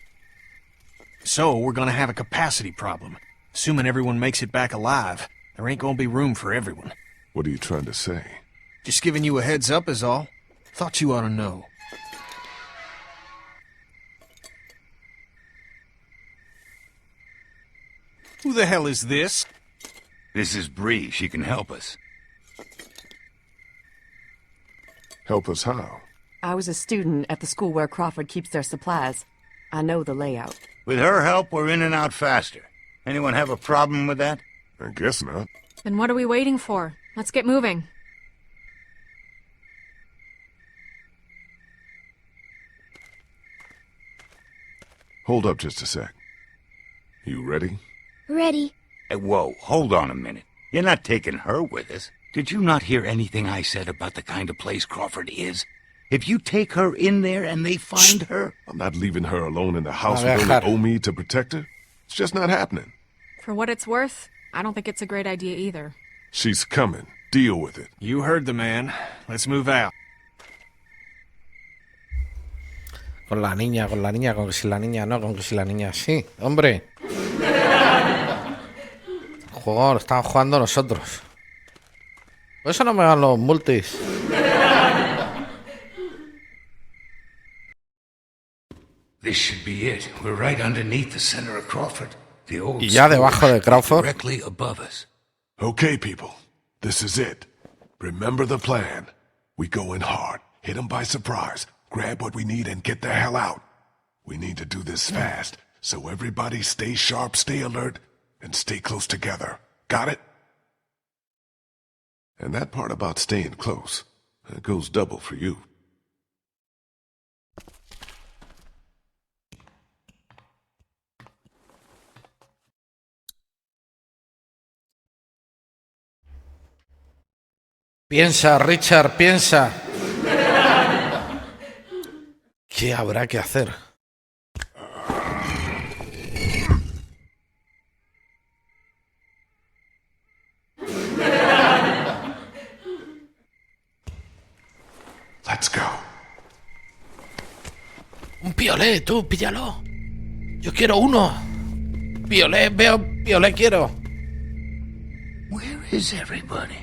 So, we're gonna have a capacity problem. Assuming everyone makes it back alive, there ain't gonna be room for everyone. What are you trying to say? Just giving you a heads up is all. Thought you ought to know. Who the hell is this? This is Bree. She can help us. Help us how? I was a student at the school where Crawford keeps their supplies. I know the layout. With her help, we're in and out faster. Anyone have a problem with that? I guess not. Then what are we waiting for? Let's get moving. Hold up just a sec. You ready? Ready. Hey, whoa, hold on a minute. You're not taking her with us. Did you not hear anything I said about the kind of place Crawford is? If you take her in there and they find her... I'm not leaving her alone in the house with only Omi to protect her. It's just not happening. For what it's worth, I don't think it's a great idea either. She's coming. Deal with it. You heard the man. Let's move out. Con la niña, con que si la niña no, con que si la niña sí. Hombre. El juego lo estamos jugando nosotros. Por eso no me van los multis. This should be it. We're right underneath the center of Crawford. The old Y ya debajo de Crawford. Directly above us. Okay, people. This is it. Remember the plan. We go in hard, hit them by surprise, grab what we need and get the hell out. We need to do this fast, so everybody stay sharp, stay alert, and stay close together. Got it? And that part about staying close, that goes double for you. Piensa, Richard, piensa. ¿Qué habrá que hacer? Let's go. Un piolet, tú, píllalo. Yo quiero uno. Piolet, veo piolet, quiero. Where is everybody?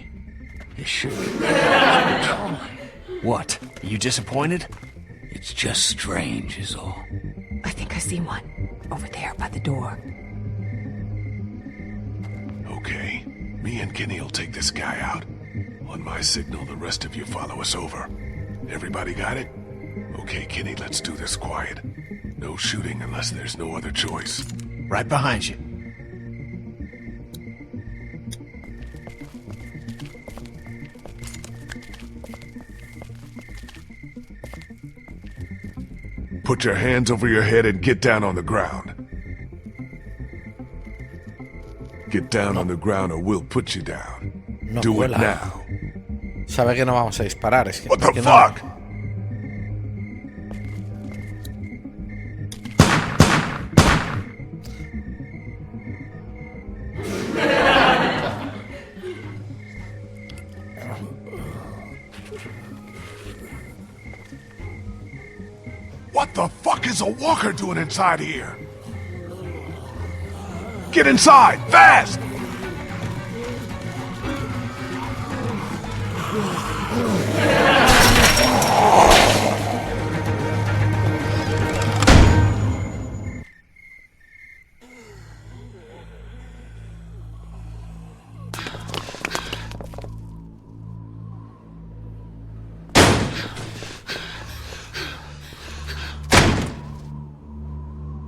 This should be patrolling. What? Are you disappointed? It's just strange, is all. I think I see one. Over there by the door. Okay. Me and Kenny will take this guy out. On my signal, the rest of you follow us over. Everybody got it? Okay, Kenny, let's do this quiet. No shooting unless there's no other choice. Right behind you. Put your hands over your head and get down on the ground. Get down on the ground or we'll put you down. No Do vuela. it now. Sabe que no vamos a disparar. Es que, What the que fuck? No. What the fuck is a walker doing inside here? Get inside, fast!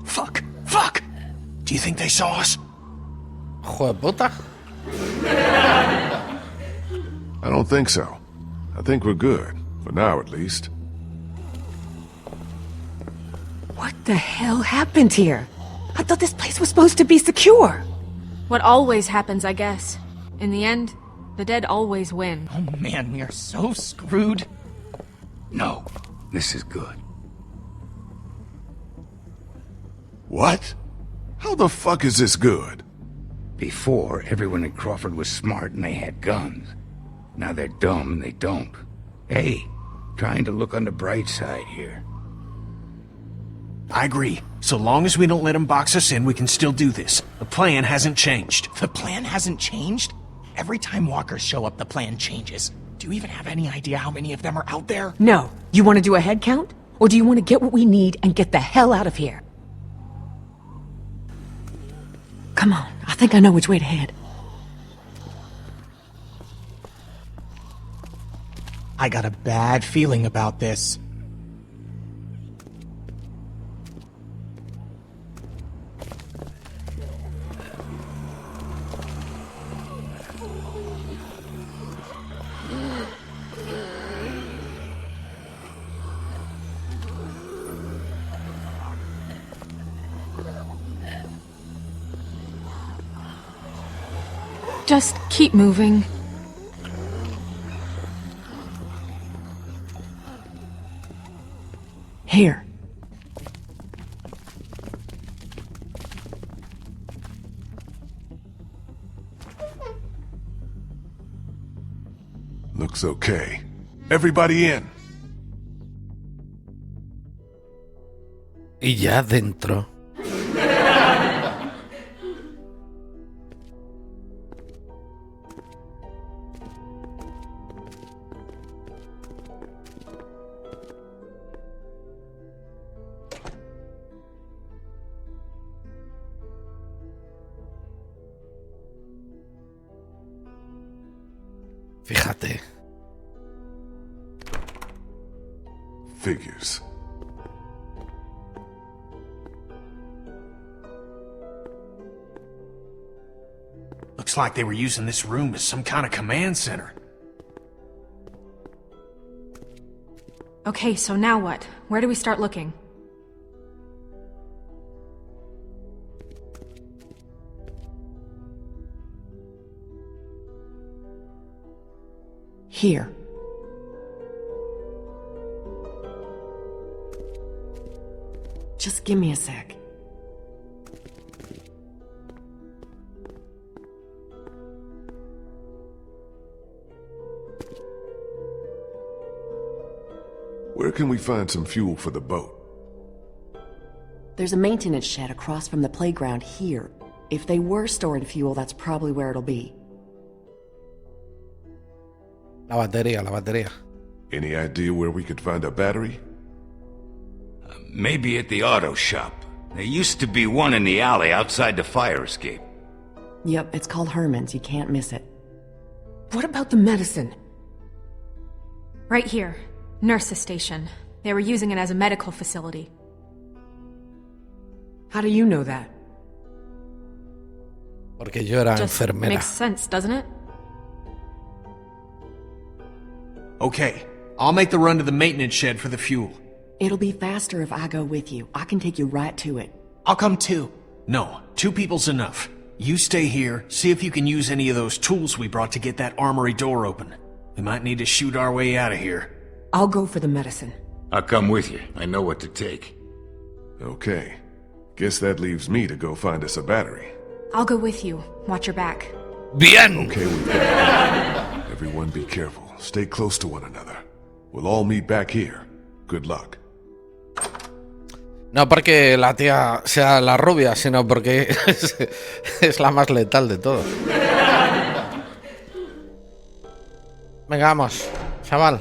Fuck! Do you think they saw us? Joder puta. I don't think so. I think we're good. For now, at least. What the hell happened here? I thought this place was supposed to be secure. What always happens, I guess. In the end, the dead always win. Oh man, we are so screwed. No, this is good. What? How the fuck is this good? Before, everyone in Crawford was smart and they had guns. Now they're dumb and they don't. Hey, trying to look on the bright side here. I agree. So long as we don't let them box us in, we can still do this. The plan hasn't changed. The plan hasn't changed? Every time walkers show up, the plan changes. Do you even have any idea how many of them are out there? No. You want to do a head count? Or do you want to get what we need and get the hell out of here? Come on, I think I know which way to head. I got a bad feeling about this. Just keep moving. Here. Looks okay. Everybody in. Y ya dentro. Fíjate. Figures. Looks like they were using this room as some kind of command center. Okay, so now what? Where do we start looking? Here. Just give me a sec. Where can we find some fuel for the boat? There's a maintenance shed across from the playground here. If they were storing fuel, that's probably where it'll be. La batería. Any idea where we could find a battery? Maybe at the auto shop. There used to be one in the alley outside the fire escape. Yep, it's called Herman's. You can't miss it. What about the medicine? Right here. Nurse's station. They were using it as a medical facility. How do you know that? Porque yo era Just enfermera. makes sense, doesn't it? Okay, I'll make the run to the maintenance shed for the fuel. It'll be faster if I go with you. I can take you right to it. I'll come too. No, 2 people's enough. You stay here, see if you can use any of those tools we brought to get that armory door open. We might need to shoot our way out of here. I'll go for the medicine. I'll come with you. I know what to take. Okay. Guess that leaves me to go find us a battery. I'll go with you. Watch your back. Bien. Okay, we've got it. Everyone be careful. Stay close to one another. We'll all meet back here. Good luck. No porque la tía sea la rubia, sino porque es la más letal de todos. Venga, vamos, chaval.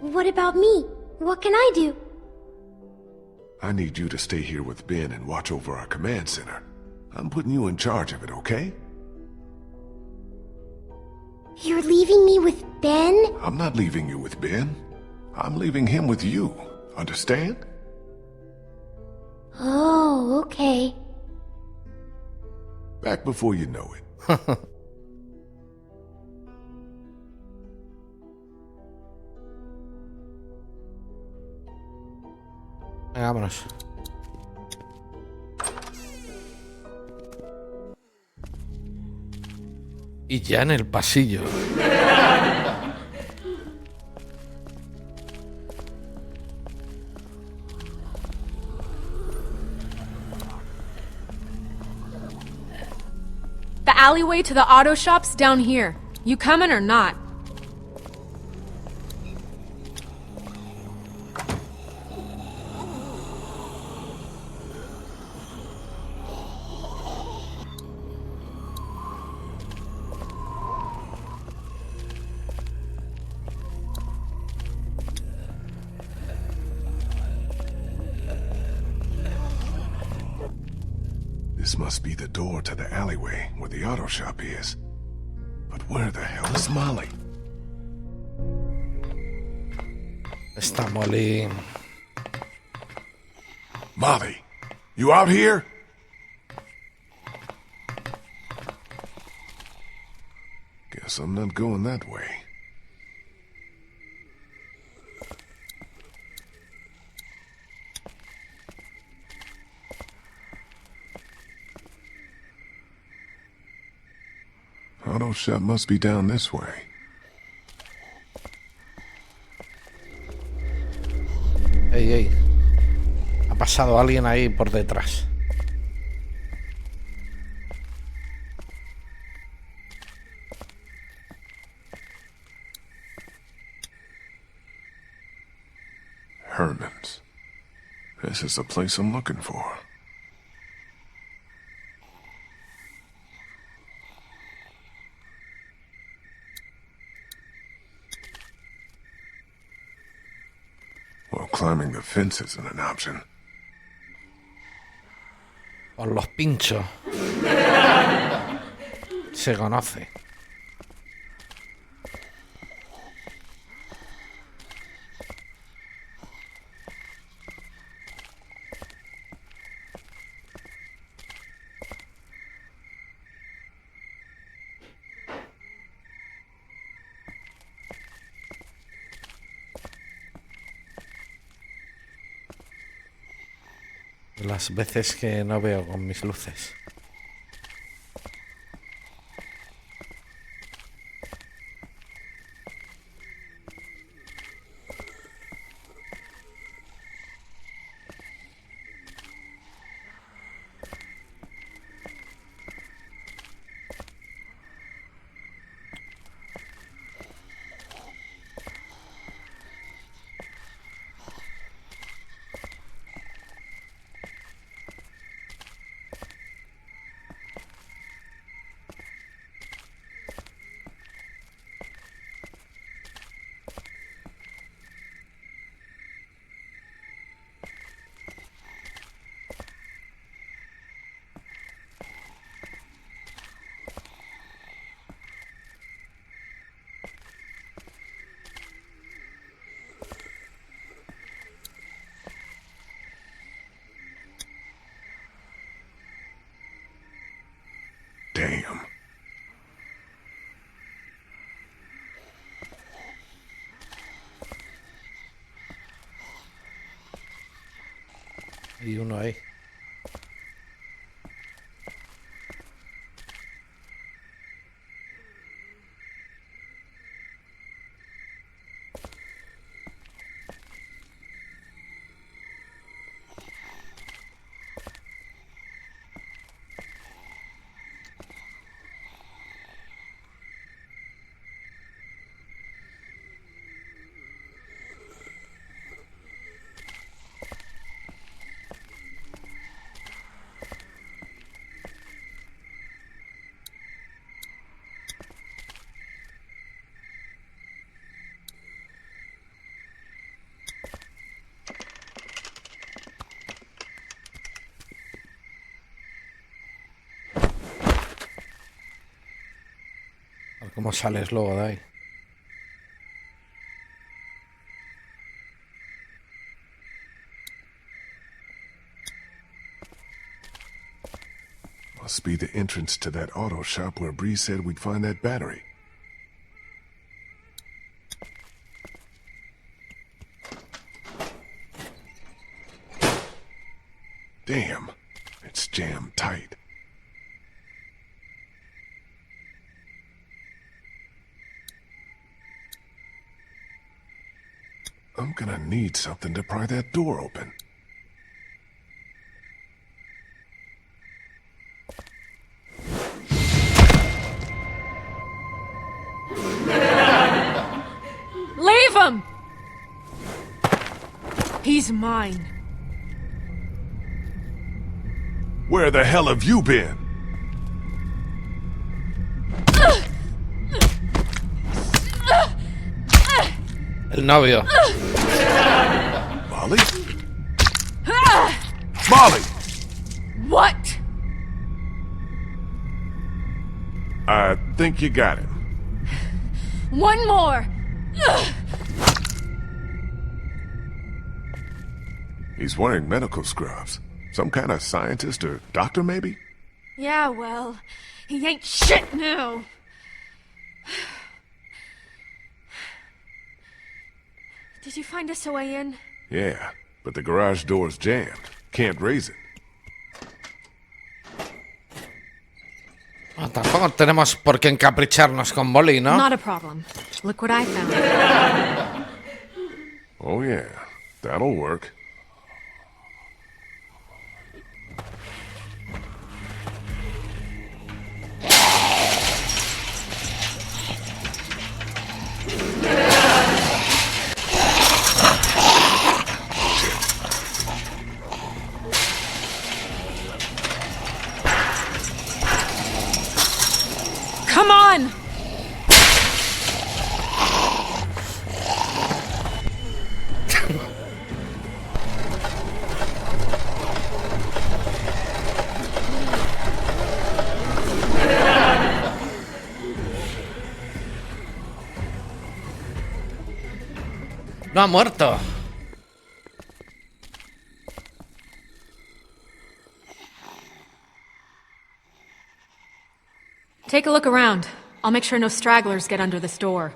What about me? What can I do? I need you to stay here with Ben and watch over our command center. I'm putting you in charge of it, okay? You're leaving me with Ben? I'm not leaving you with Ben. I'm leaving him with you. Understand? Oh, okay. Back before you know it. Venga, vámonos. Y ya en el pasillo. The alleyway to the auto shop's down here. You coming or not? This must be the door to the alleyway where the auto shop is. But where the hell is Molly? Está Molly. Molly, you out here? Guess I'm not going that way. Auto shop must be down this way. Ey, ey. Ha pasado alguien ahí por detrás. Herman's. This is the place I'm looking for. Well, climbing the fence isn't an option. Por los pinchos. Se conoce. Las veces que no veo con mis luces. Damn. Hay uno ahí. A ver cómo sales luego de ahí. Must be the entrance to that auto shop where Bree said we'd find that battery. Damn, it's jammed tight. I'm gonna need something to pry that door open. Leave him! He's mine. Where the hell have you been? El novio. Molly? Molly! What? I think you got him. One more! He's wearing medical scrubs. Some kind of scientist or doctor, maybe? Yeah, well, he ain't shit now. Did you find us a way in? Yeah, but the garage door's jammed. Can't raise it. No, tampoco tenemos por qué encapricharnos con Molly, ¿no? Not a problem. Look what I found. Oh yeah, that'll work. Come on! No ha muerto. Take a look around. I'll make sure no stragglers get under this door.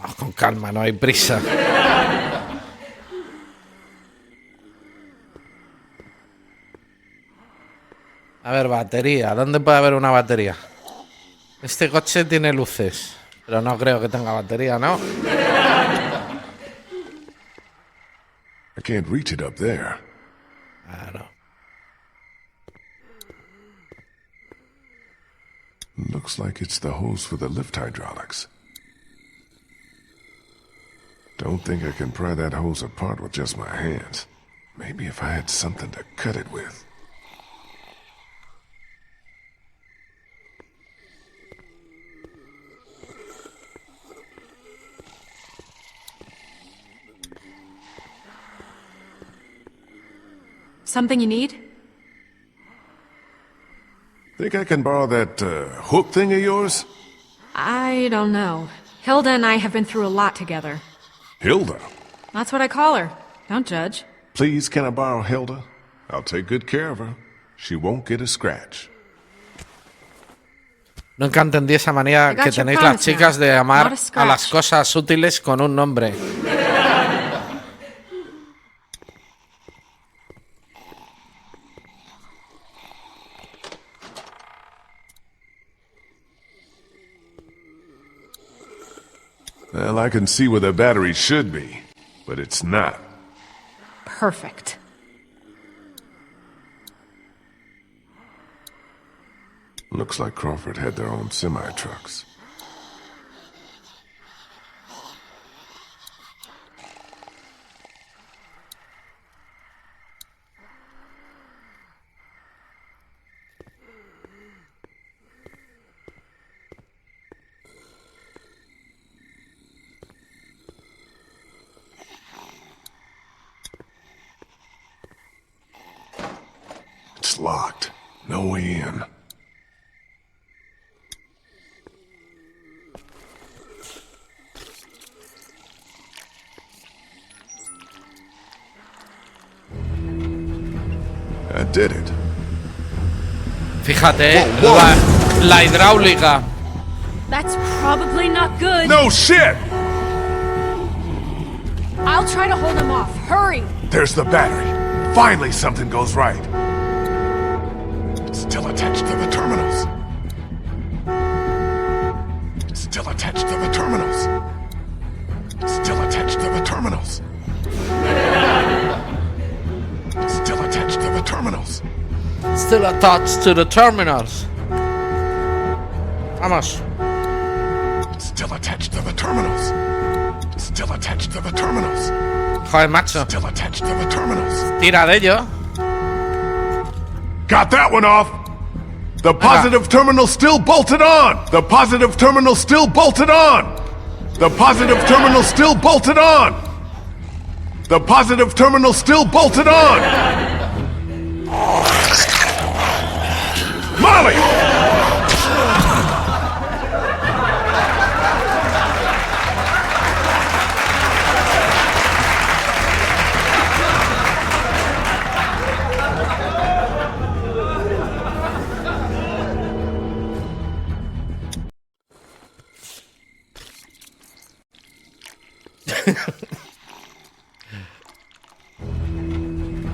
Oh, con calma, no hay prisa. A ver, batería. ¿Dónde puede haber una batería? Este coche tiene luces, pero no creo que tenga batería, ¿no? I can't reach it up there. Claro. Looks like it's the hose for the lift hydraulics. Don't think I can pry that hose apart with just my hands. Maybe if I had something to cut it with. Something you need? Think I can borrow that hook thing of yours? I don't know. Hilda and I have been through a lot together. Hilda? That's what I call her. Don't judge. Please, can I borrow Hilda? I'll take good care of her. She won't get a scratch. Nunca entendí esa manía que tenéis las chicas de llamar a las cosas útiles con un nombre. Well, I can see where the battery should be, but it's not. Perfect. Looks like Crawford had their own semi-trucks. It's locked. No way in. did it. Fíjate, Whoa, la hidráulica. That's probably not good. No shit! I'll try to hold him off. Hurry! There's the battery. Finally something goes right. Still attached to the terminals. Still attached to the terminals. Still attached to the terminals. Still attached to the terminals. Still attached to the terminals. Vamos. Still attached to the terminals. Still attached to the terminals. Joder, macho. Still attached to the terminals. Tira de ello. Got that one off. The positive terminal still bolted on. The positive terminal still bolted on. The positive terminal still bolted on. The positive terminal still bolted on. Molly!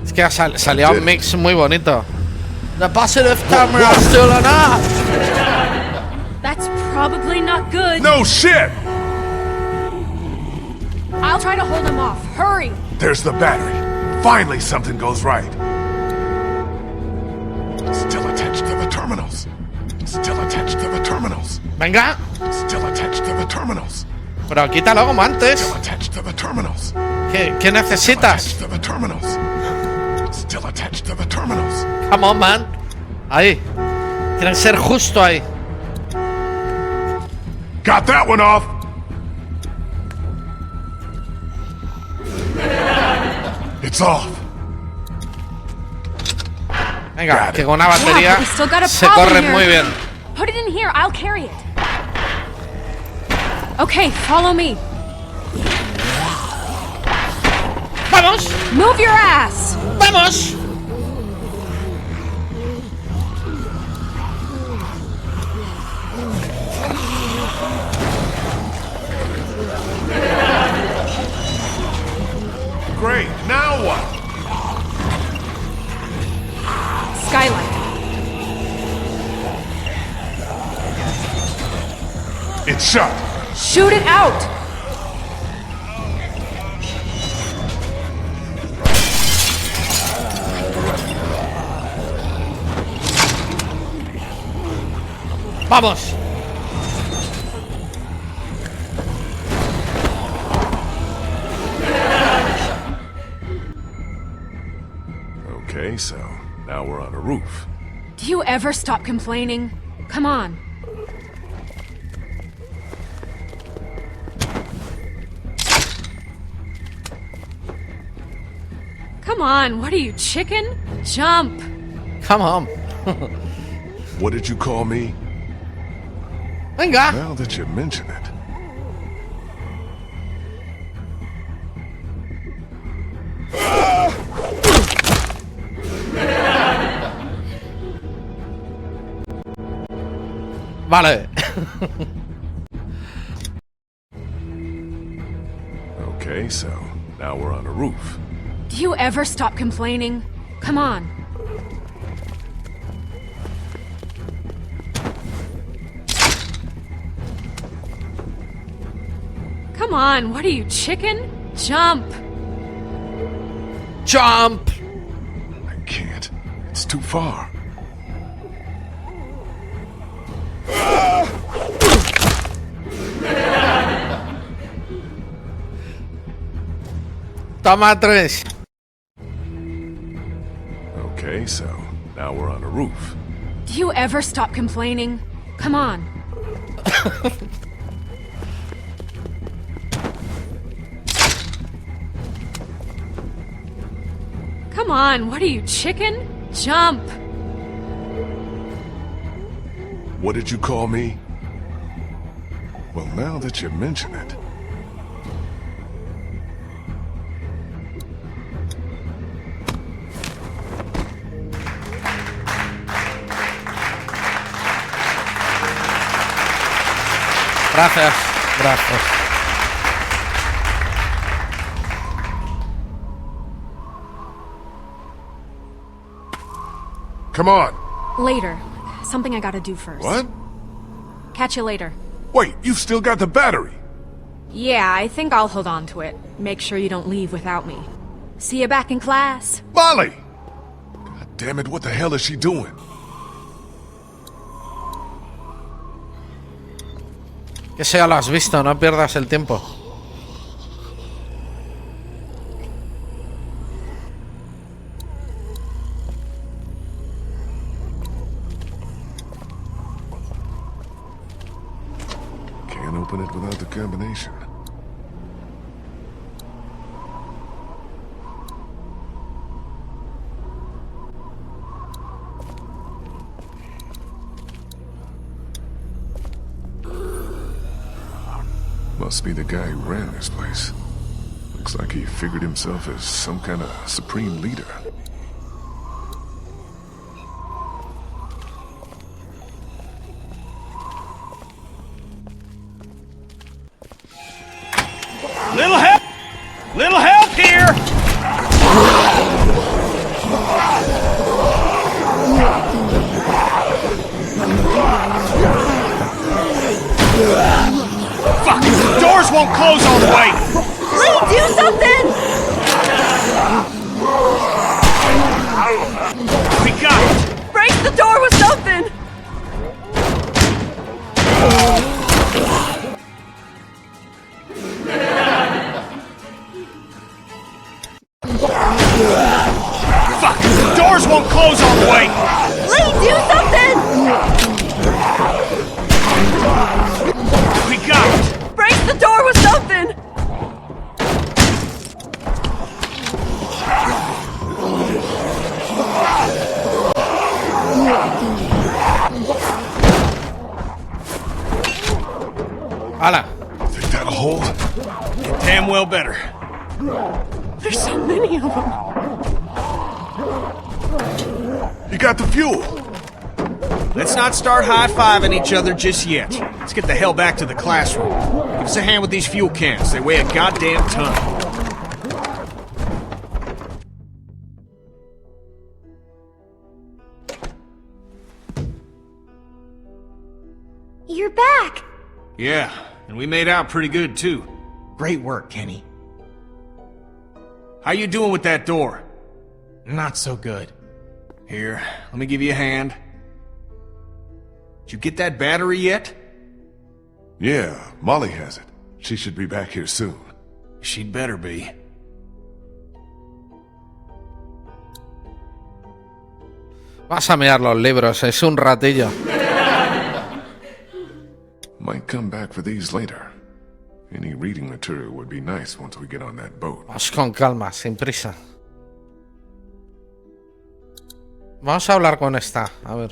Es que salía un mix muy bonito. The positive terminal still on up. That's probably not good. No shit! I'll try to hold him off. Hurry! There's the battery. Finally something goes right. Still attached to the terminals. Still attached to the terminals. Venga. Still attached to the terminals. Pero quítalo como antes. Still attached to the terminals. ¿Qué necesitas? Still attached to the terminals. Still attached to the terminals. Come on, man. Ahí. Tienen que ser justo ahí. Got that one off. It's off. Venga, que con una batería Yeah, but we still got a se problem corren here. muy bien. Put it in here. I'll carry it. Okay, follow me. ¡Vamos! Move your ass. ¡Vamos! Great. Now what? Skylight. It's shut. Shoot it out. ¡Vamos! Okay, so now we're on a roof. Do you ever stop complaining? Come on. Come on, what are you, chicken? Jump! Come on. What did you call me? Venga. Now that you mention it. Vale. Okay, so now we're on a roof. Do you ever stop complaining? Come on. Come on, what are you, chicken? Jump! Jump! I can't. It's too far. Toma tres. Okay, so now we're on a roof. Do you ever stop complaining? Come on. Come on, what are you, chicken? Jump! What did you call me? Well, now that you mention it. Gracias, gracias. Come on. Later. Something I gotta do first. What? Catch you later. Wait, you've still got the battery. Yeah, I think I'll hold on to it. Make sure you don't leave without me. See you back in class. Molly! God damn it, what the hell is she doing? Que sea, lo has visto, no pierdas el tiempo. Can't open it without the combination. Must be the guy who ran this place. Looks like he figured himself as some kind of supreme leader. Little help! Little help here! Fuck! The doors won't close all the way! Lee, do something! We got it! Break the door with something! Fuck! The doors won't close all the way! Lee, do something! We got it! Break the door with something! ¡Hala! Think that'll hold? It damn well better. There's so many of them. You got the fuel! Let's not start high-fiving each other just yet. Let's get the hell back to the classroom. Give us a hand with these fuel cans. They weigh a goddamn ton. You're back! Yeah, and we made out pretty good, too. Great work, Kenny. How you doing with that door? Not so good. Here, let me give you a hand. Did you get that battery yet? Yeah, Molly has it. She should be back here soon. She'd better be. Vas a mirar los libros, es un ratillo. Might come back for these later. Any reading material would be nice once we get on that boat. Vamos con calma, sin prisa. Vamos a hablar con esta, a ver.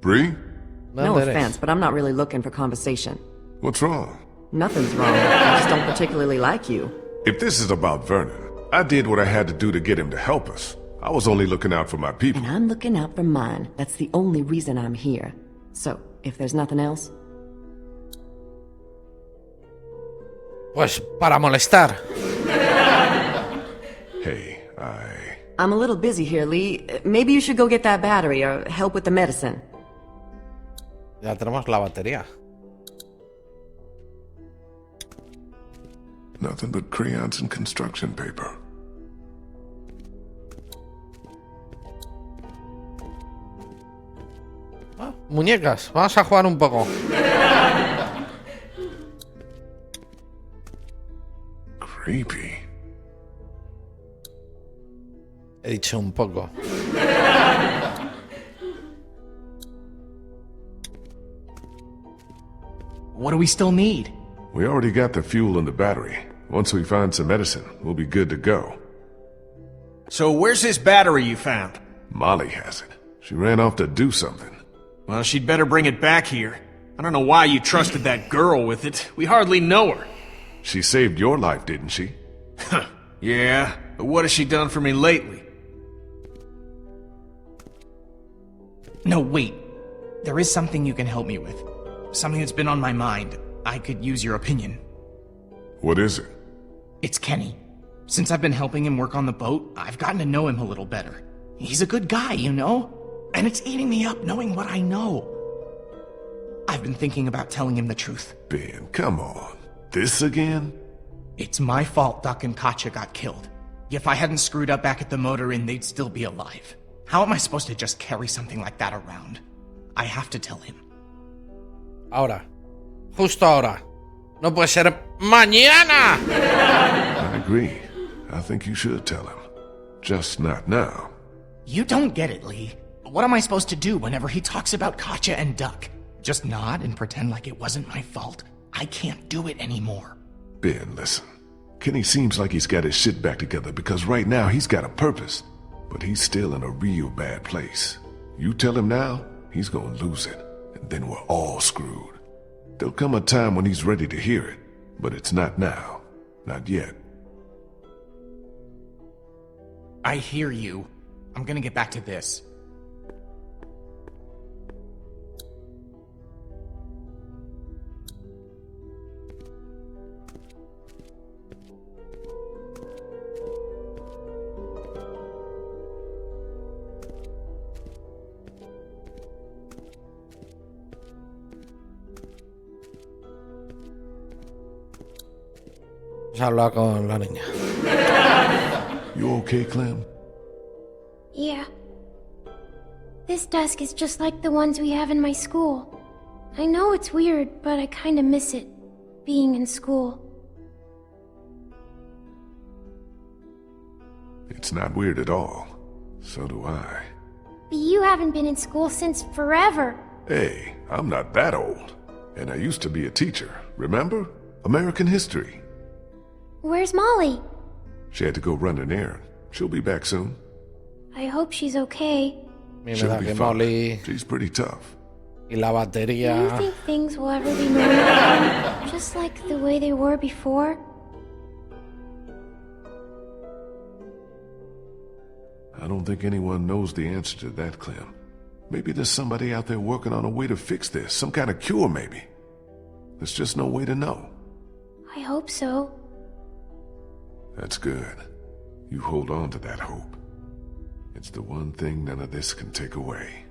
Bree? No offense, but I'm not really looking for conversation. What's wrong? Nothing's wrong. I just don't particularly like you. If this is about Vernon, I did what I had to do to get him to help us. I was only looking out for my people. And I'm looking out for mine. That's the only reason I'm here. So, if there's nothing else... Pues para molestar. Hey, I'm a little busy here, Lee. Maybe you should go get that battery or help with the medicine. Ya tenemos la batería. Nothing but crayons and construction paper. Ah, muñecas, vamos a jugar un poco. Creepy. He dicho un poco. What do we still need? We already got the fuel and the battery. Once we find some medicine, we'll be good to go. So where's this battery you found? Molly has it. She ran off to do something. Well, she'd better bring it back here. I don't know why you trusted that girl with it. We hardly know her. She saved your life, didn't she? Yeah, but what has she done for me lately? No, wait. There is something you can help me with. something that's been on my mind. I could use your opinion. What is it? It's Kenny. Since I've been helping him work on the boat, I've gotten to know him a little better. He's a good guy, you know? And it's eating me up knowing what I know. I've been thinking about telling him the truth. Ben, come on. This again? It's my fault Duck and Katya got killed. If I hadn't screwed up back at the motor inn, they'd still be alive. How am I supposed to just carry something like that around? I have to tell him. Ahora. Justo ahora. No puede ser mañana. I agree. I think you should tell him. Just not now. You don't get it, Lee. What am I supposed to do whenever he talks about Katya and Duck? Just nod and pretend like it wasn't my fault? I can't do it anymore. Ben, listen. Kenny seems like he's got his shit back together because right now he's got a purpose. But he's still in a real bad place. You tell him now, he's gonna lose it. And then we're all screwed. There'll come a time when he's ready to hear it. But it's not now. Not yet. I hear you. I'm gonna get back to this. Vamos a hablar con la niña. You okay, Clem? Yeah. This desk is just like the ones we have in my school. I know it's weird, but I kinda miss it, being in school. It's not weird at all. So do I. But you haven't been in school since forever. Hey, I'm not that old. And I used to be a teacher, remember? American history. Where's Molly? She had to go run an errand. She'll be back soon. I hope she's okay. She'll be fine. She's pretty tough. Y la batería. Do you think things will ever be normal again? Just like the way they were before? I don't think anyone knows the answer to that, Clem. Maybe there's somebody out there working on a way to fix this. Some kind of cure, maybe. There's just no way to know. I hope so. That's good. You hold on to that hope. It's the one thing none of this can take away.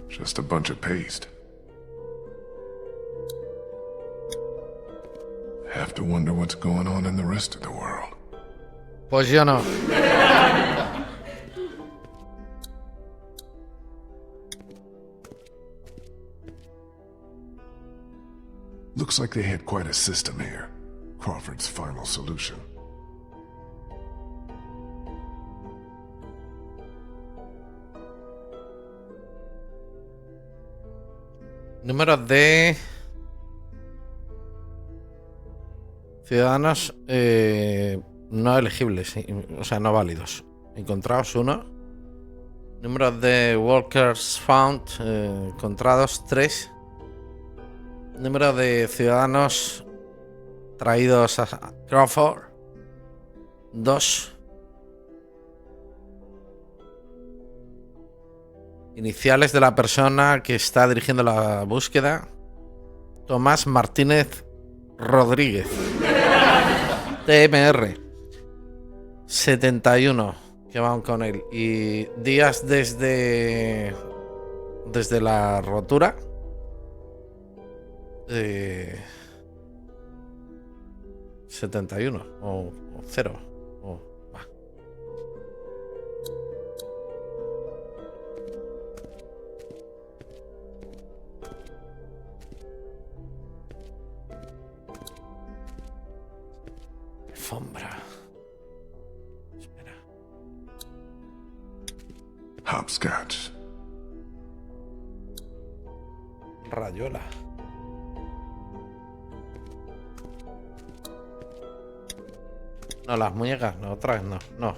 Just a bunch of paste. Have to wonder what's going on in the rest of the world. Pues yo no. Looks like they had quite a system here. Crawford's final solution. Números de ciudadanos no elegibles, o sea, no válidos. Encontrados 1. Números de workers found encontrados 3. Número de ciudadanos traídos a Crawford 2. Iniciales de la persona que está dirigiendo la búsqueda: Tomás Martínez Rodríguez. TMR 71 que van con él. Y días desde la rotura 71 o 0 o va. Alfombra. Espera. Hopscotch. Rayuela. No, las muñecas, no, otra vez no, no.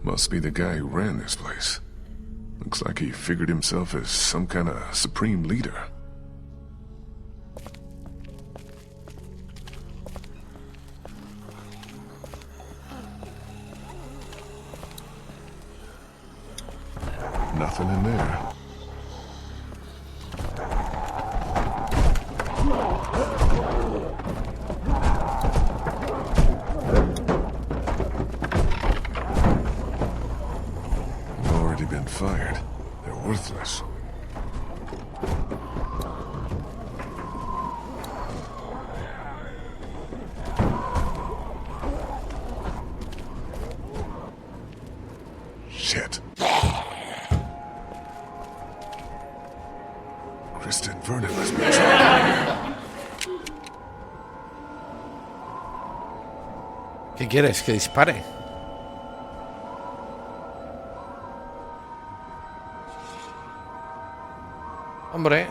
Must be the guy who ran this place. Looks like he figured himself as some kind of supreme leader. Nothing in there. Already been fired. They're worthless. Shit. Kristen Vernon must be trying. ¿Qué quieres? ¿Que dispare? Hombre.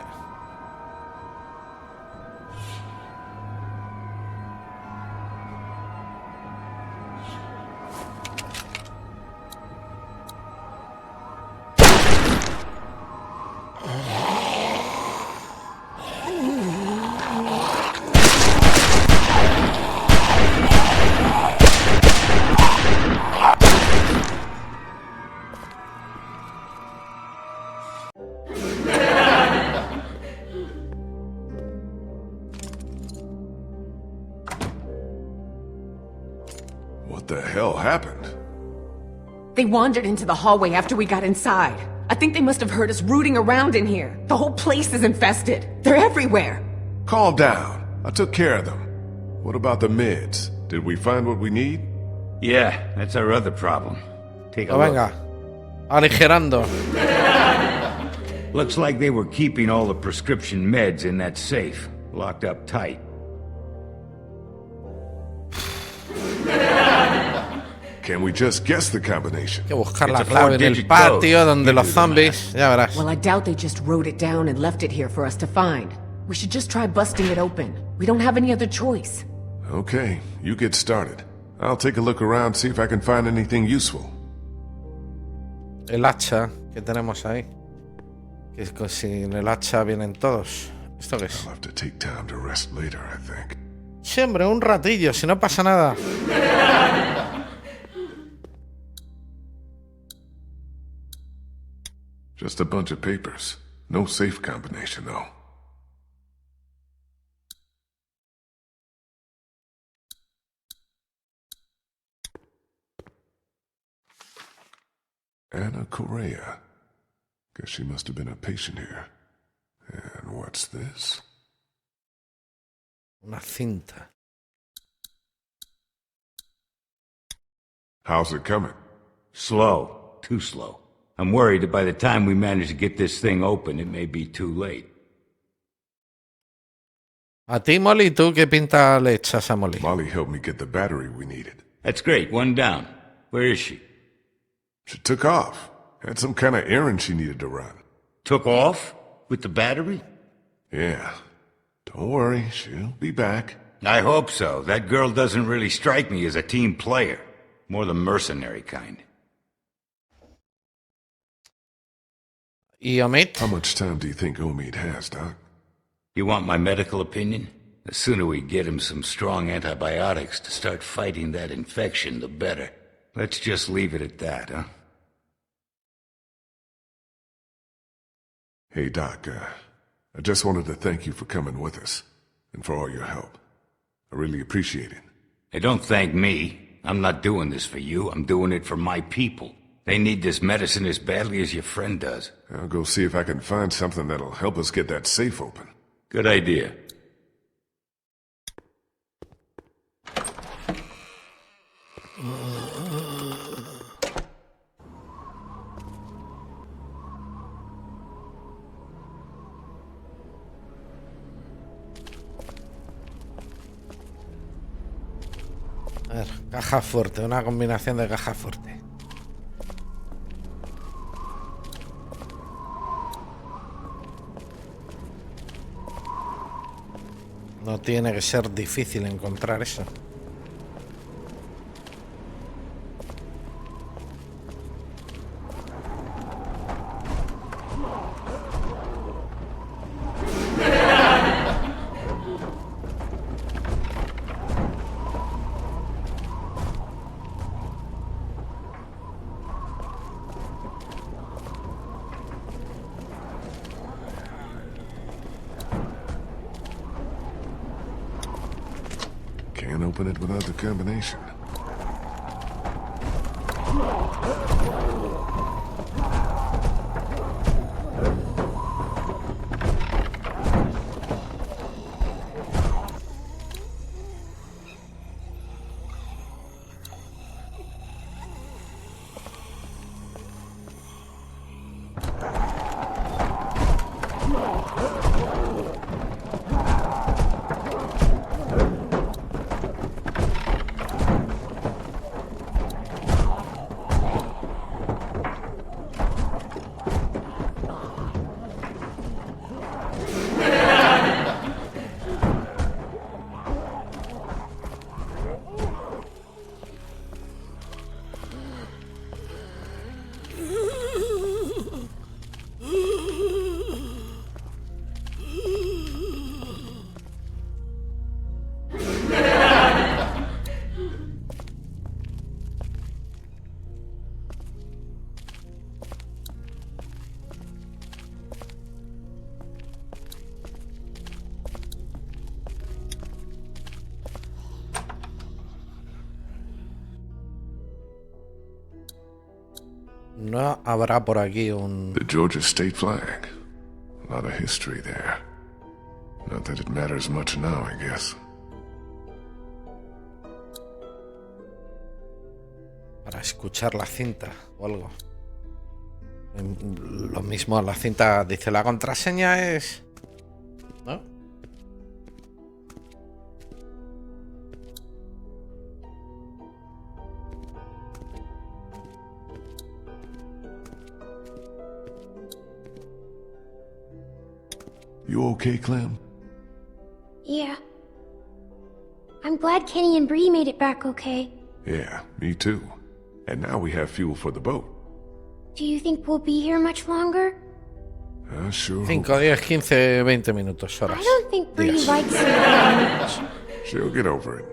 What the hell happened? They wandered into the hallway after we got inside. I think they must have heard us rooting around in here. The whole place is infested. They're everywhere. Calm down. I took care of them. What about the meds? Did we find what we need? Yeah, that's our other problem. Take a Oh, look. venga. Aligerando. Looks like they were keeping all the prescription meds in that safe, locked up tight. Can we just guess the combination? Hay que buscar la clave en el patio donde los zombies. Ya verás. Well, I doubt they just wrote it down and left it here for us to find. We should just try busting it open. We don't have any other choice. Okay, you get started. I'll take a look around, see if I can find anything useful. El hacha que tenemos ahí. Que sin el hacha vienen todos. ¿Esto qué es? I'll have to take time to rest later, I think. Sí, hombre, un ratillo, si no pasa nada. Just a bunch of papers. No safe combination, though. Anna Correa. Guess she must have been a patient here. And what's this? Una cinta. How's it coming? Slow. Too slow. I'm worried that by the time we manage to get this thing open, it may be too late. A ti, Molly, ¿tú qué pinta le echas a Molly? Molly helped me get the battery we needed. That's great. One down. Where is she? She took off. Had some kind of errand she needed to run. Took off? With the battery? Yeah. Don't worry, she'll be back. I hope so. That girl doesn't really strike me as a team player. More the mercenary kind. ¿Y Omid? How much time do you think Omid has, Doc? You want my medical opinion? The sooner we get him some strong antibiotics to start fighting that infection, the better. Let's just leave it at that, huh? Hey, Doc, I just wanted to thank you for coming with us, and for all your help. I really appreciate it. Hey, don't thank me. I'm not doing this for you. I'm doing it for my people. They need this medicine as badly as your friend does. I'll go see if I can find something that'll help us get that safe open. Good idea. A ver, caja fuerte, una combinación de caja fuerte. No tiene que ser difícil encontrar eso. open it without the combination. No habrá por aquí un... The Georgia state flag. A lot of history there. Not that it matters much now, I guess. Para escuchar la cinta o algo. Lo mismo, la cinta dice la contraseña es... ¿no? You okay, Clem? Yeah. I'm glad Kenny and Bree made it back okay. Yeah, me too. And now we have fuel for the boat. Do you think we'll be here much longer? I sure 5, hope. 10, 15, 20 minutos, horas. I don't think Bree Días. likes you very much. She'll get over it.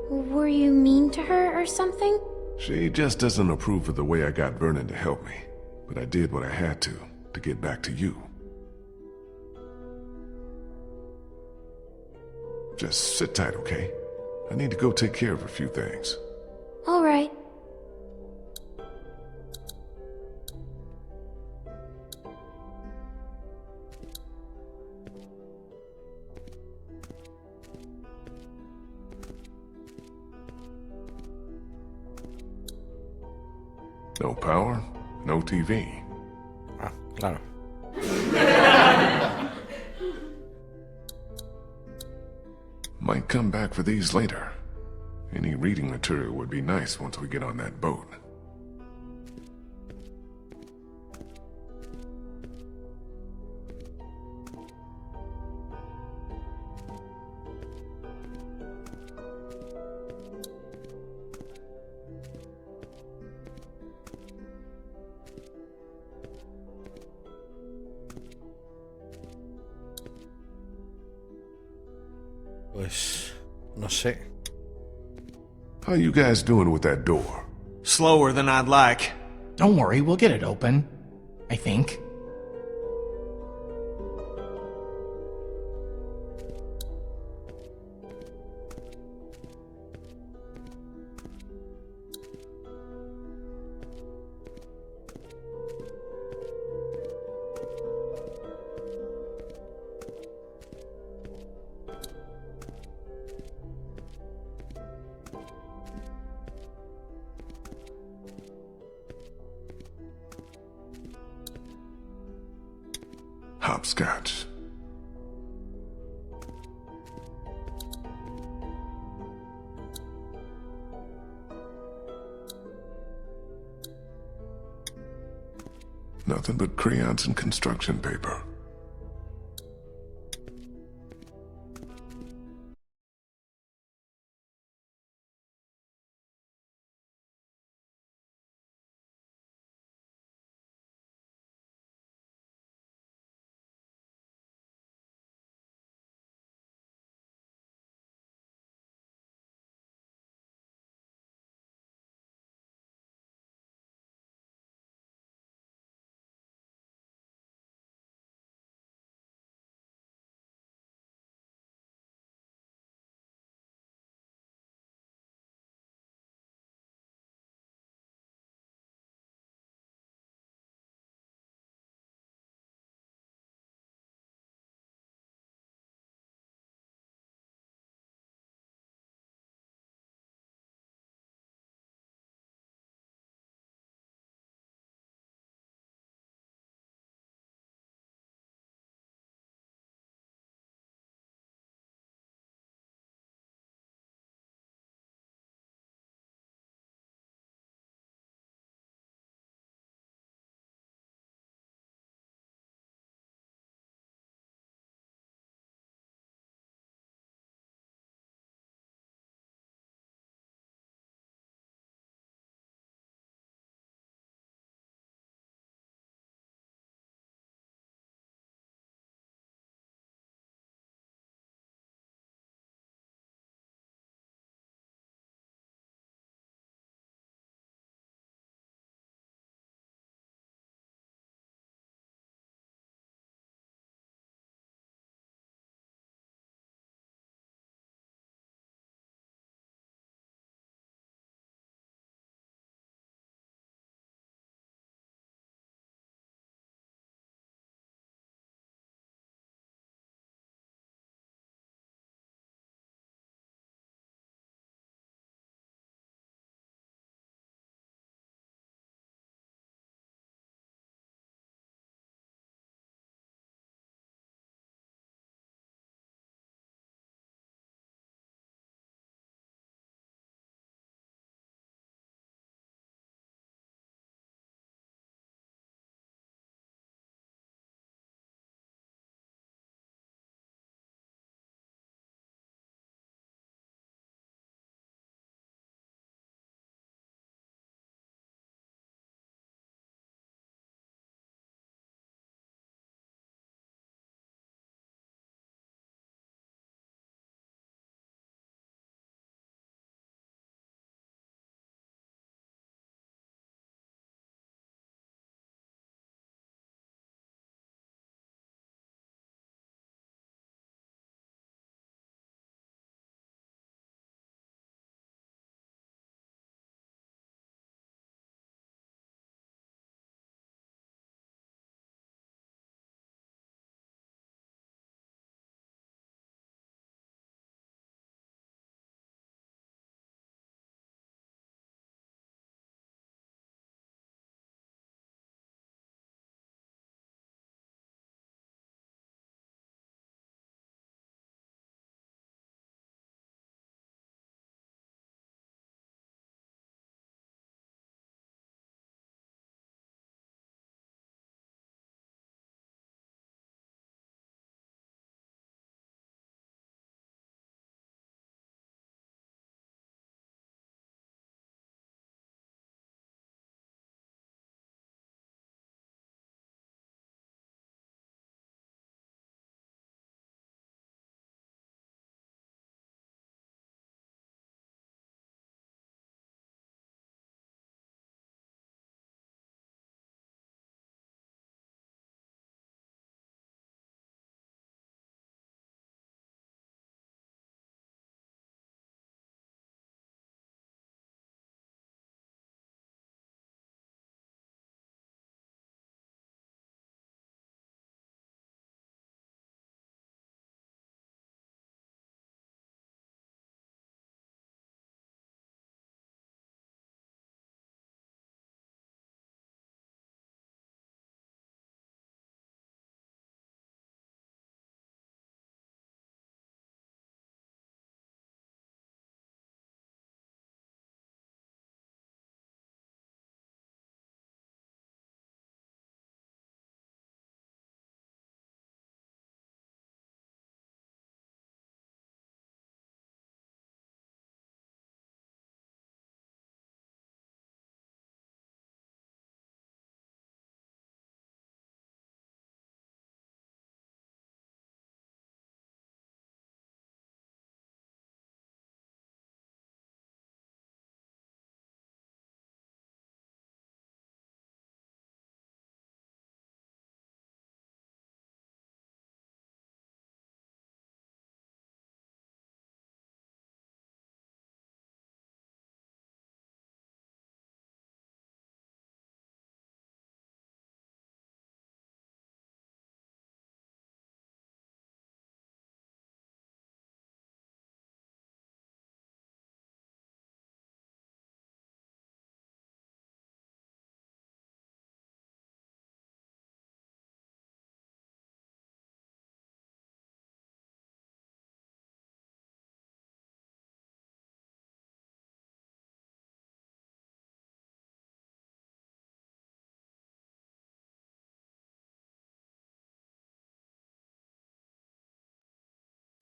Were you mean to her or something? She just doesn't approve of the way I got Vernon to help me. But I did what I had to get back to you. Just sit tight, okay? I need to go take care of a few things. All right. No power, no TV. Ah, claro. Might come back for these later. Any reading material would be nice once we get on that boat. Pues no sé. How you guys doing with that door? Slower than I'd like. Don't worry, we'll get it open. I think. Hopscotch. Nothing but crayons and construction paper.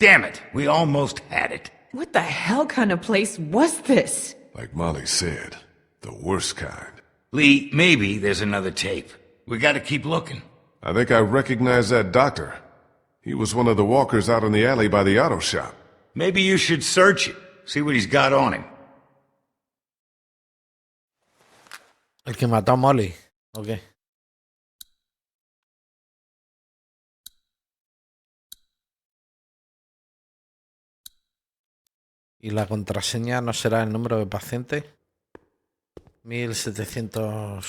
Damn it, we almost had it. What the hell kind of place was this? Like Molly said, the worst kind. Lee, maybe there's another tape. We gotta keep looking. I think I recognize that doctor. He was one of the walkers out in the alley by the auto shop. Maybe you should search it. See what he's got on him. El que mató a Molly. Ok. Y la contraseña no será el número de paciente. 1700...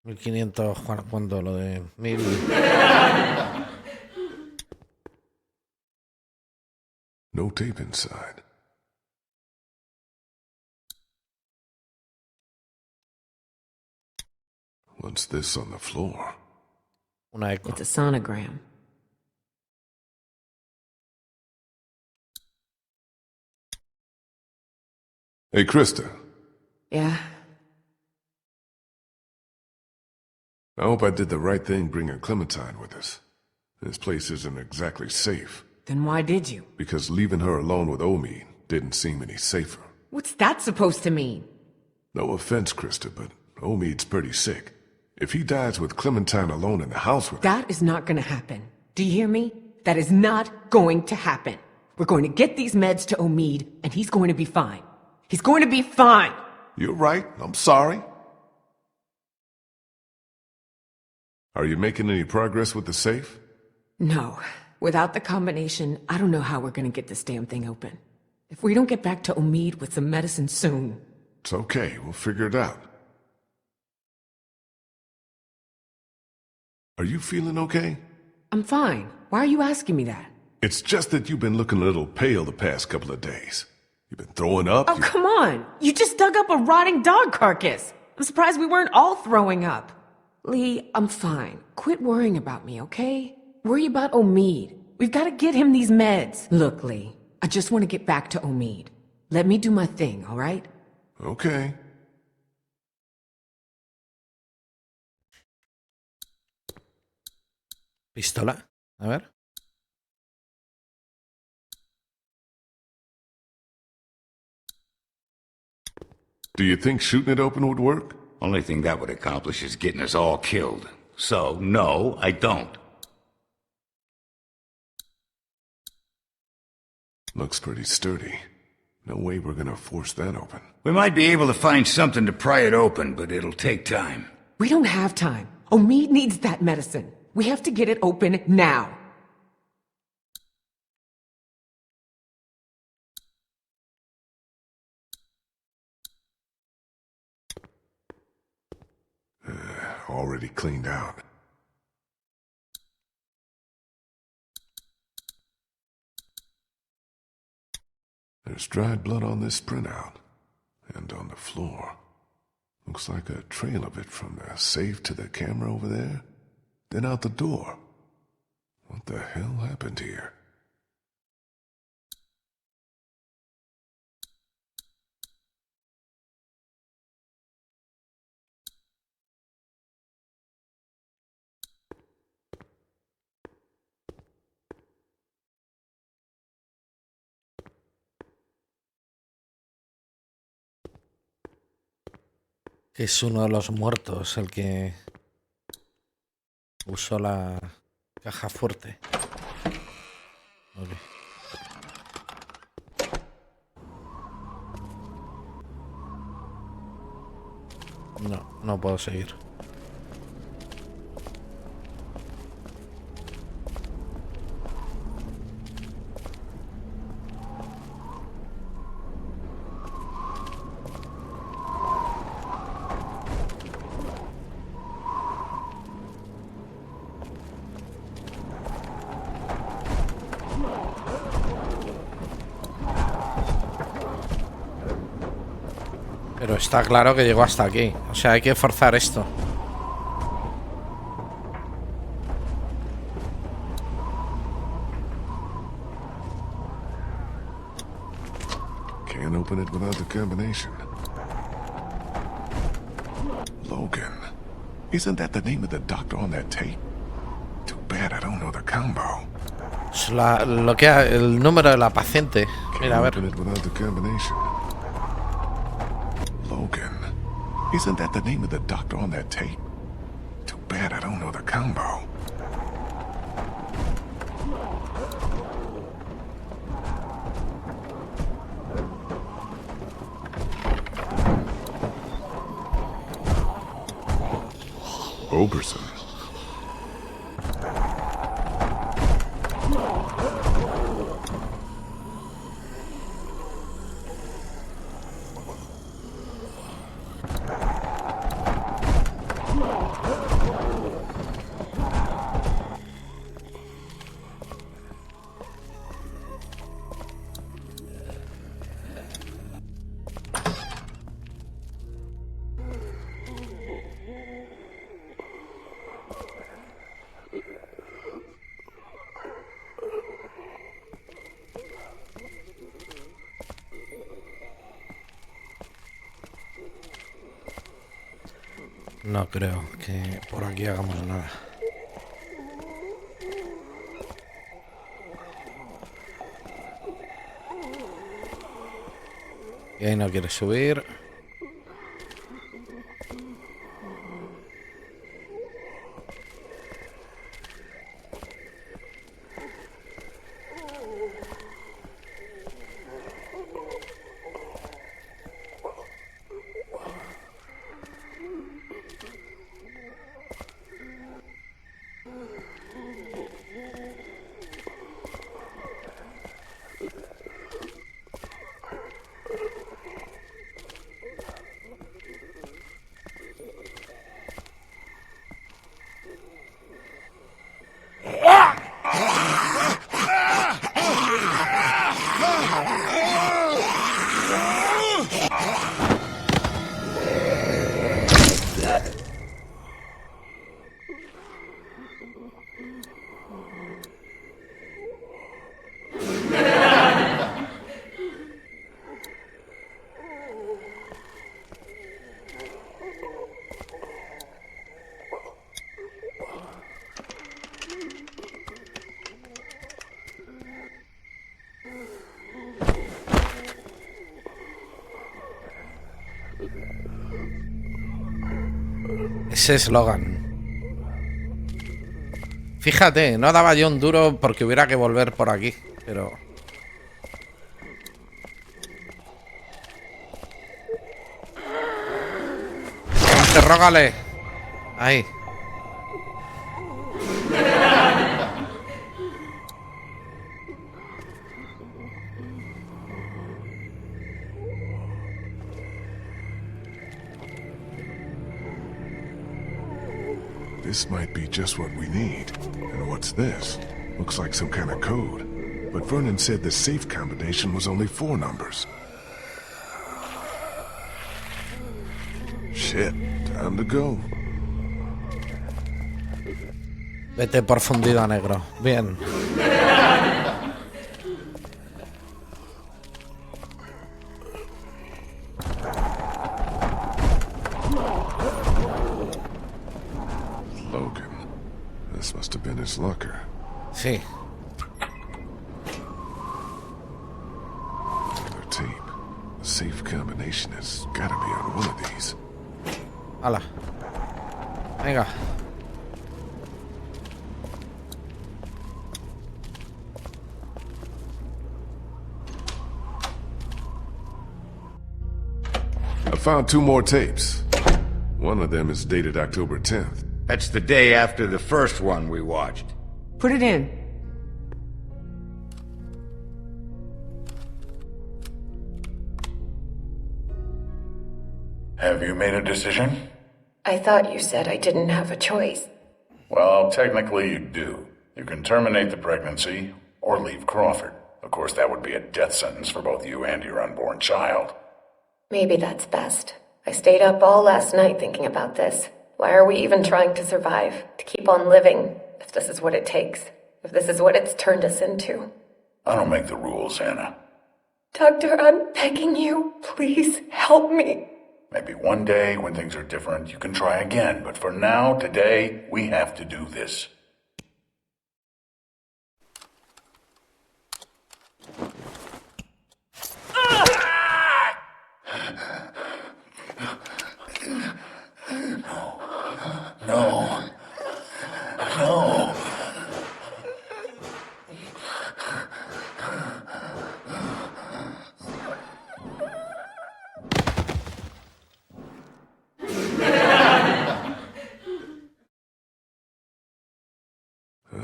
1500... ¿Cuándo? Lo de 1000... No tape inside. What's this on the floor? Una eco. It's a sonogram. Hey, Krista. Yeah? I hope I did the right thing bringing Clementine with us. This place isn't exactly safe. Then why did you? Because leaving her alone with Omid didn't seem any safer. What's that supposed to mean? No offense, Krista, but Omid's pretty sick. If he dies with Clementine alone in the house with That is not gonna happen. Do you hear me? That is not going to happen. We're going to get these meds to Omid, and he's going to be fine. He's going to be fine! You're right. I'm sorry. Are you making any progress with the safe? No. Without the combination, I don't know how we're gonna get this damn thing open. If we don't get back to Omid with some medicine soon... It's okay. We'll figure it out. Are you feeling okay? I'm fine. Why are you asking me that? It's just that you've been looking a little pale the past couple of days. You've been throwing up. Oh, come on! You just dug up a rotting dog carcass! I'm surprised we weren't all throwing up. Lee, I'm fine. Quit worrying about me, okay? Worry about Omid. We've got to get him these meds. Look, Lee, I just want to get back to Omid. Let me do my thing, all right? Okay. Pistola. A ver. Do you think shooting it open would work? Only thing that would accomplish is getting us all killed. So, no, I don't. Looks pretty sturdy. No way we're gonna force that open. We might be able to find something to pry it open, but it'll take time. We don't have time. Omid needs that medicine. We have to get it open now. Already cleaned out. There's dried blood on this printout. And on the floor. Looks like a trail of it from the safe to the camera over there. Then out the door. What the hell happened here? Que es uno de los muertos el que usó la caja fuerte. Okay. No puedo seguir. Pero está claro que llegó hasta aquí. O sea, hay que forzar esto. Can't open it without the combination. Logan. Isn't that the name of the doctor on that tape? Too bad I don't know the combo. El número de la paciente. Mira, a ver. Logan. Isn't that the name of the doctor on that tape? Too bad I don't know the combo. Oberson. No creo que por aquí hagamos nada. Y ahí no quiere subir. Ese eslogan. Fíjate, no daba yo un duro porque hubiera que volver por aquí, pero... Interrógale. Ahí. This might be just what we need. And what's this? Looks like some kind of code. But Vernon said the safe combination was only 4 numbers. Shit, time to go. Vete por fundido a negro. Bien. This must have been his locker. Sí. Another tape. The safe combination has got to be on one of these. Hala. Venga. I found 2 more tapes. One of them is dated October 10th. That's the day after the first one we watched. Put it in. Have you made a decision? I thought you said I didn't have a choice. Well, technically you do. You can terminate the pregnancy or leave Crawford. Of course, that would be a death sentence for both you and your unborn child. Maybe that's best. I stayed up all last night thinking about this. Why are we even trying to survive? To keep on living, if this is what it takes. If this is what it's turned us into. I don't make the rules, Anna. Doctor, I'm begging you. Please, help me. Maybe one day, when things are different, you can try again. But for now, today, we have to do this.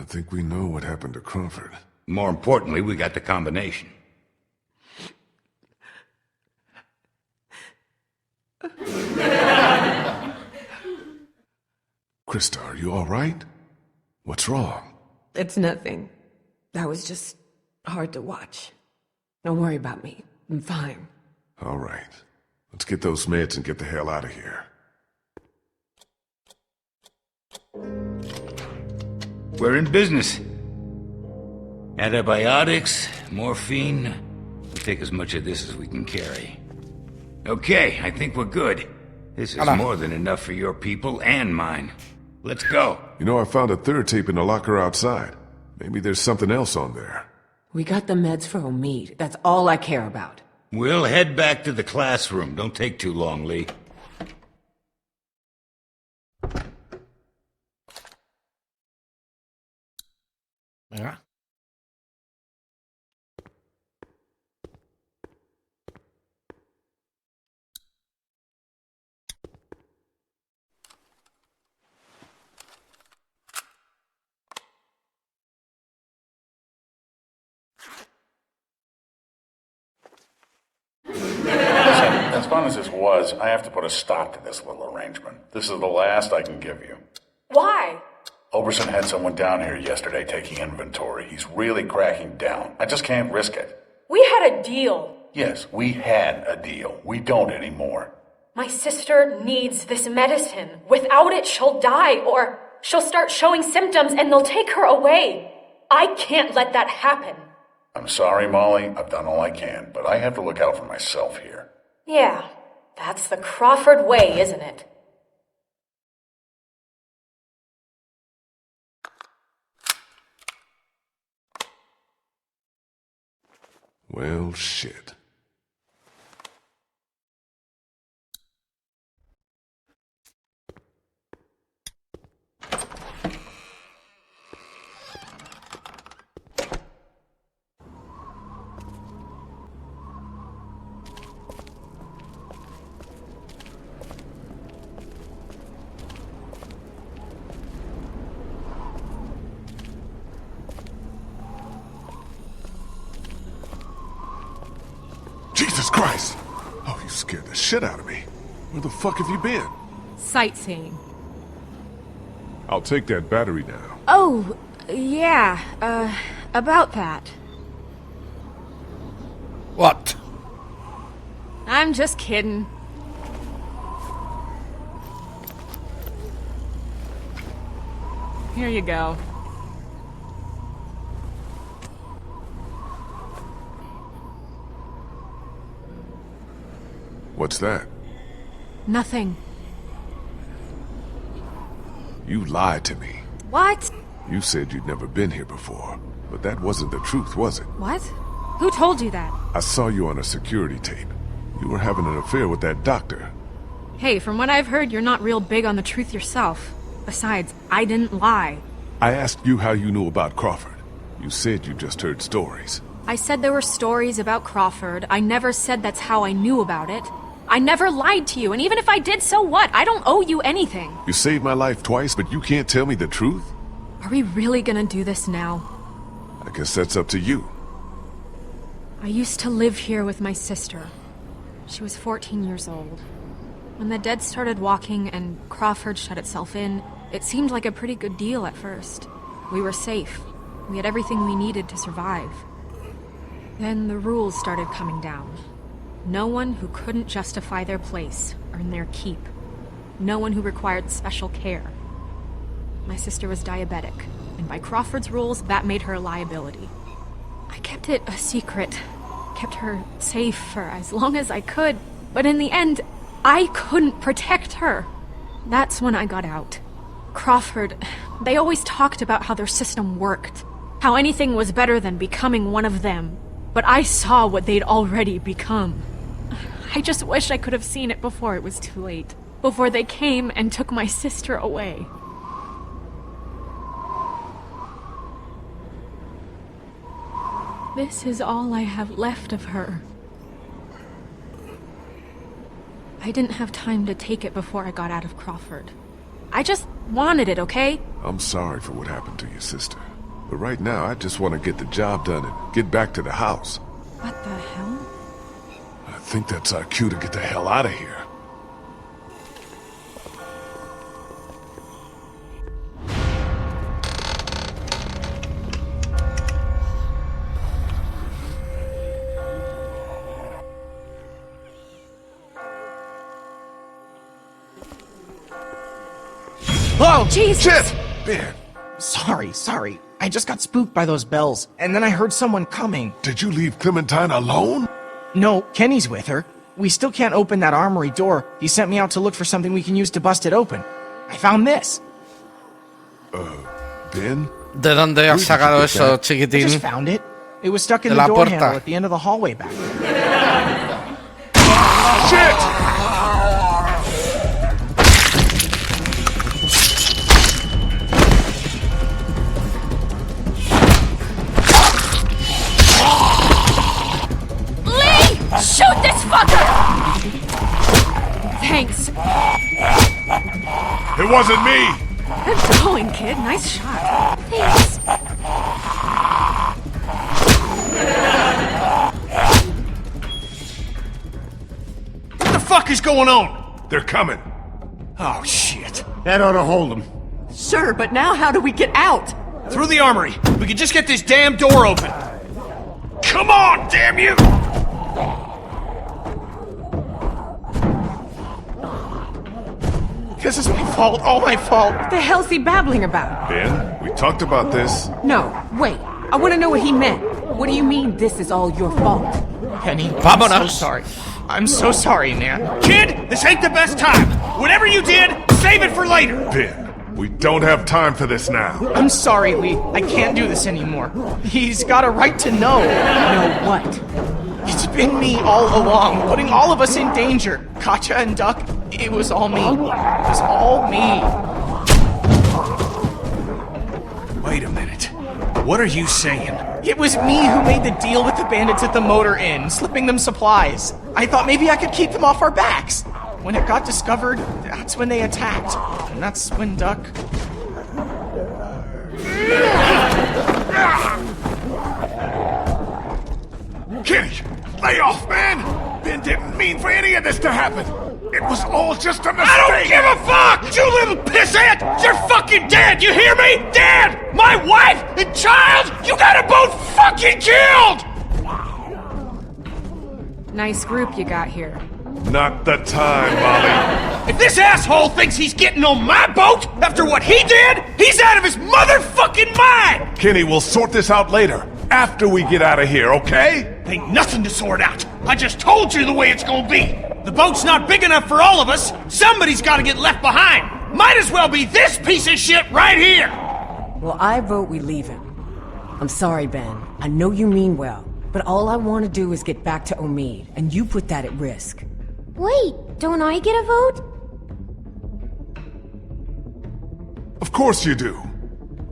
I think we know what happened to Crawford. More importantly, we got the combination. Krista, are you all right? What's wrong? It's nothing. That was just hard to watch. Don't worry about me. I'm fine. All right. Let's get those meds and get the hell out of here. We're in business. Antibiotics, morphine. We'll take as much of this as we can carry. Okay, I think we're good. This is more than enough for your people and mine. Let's go. You know, I found a third tape in the locker outside. Maybe there's something else on there. We got the meds for Omid. That's all I care about. We'll head back to the classroom. Don't take too long, Lee. Yeah. As fun as this was, I have to put a stop to this little arrangement. This is the last I can give you. Why? Oberson had someone down here yesterday taking inventory. He's really cracking down. I just can't risk it. We had a deal. Yes, we had a deal. We don't anymore. My sister needs this medicine. Without it, she'll die, or she'll start showing symptoms and they'll take her away. I can't let that happen. I'm sorry, Molly. I've done all I can, but I have to look out for myself here. Yeah, that's the Crawford way, isn't it? Well, shit. Jesus Christ! Oh, you scared the shit out of me. Where the fuck have you been? Sightseeing. I'll take that battery now. Oh, yeah, about that. What? I'm just kidding. Here you go. What's that? Nothing. You lied to me. What? You said you'd never been here before, but that wasn't the truth, was it? What? Who told you that? I saw you on a security tape. You were having an affair with that doctor. Hey, from what I've heard, you're not real big on the truth yourself. Besides, I didn't lie. I asked you how you knew about Crawford. You said you just heard stories. I said there were stories about Crawford. I never said that's how I knew about it. I never lied to you, and even if I did, so what? I don't owe you anything. You saved my life twice, but you can't tell me the truth? Are we really gonna do this now? I guess that's up to you. I used to live here with my sister. She was 14 years old. When the dead started walking and Crawford shut itself in, it seemed like a pretty good deal at first. We were safe. We had everything we needed to survive. Then the rules started coming down. No one who couldn't justify their place earned their keep. No one who required special care. My sister was diabetic, and by Crawford's rules, that made her a liability. I kept it a secret, kept her safe for as long as I could, but in the end, I couldn't protect her. That's when I got out. Crawford, they always talked about how their system worked, how anything was better than becoming one of them, but I saw what they'd already become. I just wish I could have seen it before it was too late, before they came and took my sister away. This is all I have left of her. I didn't have time to take it before I got out of Crawford. I just wanted it, okay? I'm sorry for what happened to your sister. But right now, I just want to get the job done and get back to the house. What the hell? I think that's our cue to get the hell out of here. Oh, Jesus! Shit! Ben, Sorry. I just got spooked by those bells, and then I heard someone coming. did you leave Clementine alone? No, Kenny's with her. We still can't open that armory door. He sent me out to look for something we can use to bust it open. I found this. Ben? ¿De dónde has sacado eso, I chiquitín? just found it. It was stuck in De the la door puerta. handle at the end of the hallway back there. Shit! Shoot this fucker! Thanks. It wasn't me! Good going, kid. Nice shot. Thanks. What the fuck is going on? They're coming. Oh, shit. That ought to hold them. Sure, but now how do we get out? Through the armory. We could just get this damn door open. Come on, damn you! This is my fault, all my fault. What the hell's he babbling about? Ben, we talked about this. No, wait. I want to know what he meant. What do you mean this is all your fault? Penny, I'm Vámonos. so sorry. I'm so sorry, man. Kid, this ain't the best time. Whatever you did, save it for later. Ben, we don't have time for this now. I'm sorry, Lee. I can't do this anymore. He's got a right to know. Know what? It's been me all along, putting all of us in danger. Katja and Duck, it was all me. It was all me. Wait a minute. What are you saying? It was me who made the deal with the bandits at the motor inn, slipping them supplies. I thought maybe I could keep them off our backs. When it got discovered, that's when they attacked. And that's when Duck... Kenny, lay off, man! Ben didn't mean for any of this to happen. It was all just a mistake. I don't give a fuck! You little pissant! You're fucking dead! You hear me? Dead! My wife and child! You got them both fucking killed! Nice group you got here. Not the time, Molly. If this asshole thinks he's getting on my boat after what he did, he's out of his motherfucking mind! Kenny, we'll sort this out later. After we get out of here, okay? Ain't nothing to sort out. I just told you the way it's gonna be. The boat's not big enough for all of us. Somebody's gotta get left behind. Might as well be this piece of shit right here. Well, I vote we leave him. I'm sorry, Ben. I know you mean well, but all I want to do is get back to Omid, and you put that at risk. Wait, don't I get a vote? Of course you do.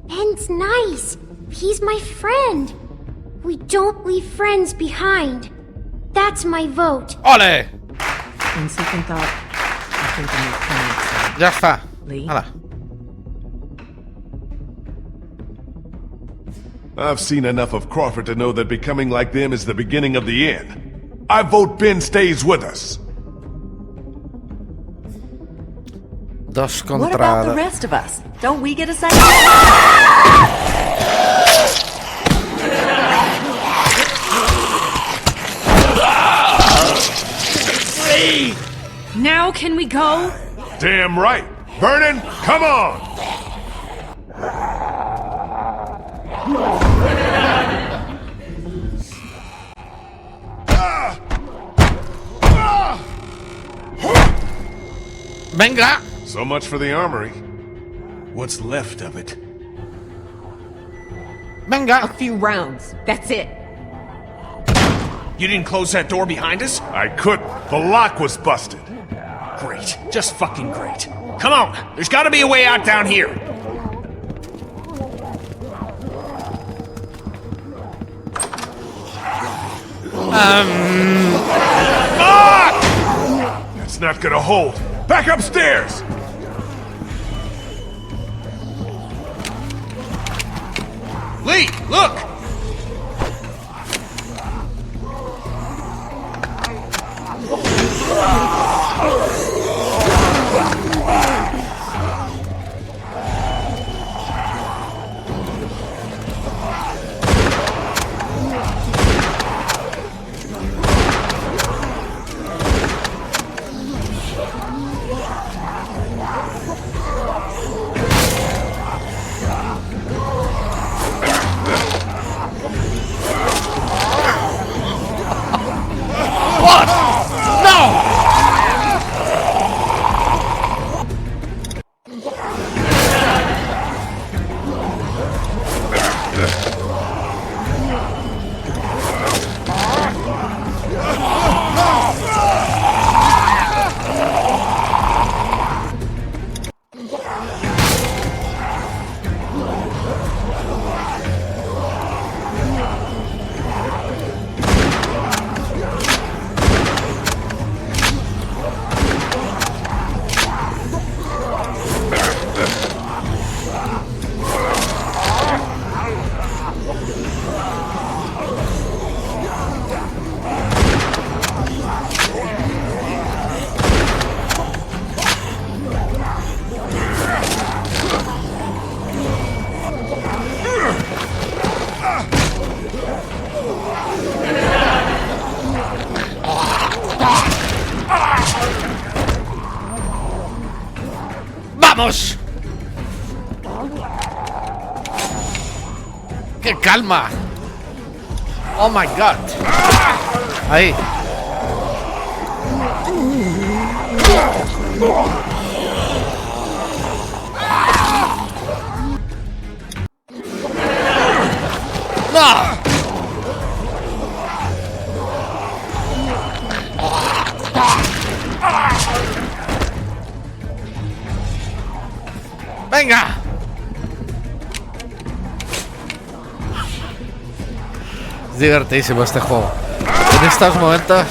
Ben's nice. He's my friend. We don't leave friends behind. That's my vote. ¡Ole! On second thought, I think I make plenty of sense. Ya está. Lee? Hala. I've seen enough of Crawford to know that becoming like them is the beginning of the end. I vote Ben stays with us. Dos What contra... about the rest of us? Don't we get a second? Now can we go? Damn right. Vernon, come on! Venga. So much for the armory. What's left of it? Venga. A few rounds. That's it. You didn't close that door behind us? I couldn't. The lock was busted. Great. Just fucking great. Come on. There's gotta be a way out down here. Fuck! That's not gonna hold. Back Lee, look! ¡Vamos! ¡Qué calma! ¡Oh, my God! Ahí. ¡No! ¡Venga! Es divertidísimo este juego. En estos momentos...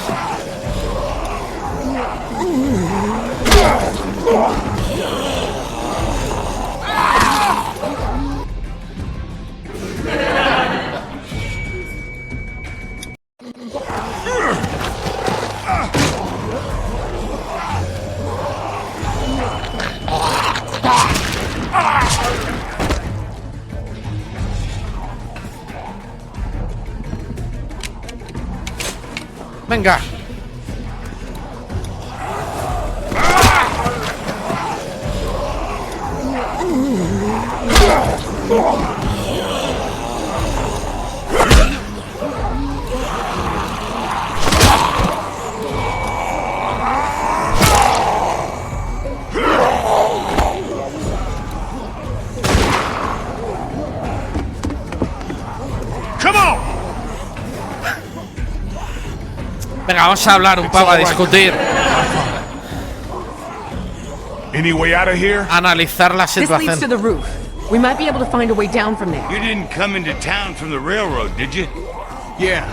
Venga. Venga, vamos a hablar un poco, a discutir. Any way out of here? Analizar la This leads situación. to the roof. We might be able to find a way down from there. You didn't come into town from the railroad, did you? Yeah.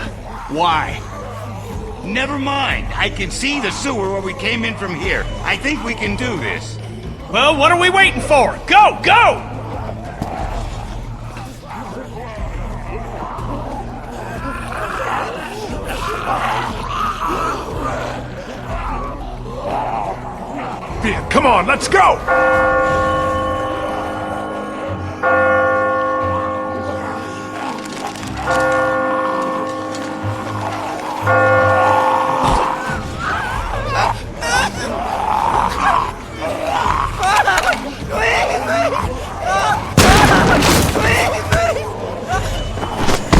Why? Never mind. I can see the sewer where we came in from here. I think we can do this. Well, what are we waiting for? Go! Go! Ben, come on, let's go!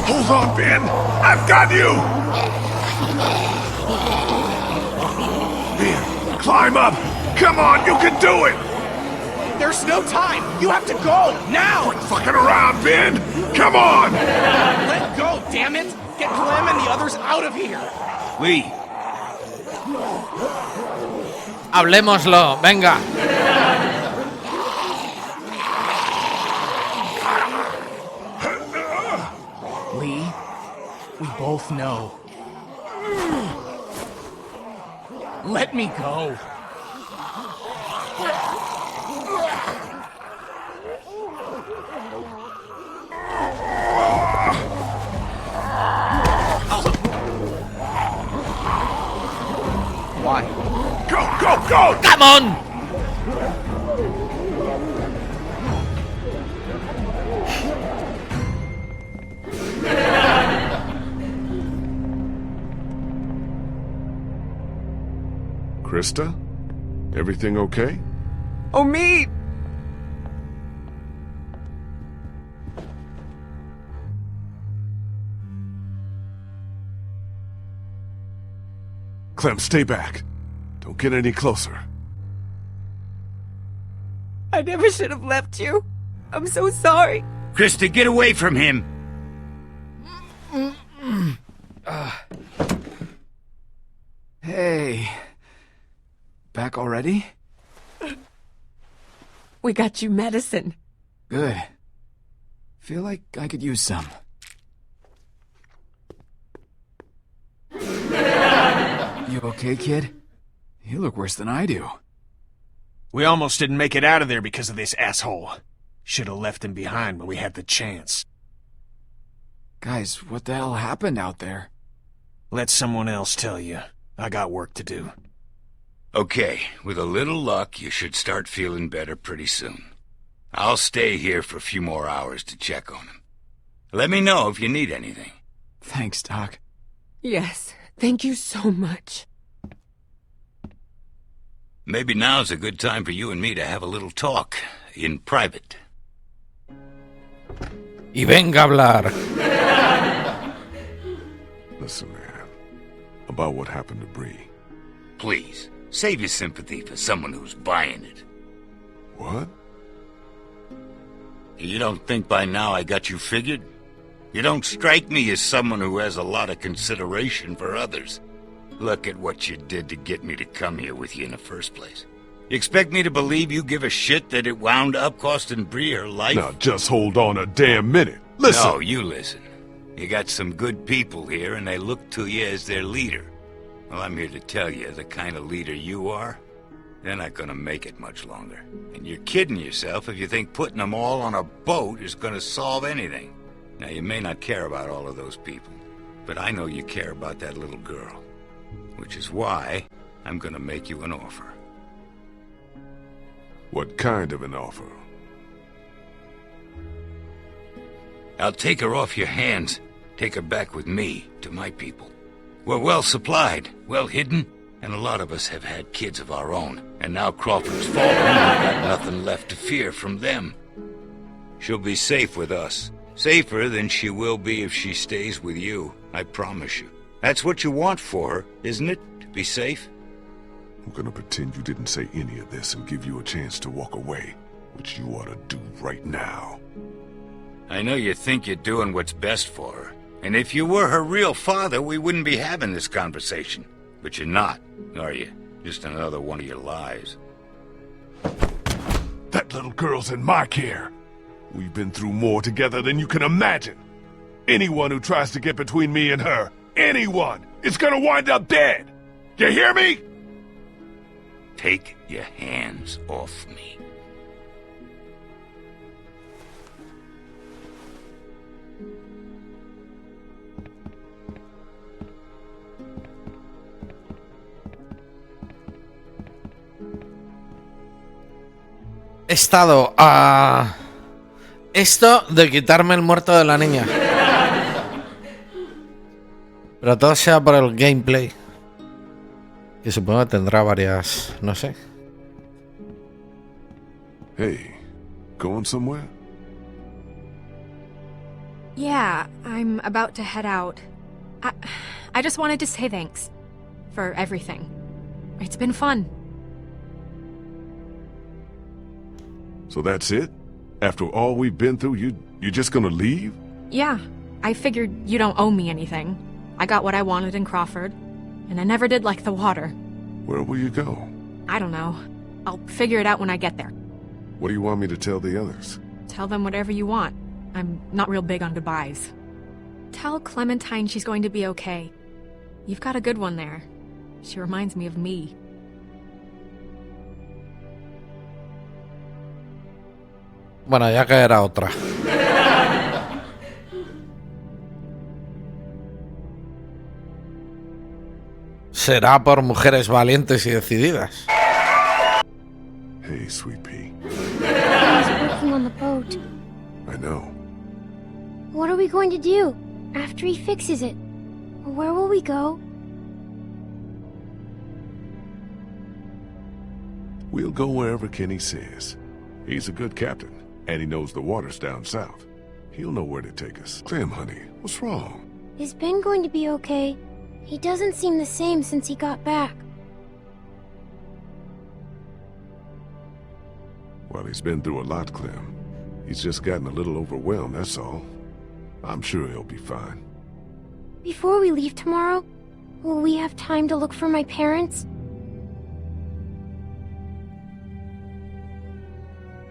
Hold on, Ben. I've got you! Ben, climb up! Come on, you can do it! There's no time! You have to go! Now! Quit fucking around, Ben! Come on! Let go, damn it! Get Clem and the others out of here! Lee. Hablemoslo, venga. Lee, we both know. Let me go. Go, go! Come on! Krista? Everything okay? Omid! Clem, stay back. Don't get any closer. I never should have left you. I'm so sorry. Krista, get away from him! Hey. Back already? We got you medicine. Good. Feel like I could use some. You okay, kid? You look worse than I do. We almost didn't make it out of there because of this asshole. Should have left him behind when we had the chance. Guys, what the hell happened out there? Let someone else tell you. I got work to do. Okay, with a little luck, you should start feeling better pretty soon. I'll stay here for a few more hours to check on him. Let me know if you need anything. Thanks, Doc. Yes, thank you so much. Maybe now's a good time for you and me to have a little talk, in private. Y venga a hablar. Listen, man. About what happened to Bree. Please, save your sympathy for someone who's buying it. What? You don't think by now I got you figured? You don't strike me as someone who has a lot of consideration for others. Look at what you did to get me to come here with you in the first place. You expect me to believe you give a shit that it wound up costing Bree her life? Now just hold on a damn minute. Listen! No, you listen. You got some good people here, and they look to you as their leader. Well, I'm here to tell you, the kind of leader you are, they're not gonna make it much longer. And you're kidding yourself if you think putting them all on a boat is gonna solve anything. Now, you may not care about all of those people, but I know you care about that little girl. Which is why I'm gonna make you an offer. What kind of an offer? I'll take her off your hands, take her back with me to my people. We're well supplied, well hidden, and a lot of us have had kids of our own. And now Crawford's fallen, and we've got nothing left to fear from them. She'll be safe with us. Safer than she will be if she stays with you, I promise you. That's what you want for her, isn't it? To be safe? I'm gonna pretend you didn't say any of this and give you a chance to walk away, which you ought to do right now. I know you think you're doing what's best for her. And if you were her real father, we wouldn't be having this conversation. But you're not, are you? Just another one of your lies. That little girl's in my care. We've been through more together than you can imagine. Anyone who tries to get between me and her, anyone, is gonna wind up dead. You hear me? Take your hands off me. He estado a esto de quitarme el muerto de la niña. Pero todo sea por el gameplay. Que supongo que tendrá varias, no sé. Hey, going somewhere? Yeah, I'm about to head out. I just wanted to say thanks for everything. It's been fun. So that's it? After all we've been through, you're just gonna leave? Yeah, I figured you don't owe me anything. I got what I wanted in Crawford, and I never did like the water. Where will you go? I don't know. I'll figure it out when I get there. What do you want me to tell the others? Tell them whatever you want. I'm not real big on goodbyes. Tell Clementine she's going to be okay. You've got a good one there. She reminds me of me. Bueno, ya caerá otra. Será por mujeres valientes y decididas. Hey, sweet pea. He's working on the boat. I know. What are we going to do after he fixes it? Where will we go? We'll go wherever Kenny says. He's a good captain, and he knows the waters down south. He'll know where to take us. Clem, honey, what's wrong? Is Ben going to be okay? He doesn't seem the same since he got back. Well, he's been through a lot, Clem. He's just gotten a little overwhelmed, that's all. I'm sure he'll be fine. Before we leave tomorrow, will we have time to look for my parents?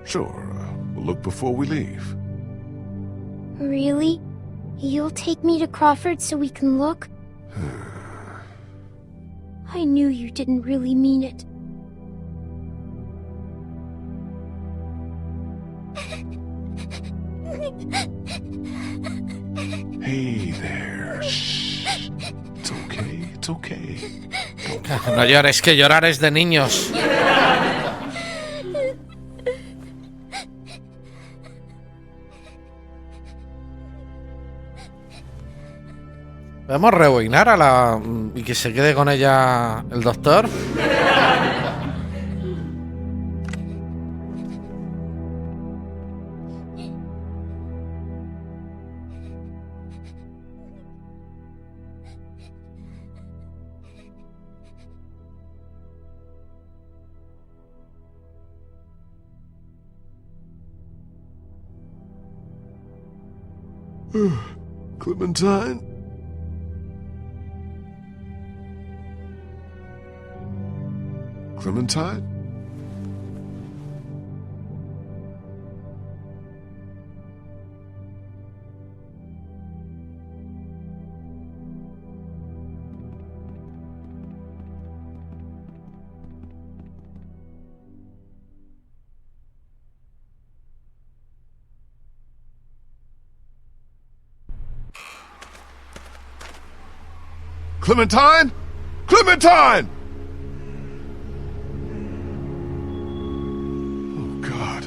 Sure, we'll look before we leave. Really? You'll take me to Crawford so we can look? I knew you didn't really mean it. Hey there. Shh. It's okay, it's okay. No llores, que llorar es de niños. ¿Podemos rebobinar a la... y que se quede con ella el doctor? Clementine? Clementine? Clementine? Clementine! Oh, God.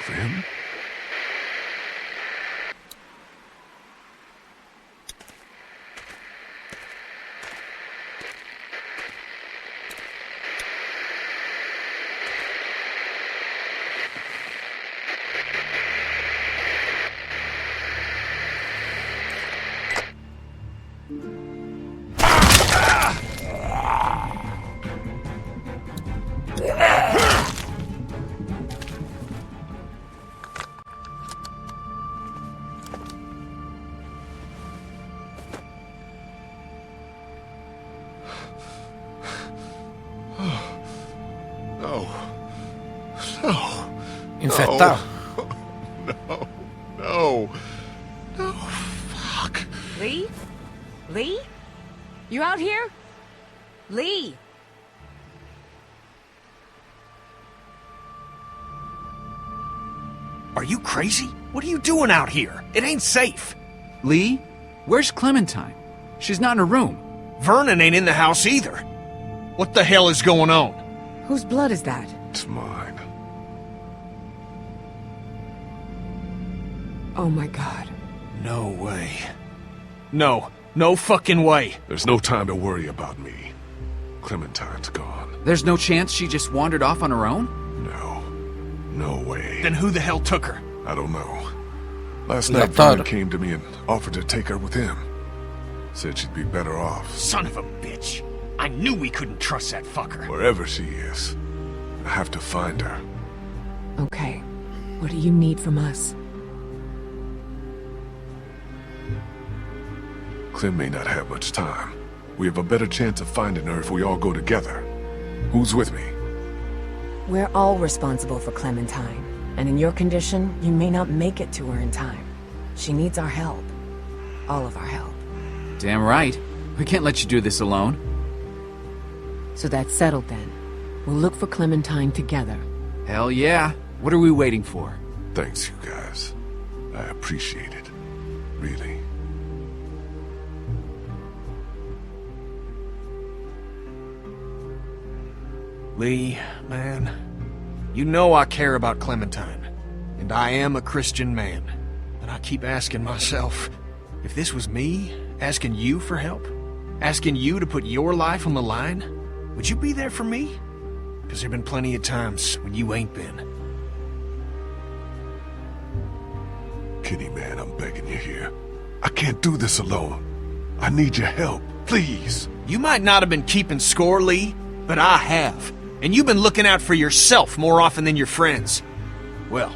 Clem? Infectado. No. Fuck. Lee? Lee? You out here? Lee? Are you crazy? What are you doing out here? It ain't safe. Lee? Where's Clementine? She's not in her room. Vernon ain't in the house either. What the hell is going on? Whose blood is that? It's mine. Oh my God. No way. No fucking way. There's no time to worry about me. Clementine's gone. There's no chance she just wandered off on her own? No way. Then who the hell took her? I don't know. Last night, Vernon came to me and offered to take her with him. Said she'd be better off. Son of a bitch. I knew we couldn't trust that fucker. Wherever she is, I have to find her. Okay. What do you need from us? Clem may not have much time. We have a better chance of finding her if we all go together. Who's with me? We're all responsible for Clementine, and in your condition, you may not make it to her in time. She needs our help. All of our help. Damn right. We can't let you do this alone. So that's settled then. We'll look for Clementine together. Hell yeah. What are we waiting for? Thanks, you guys. I appreciate it. Really. Lee, man, you know I care about Clementine, and I am a Christian man. But I keep asking myself, if this was me, asking you for help, asking you to put your life on the line, would you be there for me? Because there've been plenty of times when you ain't been. Kitty, man, I'm begging you here. I can't do this alone. I need your help, please. You might not have been keeping score, Lee, but I have. And you've been looking out for yourself more often than your friends. Well,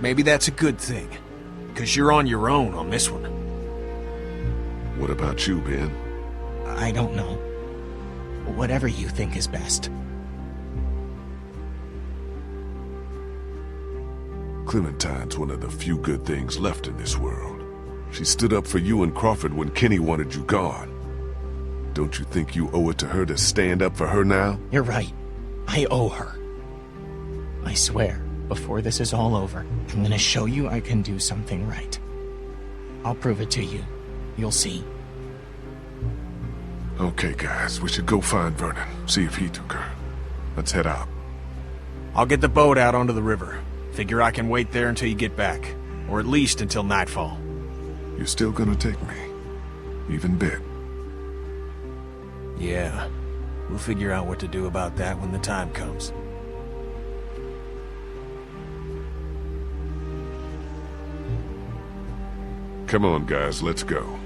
maybe that's a good thing, because you're on your own on this one. What about you, Ben? I don't know. Whatever you think is best. Clementine's one of the few good things left in this world. She stood up for you and Crawford when Kenny wanted you gone. Don't you think you owe it to her to stand up for her now? You're right. I owe her. I swear, before this is all over, I'm gonna show you I can do something right. I'll prove it to you. You'll see. Okay, guys, we should go find Vernon, see if he took her. Let's head out. I'll get the boat out onto the river. Figure I can wait there until you get back, or at least until nightfall. You're still gonna take me? Even bit? Yeah. We'll figure out what to do about that when the time comes. Come on, guys, let's go.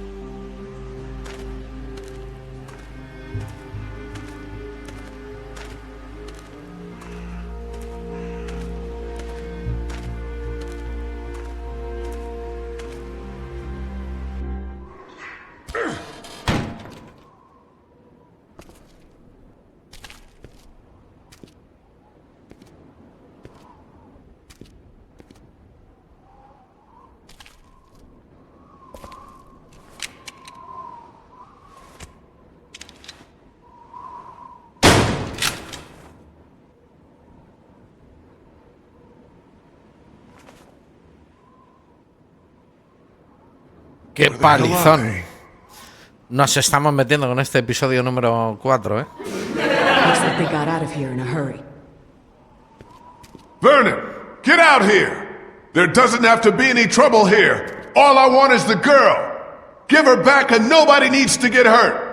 ¡Qué palizón! Nos estamos metiendo con este episodio número 4, ¿eh? Looks like they got out of here in a hurry. Vernon, get out here! There doesn't have to be any trouble here. All I want is the girl. Give her back and nobody needs to get hurt.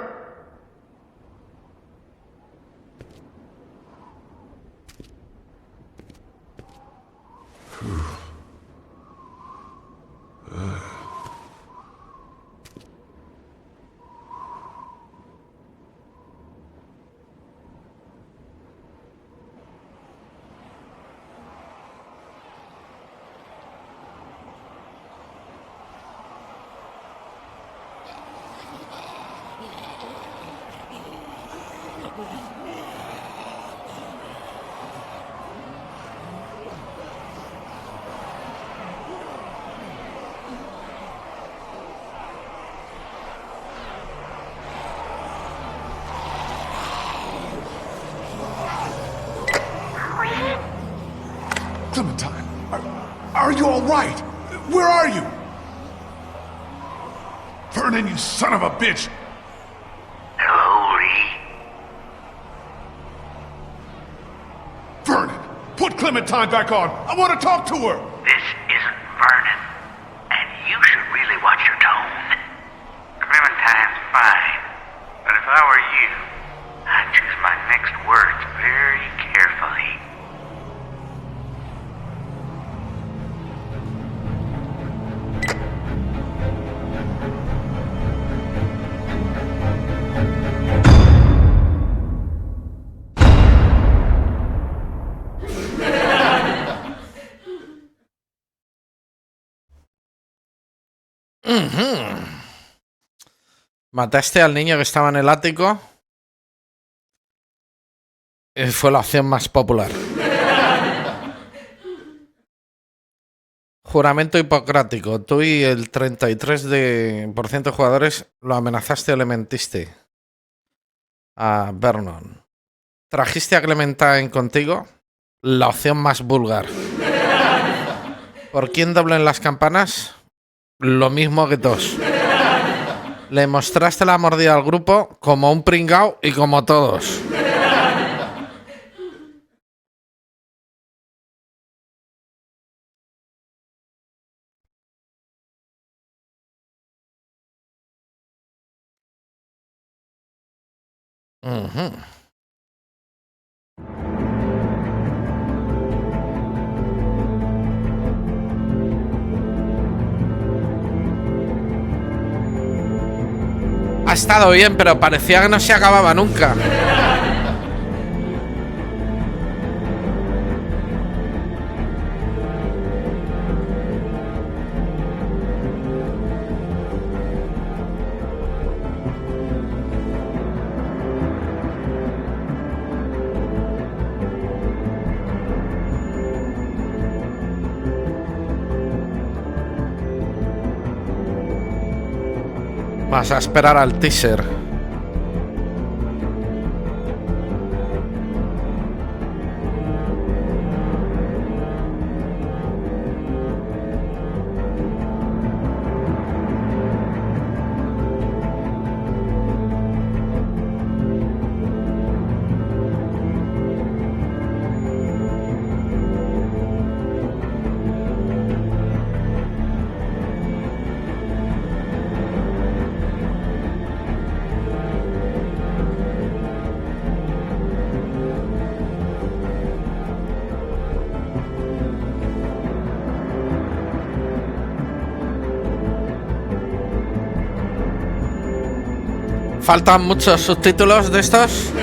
Clementine, are you all right? Where are you? Vernon, you son of a bitch! Hello, Lee? Vernon, put Clementine back on! I want to talk to her! This isn't Vernon, and you should really watch your tone. Clementine's fine, but if I were you, I'd choose my next words very carefully. Mataste al niño que estaba en el ático. Fue la opción más popular. Juramento hipocrático. Tú y el 33% de jugadores lo amenazaste o le mentiste a Vernon. Trajiste a Clementine contigo. La opción más vulgar. ¿Por quién doblen las campanas? Lo mismo que todos. Le mostraste la mordida al grupo como un pringao y como todos. Ha estado bien, pero parecía que no se acababa nunca. Vas a esperar al teaser. ¿Faltan muchos subtítulos de estos?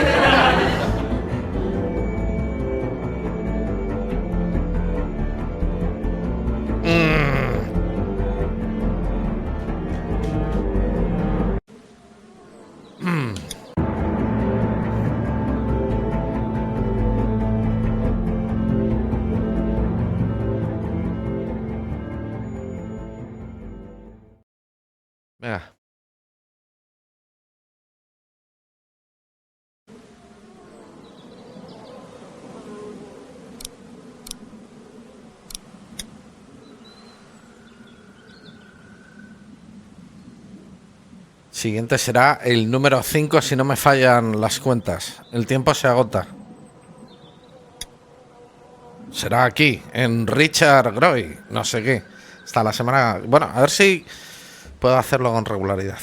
Venga. Siguiente será el número 5 si no me fallan las cuentas. El tiempo se agota. Será aquí, en RichardGroy, no sé qué. Hasta la semana... Bueno, a ver si puedo hacerlo con regularidad.